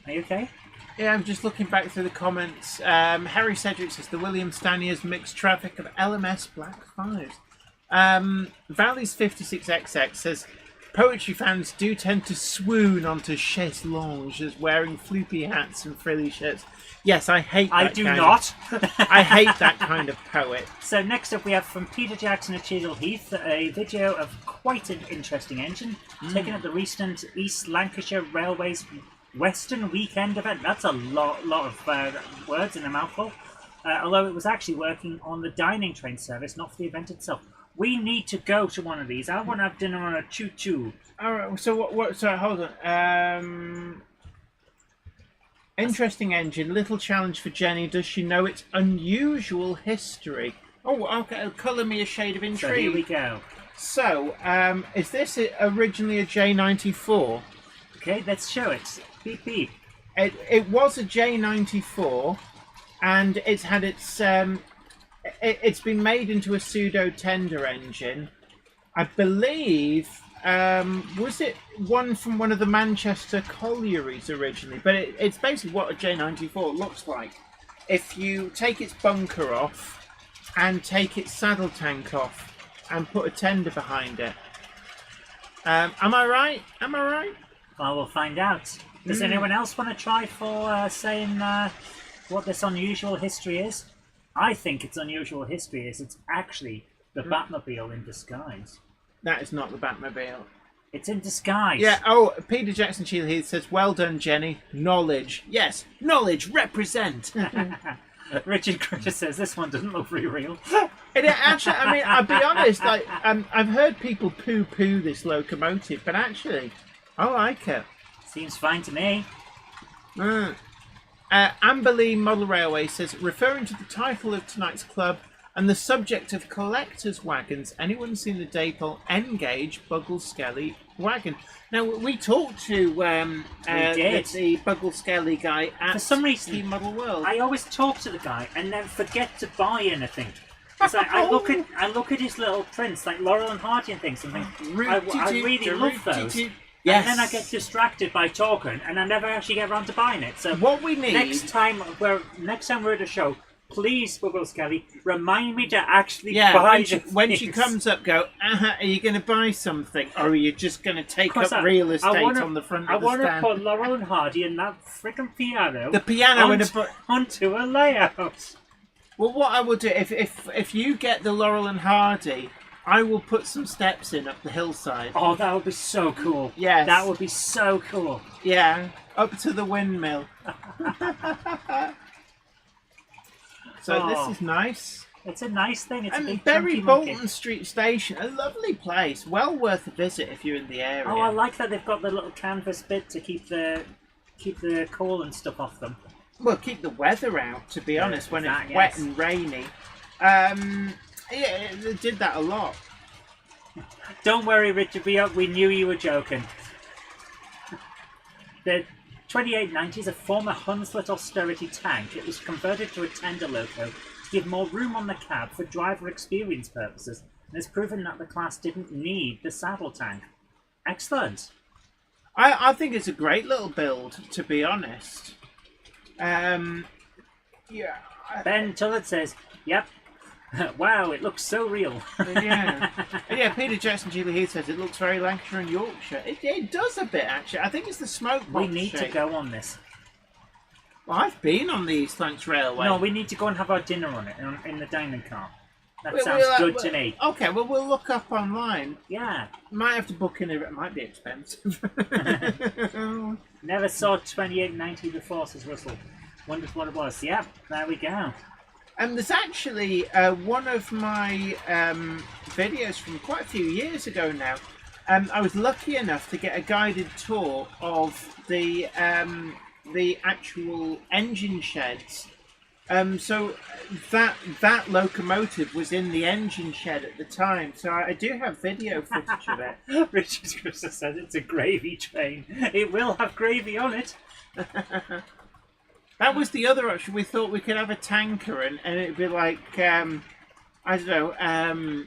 [SPEAKER 4] Are you okay?
[SPEAKER 3] Yeah, I'm just looking back through the comments. Harry Cedric says the William Staniers mixed traffic of LMS Black 5s. Valley's 56XX says poetry fans do tend to swoon onto chaises longues wearing floopy hats and frilly shirts. Yes, I hate that.
[SPEAKER 4] I do not.
[SPEAKER 3] I hate that kind of poet.
[SPEAKER 4] So next up we have from Peter Jackson of Chisel Heath a video of quite an interesting engine taken at the recent East Lancashire Railways Western Weekend event. That's a lot of words in a mouthful. Although it was actually working on the dining train service, not for the event itself. We need to go to one of these. I want to have dinner on a choo-choo.
[SPEAKER 3] All right. So what? So hold on. Interesting engine. Little challenge for Jenny. Does she know its unusual history? Oh, okay. Colour me a shade of intrigue.
[SPEAKER 4] So here we go.
[SPEAKER 3] So, is this originally a J94?
[SPEAKER 4] Okay, let's show it. Beep beep.
[SPEAKER 3] It was a J94, and it's had its it's been made into a pseudo tender engine. I believe was it one from one of the Manchester collieries originally, but it's basically what a J94 looks like. If you take its bunker off and take its saddle tank off and put a tender behind it. Am I right? Am I right?
[SPEAKER 4] Well, we'll find out. Does anyone else want to try for saying what this unusual history is? I think its unusual history is it's actually the Batmobile in disguise.
[SPEAKER 3] That is not the Batmobile.
[SPEAKER 4] It's in disguise.
[SPEAKER 3] Yeah, oh, Peter Jackson Shield Heath says, well done, Jenny. Knowledge. Yes, knowledge, represent.
[SPEAKER 4] Richard Critter says, this one doesn't look very real.
[SPEAKER 3] It actually, I mean, I'll be honest, like, I've heard people poo-poo this locomotive, but actually, I like it.
[SPEAKER 4] Seems fine to me.
[SPEAKER 3] Amber Lee Model Railway says, referring to the title of tonight's club and the subject of collector's wagons, anyone seen the Dapol N-Gauge Buggle Skelly wagon? Now, we talked to the Buggle Skelly guy at
[SPEAKER 4] For some reason,
[SPEAKER 3] the Model World.
[SPEAKER 4] I always talk to the guy and then forget to buy anything. It's like I look at his little prints, like Laurel and Hardy and things, and think, I really love those.
[SPEAKER 3] Yes.
[SPEAKER 4] And then I get distracted by talking, and I never actually get around to buying it. So
[SPEAKER 3] what we need
[SPEAKER 4] next time we're at a show, please, Bubble Skelly, remind me to actually buy
[SPEAKER 3] when she comes up, go. Are you going to buy something, or are you just going to take up real estate on the front of the stand?
[SPEAKER 4] I want to put Laurel and Hardy and that freaking piano.
[SPEAKER 3] The piano
[SPEAKER 4] onto a layout.
[SPEAKER 3] Well, what I will do if you get the Laurel and Hardy, I will put some steps in up the hillside.
[SPEAKER 4] Oh, that would be so cool.
[SPEAKER 3] Yes.
[SPEAKER 4] That would be so cool.
[SPEAKER 3] Yeah, up to the windmill. So this is nice.
[SPEAKER 4] It's a nice thing. It's
[SPEAKER 3] and Bury Bolton Street Station, a lovely place. Well worth a visit if you're in the area.
[SPEAKER 4] Oh, I like that they've got the little canvas bit to keep the coal and stuff off them.
[SPEAKER 3] Well, keep the weather out, to be honest, when it's wet and rainy. Yeah, they did that a lot.
[SPEAKER 4] Don't worry, Richard. We knew you were joking. 2890 is a former Hunslet austerity tank. It was converted to a tender loco to give more room on the cab for driver experience purposes, and has proven that the class didn't need the saddle tank. Excellent.
[SPEAKER 3] I think it's a great little build, to be honest. Yeah.
[SPEAKER 4] Ben Tullett says, "Yep, wow, it looks so real."
[SPEAKER 3] Yeah. Peter Jackson Julie Heath says it looks very Lancashire and Yorkshire. It does a bit, actually. I think it's the smoke box
[SPEAKER 4] We need to go on this.
[SPEAKER 3] Well, I've been on the East Lancs Railway.
[SPEAKER 4] No, we need to go and have our dinner on it in the dining car. That
[SPEAKER 3] We'll-
[SPEAKER 4] sounds
[SPEAKER 3] we'll-
[SPEAKER 4] good
[SPEAKER 3] we'll-
[SPEAKER 4] to me.
[SPEAKER 3] Okay, well, we'll look up online.
[SPEAKER 4] Yeah.
[SPEAKER 3] Might have to book in. It might be expensive.
[SPEAKER 4] Never saw 2890 before, says Russell. Wondered what it was. Yep, there we go.
[SPEAKER 3] And there's actually one of my videos from quite a few years ago now. I was lucky enough to get a guided tour of the actual engine sheds. So that locomotive was in the engine shed at the time. So I do have video footage of it.
[SPEAKER 4] Richard Chris has said it's a gravy train. It will have gravy on it.
[SPEAKER 3] That was the other option. We thought we could have a tanker and it'd be like, I don't know,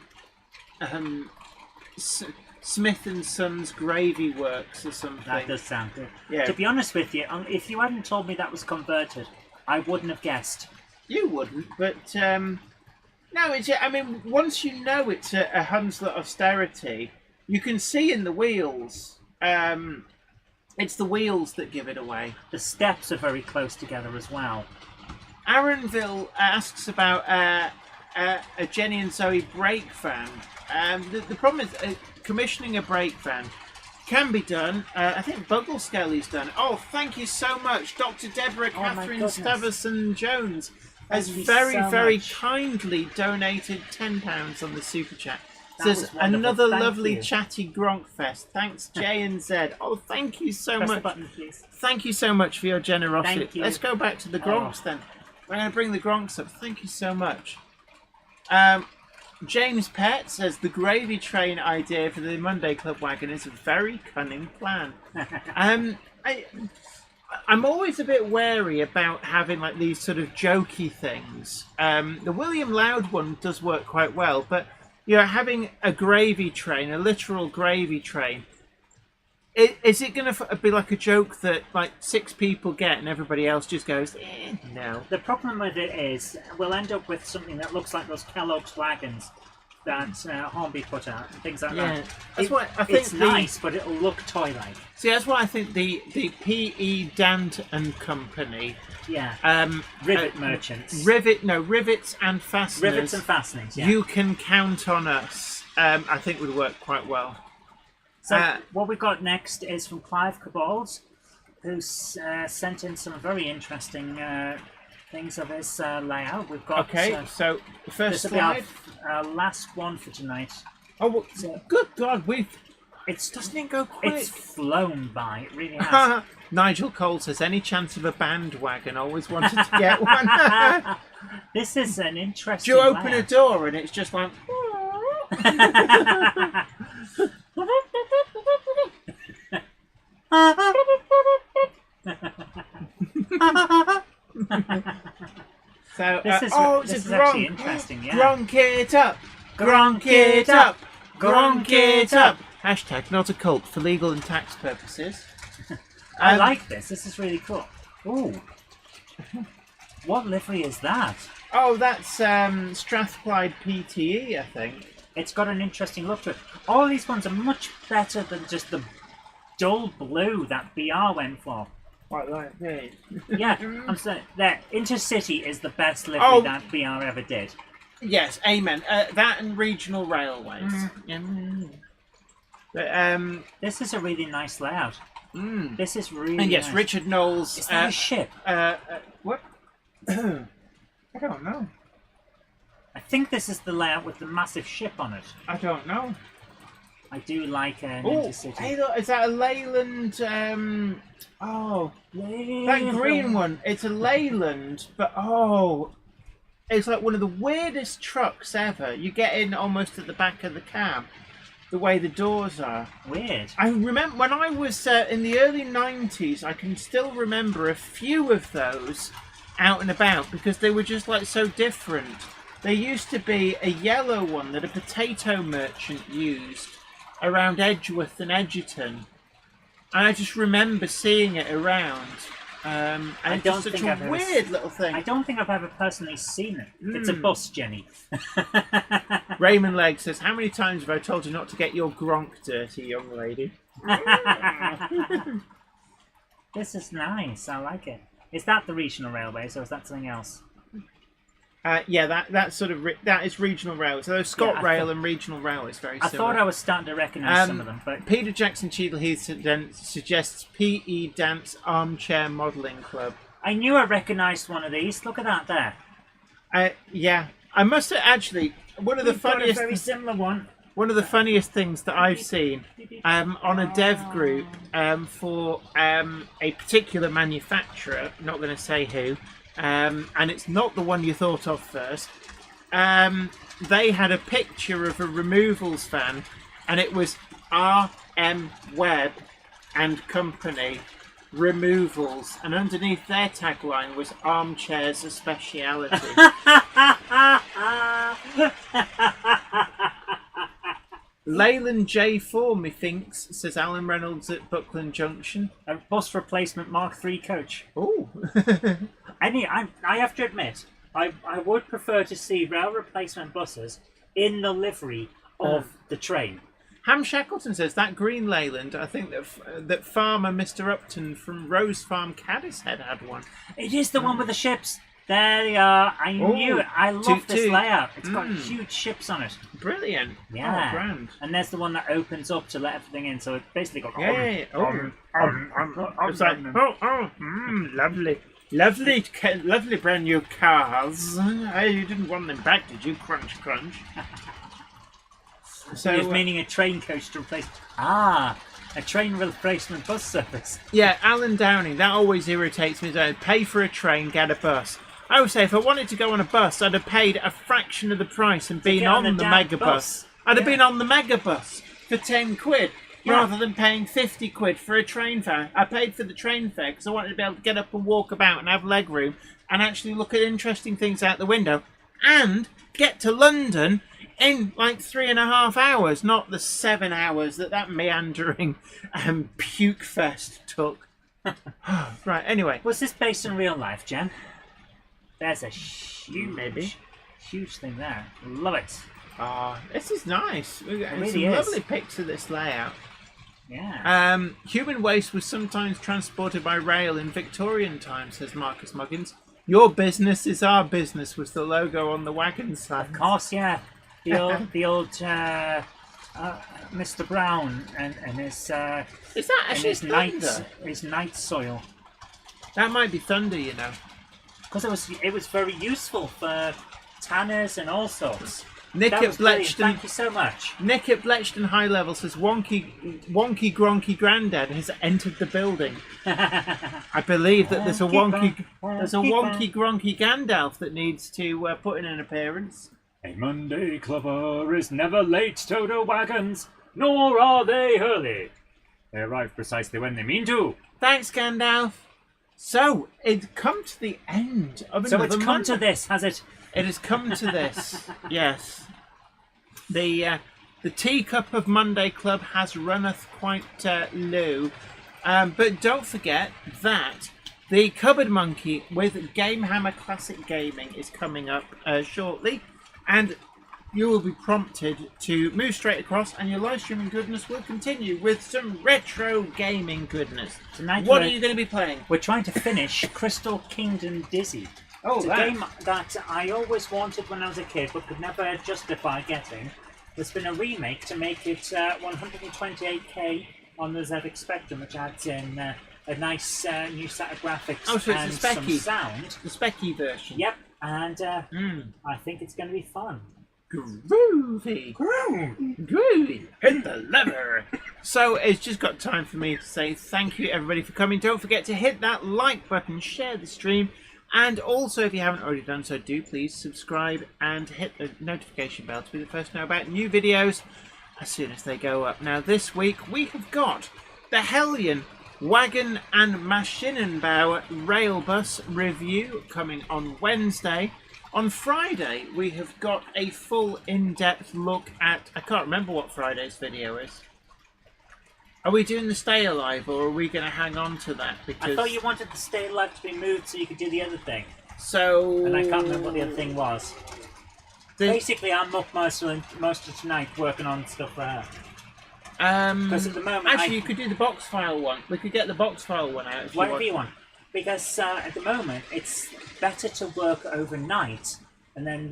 [SPEAKER 3] Smith and Sons Gravy Works or something.
[SPEAKER 4] That does sound good.
[SPEAKER 3] Yeah.
[SPEAKER 4] To be honest with you, if you hadn't told me that was converted, I wouldn't have guessed.
[SPEAKER 3] You wouldn't, but no, it's. I mean, once you know it's a Hunslet austerity, you can see in the wheels. It's the wheels that give it away.
[SPEAKER 4] The steps are very close together as well.
[SPEAKER 3] Aaronville asks about a Jenny and Zoe brake van. The problem is commissioning a brake van can be done. I think Buggle Skelly's done. Oh, thank you so much, Dr. Deborah Catherine Steverson Jones has very kindly donated £10 on the super chat. Says another lovely chatty Gronk Fest. Thanks, J and Z. Oh, thank you so
[SPEAKER 4] Press
[SPEAKER 3] much.
[SPEAKER 4] the button, please.
[SPEAKER 3] Thank you so much for your generosity.
[SPEAKER 4] Thank you.
[SPEAKER 3] Let's go back to the Gronks then. We're going to bring the Gronks up. Thank you so much. James Pett says the gravy train idea for the Monday Club wagon is a very cunning plan. I'm always a bit wary about having like these sort of jokey things. The William Loud one does work quite well, but you know, having a gravy train, a literal gravy train, is it going to be like a joke that like 6 people get and everybody else just goes, no?
[SPEAKER 4] The problem with it is we'll end up with something that looks like those Kellogg's wagons that Hornby put out and things like that.
[SPEAKER 3] That's why I think
[SPEAKER 4] it's nice, but it'll look toy-like.
[SPEAKER 3] See, that's why I think the P.E. Dant and Company.
[SPEAKER 4] Yeah. Rivet merchants.
[SPEAKER 3] Rivets and fasteners.
[SPEAKER 4] Rivets and fastenings. Yeah.
[SPEAKER 3] You can count on us. I think would work quite well.
[SPEAKER 4] So what we've got next is from Clive Cabals, who's sent in some very interesting things of his layout. We've got
[SPEAKER 3] so the first
[SPEAKER 4] this will
[SPEAKER 3] slide.
[SPEAKER 4] be our last one for tonight.
[SPEAKER 3] Oh, well, good God, doesn't it go quick?
[SPEAKER 4] It's flown by. It really has.
[SPEAKER 3] Nigel Cole says, any chance of a bandwagon? Always wanted to get one.
[SPEAKER 4] This is an interesting.
[SPEAKER 3] Do you open
[SPEAKER 4] layout.
[SPEAKER 3] a door and it's just like. So,
[SPEAKER 4] this is actually interesting. Yeah.
[SPEAKER 3] Gronk it up. Gronk it up. Gronk it up. Hashtag not a cult for legal and tax purposes.
[SPEAKER 4] I like this. This is really cool. Ooh. What livery is that?
[SPEAKER 3] Oh, that's Strathclyde PTE, I think.
[SPEAKER 4] It's got an interesting look to it. All these ones are much better than just the dull blue that BR went for.
[SPEAKER 3] Quite like me.
[SPEAKER 4] Yeah, I'm saying that Intercity is the best livery that BR ever did.
[SPEAKER 3] Yes, amen. That and regional railways. But,
[SPEAKER 4] this is a really nice layout. This is really
[SPEAKER 3] and yes,
[SPEAKER 4] nice.
[SPEAKER 3] Richard Knowles.
[SPEAKER 4] Is that a ship?
[SPEAKER 3] What? I don't know.
[SPEAKER 4] I think this is the layout with the massive ship on it.
[SPEAKER 3] I don't know.
[SPEAKER 4] I do like an
[SPEAKER 3] Oh,
[SPEAKER 4] Intercity.
[SPEAKER 3] hey, look, is that a Leyland? That green one. It's a Leyland, but it's like one of the weirdest trucks ever. You get in almost at the back of the cab. the way the doors are.
[SPEAKER 4] Weird.
[SPEAKER 3] I remember when I was in the early 90s, I can still remember a few of those out and about because they were just like so different. There used to be a yellow one that a potato merchant used around Edgeworth and Edgerton. And I just remember seeing it around. And
[SPEAKER 4] I
[SPEAKER 3] it's
[SPEAKER 4] don't
[SPEAKER 3] just
[SPEAKER 4] think
[SPEAKER 3] such
[SPEAKER 4] I've
[SPEAKER 3] a
[SPEAKER 4] ever
[SPEAKER 3] weird little thing.
[SPEAKER 4] I don't think I've ever personally seen it. It's a bus, Jenny.
[SPEAKER 3] Raymond Legg says, how many times have I told you not to get your gronk dirty, young lady?
[SPEAKER 4] This is nice. I like it. Is that the regional railways or is that something else?
[SPEAKER 3] Yeah, that's sort of that is regional rail. So ScotRail and regional rail is very
[SPEAKER 4] I
[SPEAKER 3] similar.
[SPEAKER 4] thought I was starting to recognise some of them, but
[SPEAKER 3] Peter Jackson Cheadle Heath suggests PE Dance Armchair Modelling Club.
[SPEAKER 4] I knew I recognised one of these. Look at that there.
[SPEAKER 3] Yeah, I must have actually one of the
[SPEAKER 4] We've got a
[SPEAKER 3] funniest.
[SPEAKER 4] very similar one.
[SPEAKER 3] One of the funniest things that I've seen on a dev group for a particular manufacturer, not going to say who, and it's not the one you thought of first. They had a picture of a removals van, and it was RM Webb and Company Removals, and underneath their tagline was Armchairs a Speciality. Leyland J4, methinks, says Alan Reynolds at Buckland Junction.
[SPEAKER 4] A bus replacement Mark III coach.
[SPEAKER 3] Oh.
[SPEAKER 4] I have to admit, I would prefer to see rail replacement buses in the livery of the train.
[SPEAKER 3] Ham Shackleton says that green Leyland, I think that farmer Mr. Upton from Rose Farm Caddishead had one.
[SPEAKER 4] It is the one with the ships. There they are. I knew it. I love this layout. It's got huge ships on it.
[SPEAKER 3] Brilliant.
[SPEAKER 4] Yeah.
[SPEAKER 3] Oh, grand.
[SPEAKER 4] And there's the one that opens up to let everything in. So it basically got
[SPEAKER 3] It's like, lovely. Lovely brand new cars. You didn't want them back, did you? Crunch, crunch.
[SPEAKER 4] So you're meaning a train coach to replace... a train replacement bus service.
[SPEAKER 3] Yeah, Alan Downing, that always irritates me. Pay for a train, get a bus. I would say if I wanted to go on a bus, I'd have paid a fraction of the price and been on the megabus. I'd have been on the megabus for 10 quid rather than paying 50 quid for a train fare. I paid for the train fare because I wanted to be able to get up and walk about and have leg room and actually look at interesting things out the window and get to London in like 3.5 hours, not the 7 hours that meandering puke fest took. Right, anyway.
[SPEAKER 4] Was this based in real life, Jen? There's a huge thing there. Love it.
[SPEAKER 3] This is nice. We've got
[SPEAKER 4] really
[SPEAKER 3] some
[SPEAKER 4] is.
[SPEAKER 3] lovely pics of this layout.
[SPEAKER 4] Yeah.
[SPEAKER 3] Human waste was sometimes transported by rail in Victorian times, says Marcus Muggins. Your business is our business was the logo on the wagon side.
[SPEAKER 4] Of course, yeah. The old Mr. Brown and his
[SPEAKER 3] Is that actually
[SPEAKER 4] his night soil.
[SPEAKER 3] That might be thunder, you know.
[SPEAKER 4] Because it was very useful for tanners and all sorts.
[SPEAKER 3] Nick
[SPEAKER 4] That
[SPEAKER 3] at
[SPEAKER 4] was brilliant.
[SPEAKER 3] Bletchton.
[SPEAKER 4] Thank you so much.
[SPEAKER 3] Nick at Bletchton High Level says Wonky Gronky Grandad has entered the building. I believe that there's a Wonky Gronky Gandalf that needs to put in an appearance.
[SPEAKER 5] A Monday clubber is never late, Toto wagons, nor are they early. They arrive precisely when they mean to.
[SPEAKER 3] Thanks, Gandalf. So it's come to the end of
[SPEAKER 4] So
[SPEAKER 3] another
[SPEAKER 4] it's come
[SPEAKER 3] month.
[SPEAKER 4] to this, has it?
[SPEAKER 3] It has come to this. Yes. The teacup of Monday Club has runneth quite low. But don't forget that the Cupboard Monkey with Game Hammer Classic Gaming is coming up shortly. And you will be prompted to move straight across and your live streaming goodness will continue with some retro gaming goodness.
[SPEAKER 4] Tonight
[SPEAKER 3] What are you going to be playing?
[SPEAKER 4] We're trying to finish Crystal Kingdom Dizzy.
[SPEAKER 3] Oh,
[SPEAKER 4] it's a
[SPEAKER 3] that.
[SPEAKER 4] game that I always wanted when I was a kid but could never justify getting. There's been a remake to make it 128k on the ZX Spectrum, which adds in a nice new set of graphics
[SPEAKER 3] Oh, so it's
[SPEAKER 4] and
[SPEAKER 3] a specky.
[SPEAKER 4] some sound.
[SPEAKER 3] The specky version.
[SPEAKER 4] Yep, and I think it's going to be fun.
[SPEAKER 3] Groovy. Groovy. Hit the lever. So it's just got time for me to say thank you everybody for coming. Don't forget to hit that like button, share the stream, and also if you haven't already done so, do please subscribe and hit the notification bell to be the first to know about new videos. as soon as they go up. Now this week we have got the Hellion Wagon and Maschinenbau rail bus review coming on Wednesday. On Friday we have got a full in-depth look at, I can't remember what Friday's video is. Are we doing the Stay Alive, or are we going to hang on to that? Because
[SPEAKER 4] I thought you wanted the Stay Alive to be moved so you could do the other thing.
[SPEAKER 3] So...
[SPEAKER 4] And I can't remember what the other thing was. Basically, I'm up most of tonight working on stuff for her. Because at the moment...
[SPEAKER 3] Actually, you could do the box file one. We could get the box file one out if
[SPEAKER 4] whatever you want. Because at the moment, it's better to work overnight and then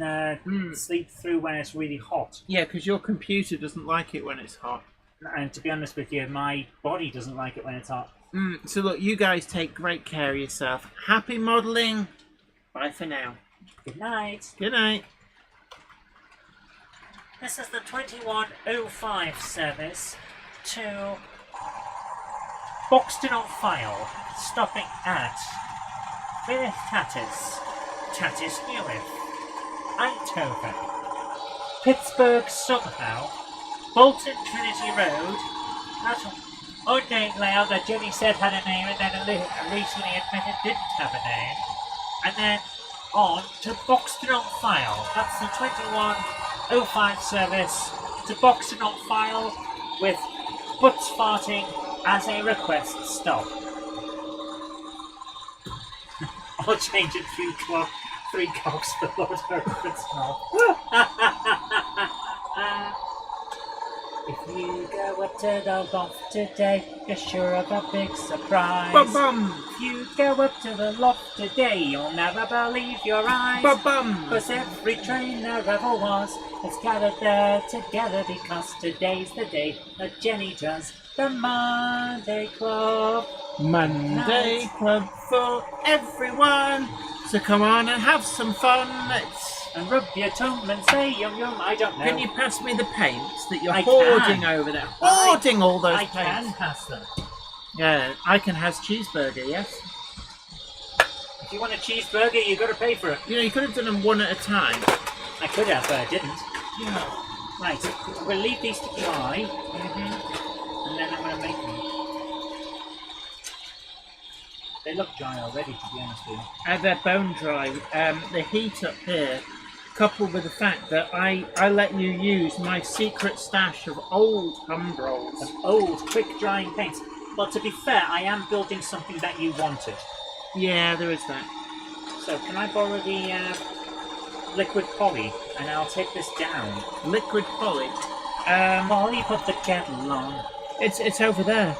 [SPEAKER 4] sleep through when it's really hot.
[SPEAKER 3] Yeah, because your computer doesn't like it when it's hot.
[SPEAKER 4] And to be honest with you, my body doesn't like it when it's hot.
[SPEAKER 3] So look, you guys take great care of yourself. Happy modelling. Bye for now.
[SPEAKER 4] Good night.
[SPEAKER 3] Good night.
[SPEAKER 4] This is the 2105 service to Boxton on File, stopping at Village Tatis Newark, Eindhoven, Pittsburgh somehow, Bolton Trinity Road, that unnamed layout that Jenny said had a name and then recently admitted didn't have a name, and then on to Boxton on File. That's the 2105 service to Boxton on File with butts farting as a request stop. I'll change it 3 cocks for Lord Herbert's mouth. If you go up to the loft today, you're sure of a big surprise.
[SPEAKER 3] Ba-bum!
[SPEAKER 4] If you go up to the loft today, you'll never believe your eyes.
[SPEAKER 3] Ba-bum!
[SPEAKER 4] Cause every train there ever was is gathered there together, because today's the day that Jenny does the Monday Club.
[SPEAKER 3] Monday Club for everyone. So come on and have some fun.
[SPEAKER 4] And rub your tongue and say yum yum, I don't know.
[SPEAKER 3] Can you pass me the paints that you're
[SPEAKER 4] I
[SPEAKER 3] hoarding
[SPEAKER 4] can.
[SPEAKER 3] over there? Hoarding all those
[SPEAKER 4] I
[SPEAKER 3] paints.
[SPEAKER 4] can pass them.
[SPEAKER 3] Yeah, I can has cheeseburger, yes?
[SPEAKER 4] If you want a cheeseburger, you got to pay for it.
[SPEAKER 3] You know, you could have done them one at a time.
[SPEAKER 4] I could have, but I didn't.
[SPEAKER 3] Yeah.
[SPEAKER 4] Right, we'll leave these to dry. And then I'm going to make them. They look dry already, to be honest with you.
[SPEAKER 3] They're bone dry. The heat up here, coupled with the fact that I let you use my secret stash of old Humbrolls.
[SPEAKER 4] Of old, quick-drying paints. Well, to be fair, I am building something that you wanted.
[SPEAKER 3] Yeah, there is that.
[SPEAKER 4] So, can I borrow the liquid poly? And I'll take this down.
[SPEAKER 3] Liquid poly.
[SPEAKER 4] Polly, put the kettle on.
[SPEAKER 3] It's over there.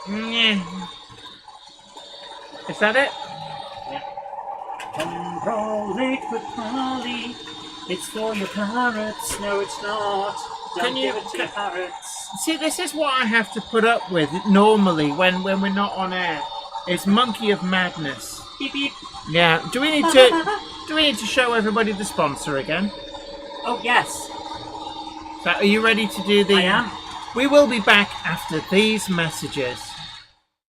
[SPEAKER 3] Yeah. Is that it?
[SPEAKER 4] Yeah. Humbrol liquid poly. It's for your parrots. No, it's not. Don't give it to your parrots.
[SPEAKER 3] See, this is what I have to put up with normally when we're not on air. It's Monkey of Madness.
[SPEAKER 4] Beep beep.
[SPEAKER 3] Yeah. Do we need to show everybody the sponsor again?
[SPEAKER 4] Oh yes.
[SPEAKER 3] So, are you ready to do the?
[SPEAKER 4] I am.
[SPEAKER 3] We will be back after these messages.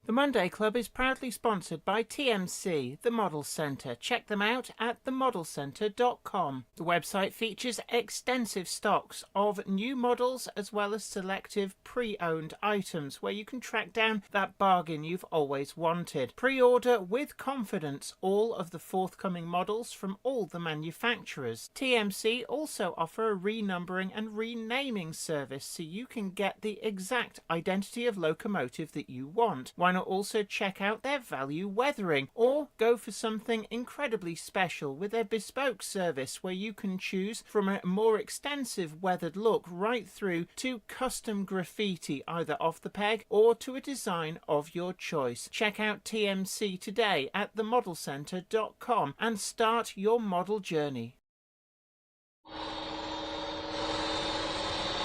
[SPEAKER 3] The Monday Club is proudly sponsored by TMC, the Model Centre. Check them out at themodelcentre.com. The website features extensive stocks of new models as well as selective pre-owned items where you can track down that bargain you've always wanted. Pre-order with confidence all of the forthcoming models from all the manufacturers. TMC also offer a renumbering and renaming service so you can get the exact identity of locomotive that you want. Why not also check out their value weathering, or go for something incredibly special with their bespoke service where you can choose from a more extensive weathered look right through to custom graffiti either off the peg or to a design of your choice. Check out TMC today at themodelcentre.com and start your model journey.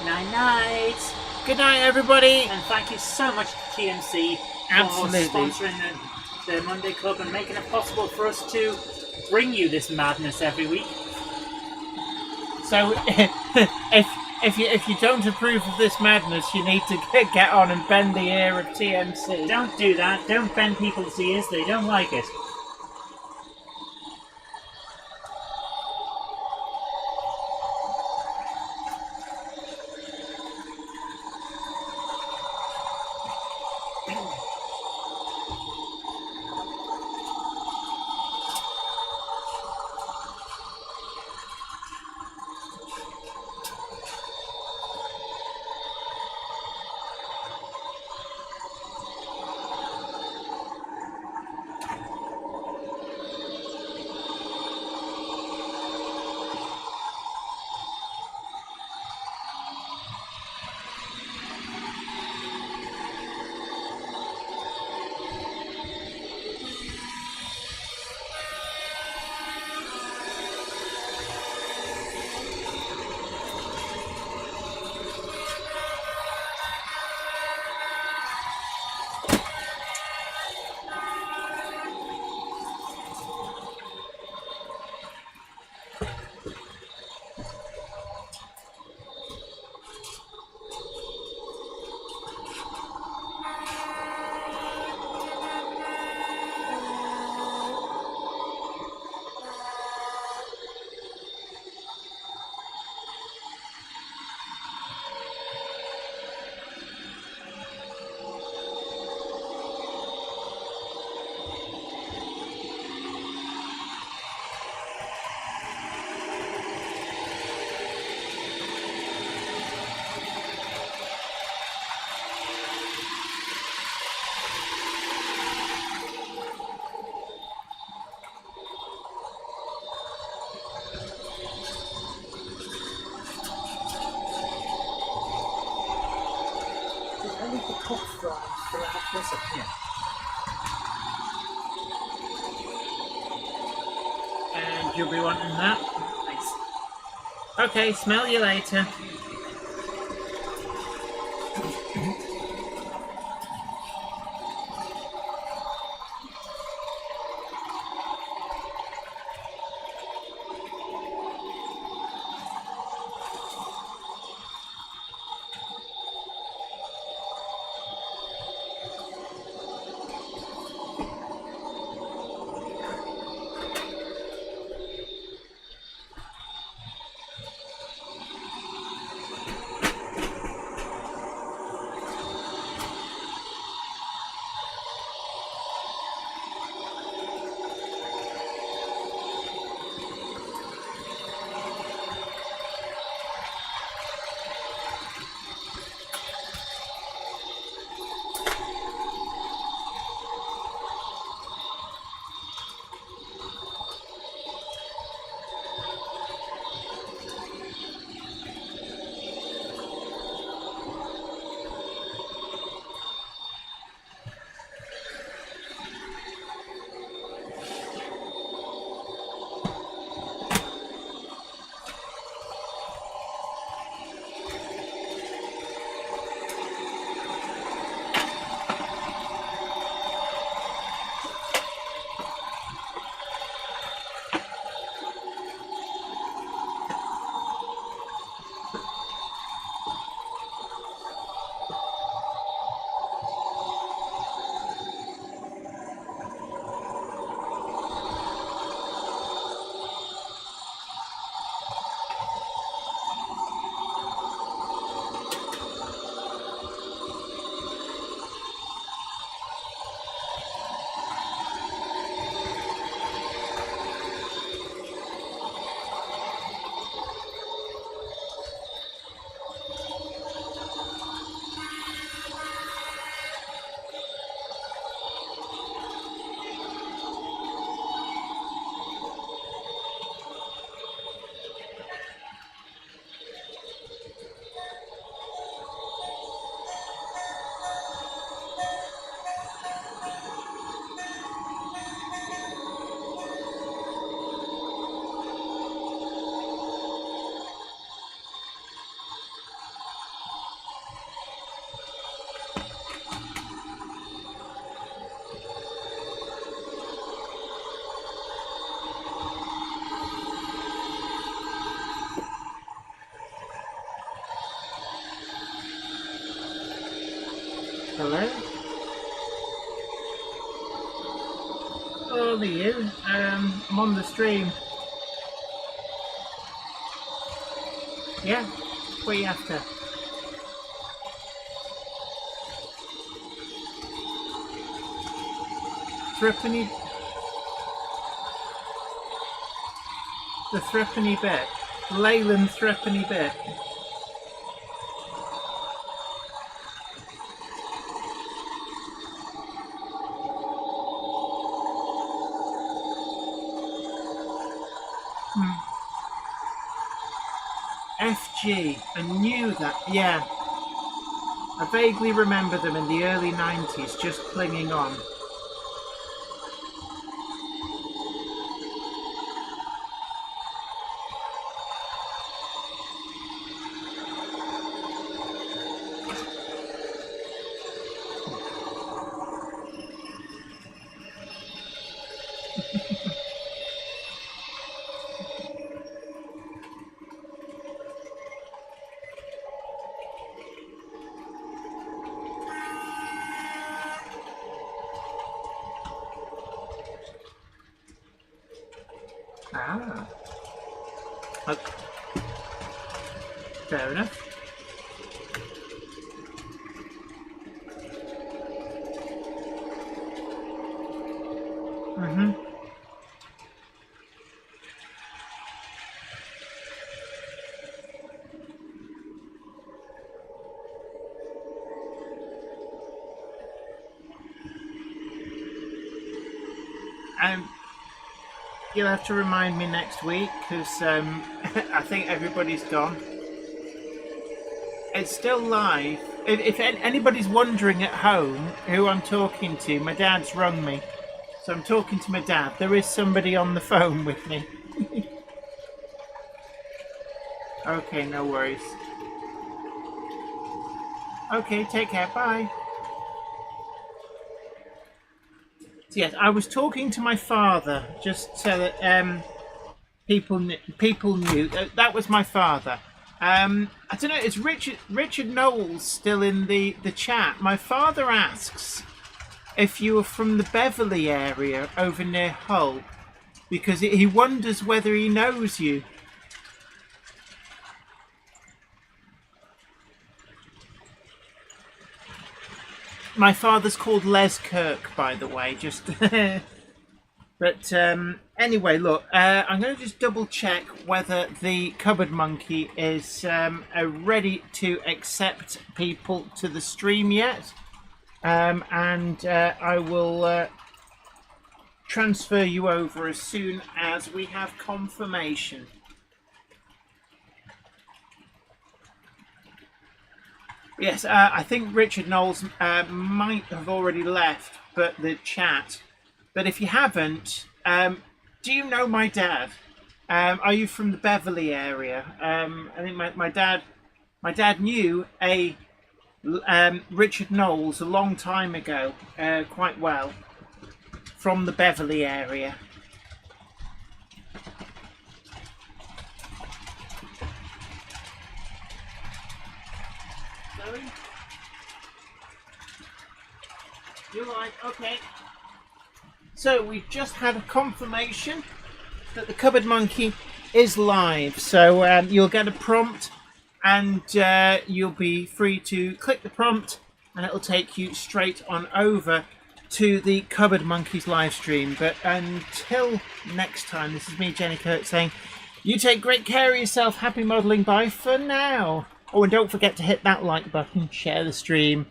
[SPEAKER 4] Night night.
[SPEAKER 3] Good night, everybody.
[SPEAKER 4] And thank you so much to TMC
[SPEAKER 3] Absolutely.
[SPEAKER 4] for sponsoring the Monday Club and making it possible for us to bring you this madness every week.
[SPEAKER 3] So, if you don't approve of this madness, you need to get on and bend the ear of TMC.
[SPEAKER 4] Don't do that. Don't bend people's ears. They don't like it. cook fries throughout this up here.
[SPEAKER 3] And you'll be wanting that.
[SPEAKER 4] Thanks.
[SPEAKER 3] Okay, smell you later. Hello? Oh, you. I'm on the stream. Yeah? What are you after? Threepenny... The threepenny bit. Leyland threepenny bit. FG, I knew that, yeah. I vaguely remember them in the early 90s, just clinging on. Ah. Okay. Fair enough. Mm-hmm. You'll have to remind me next week because I think everybody's gone. It's still live if anybody's wondering at home who I'm talking to, my dad's rung me. So I'm talking to my dad. There is somebody on the phone with me. Okay, no worries. Okay, take care. Bye. So yes, I was talking to my father just so that people knew that was my father. I don't know. Is Richard Knowles still in the chat? My father asks if you are from the Beverley area over near Hull, because he wonders whether he knows you. My father's called Les Kirk, by the way. Just, but anyway, look. I'm going to just double check whether the cupboard monkey is ready to accept people to the stream yet, and I will transfer you over as soon as we have confirmation. Yes, I think Richard Knowles might have already left, but the chat. But if you haven't, do you know my dad? Are you from the Beverley area? I think my dad knew a Richard Knowles a long time ago, quite well, from the Beverley area. You're right, okay. So we've just had a confirmation that the cupboard monkey is live. So you'll get a prompt and you'll be free to click the prompt and it'll take you straight on over to the cupboard monkey's live stream. But until next time, this is me, Jenny Kirk, saying you take great care of yourself. Happy modelling. Bye for now. Oh, and don't forget to hit that like button, share the stream.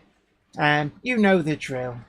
[SPEAKER 3] You know the drill.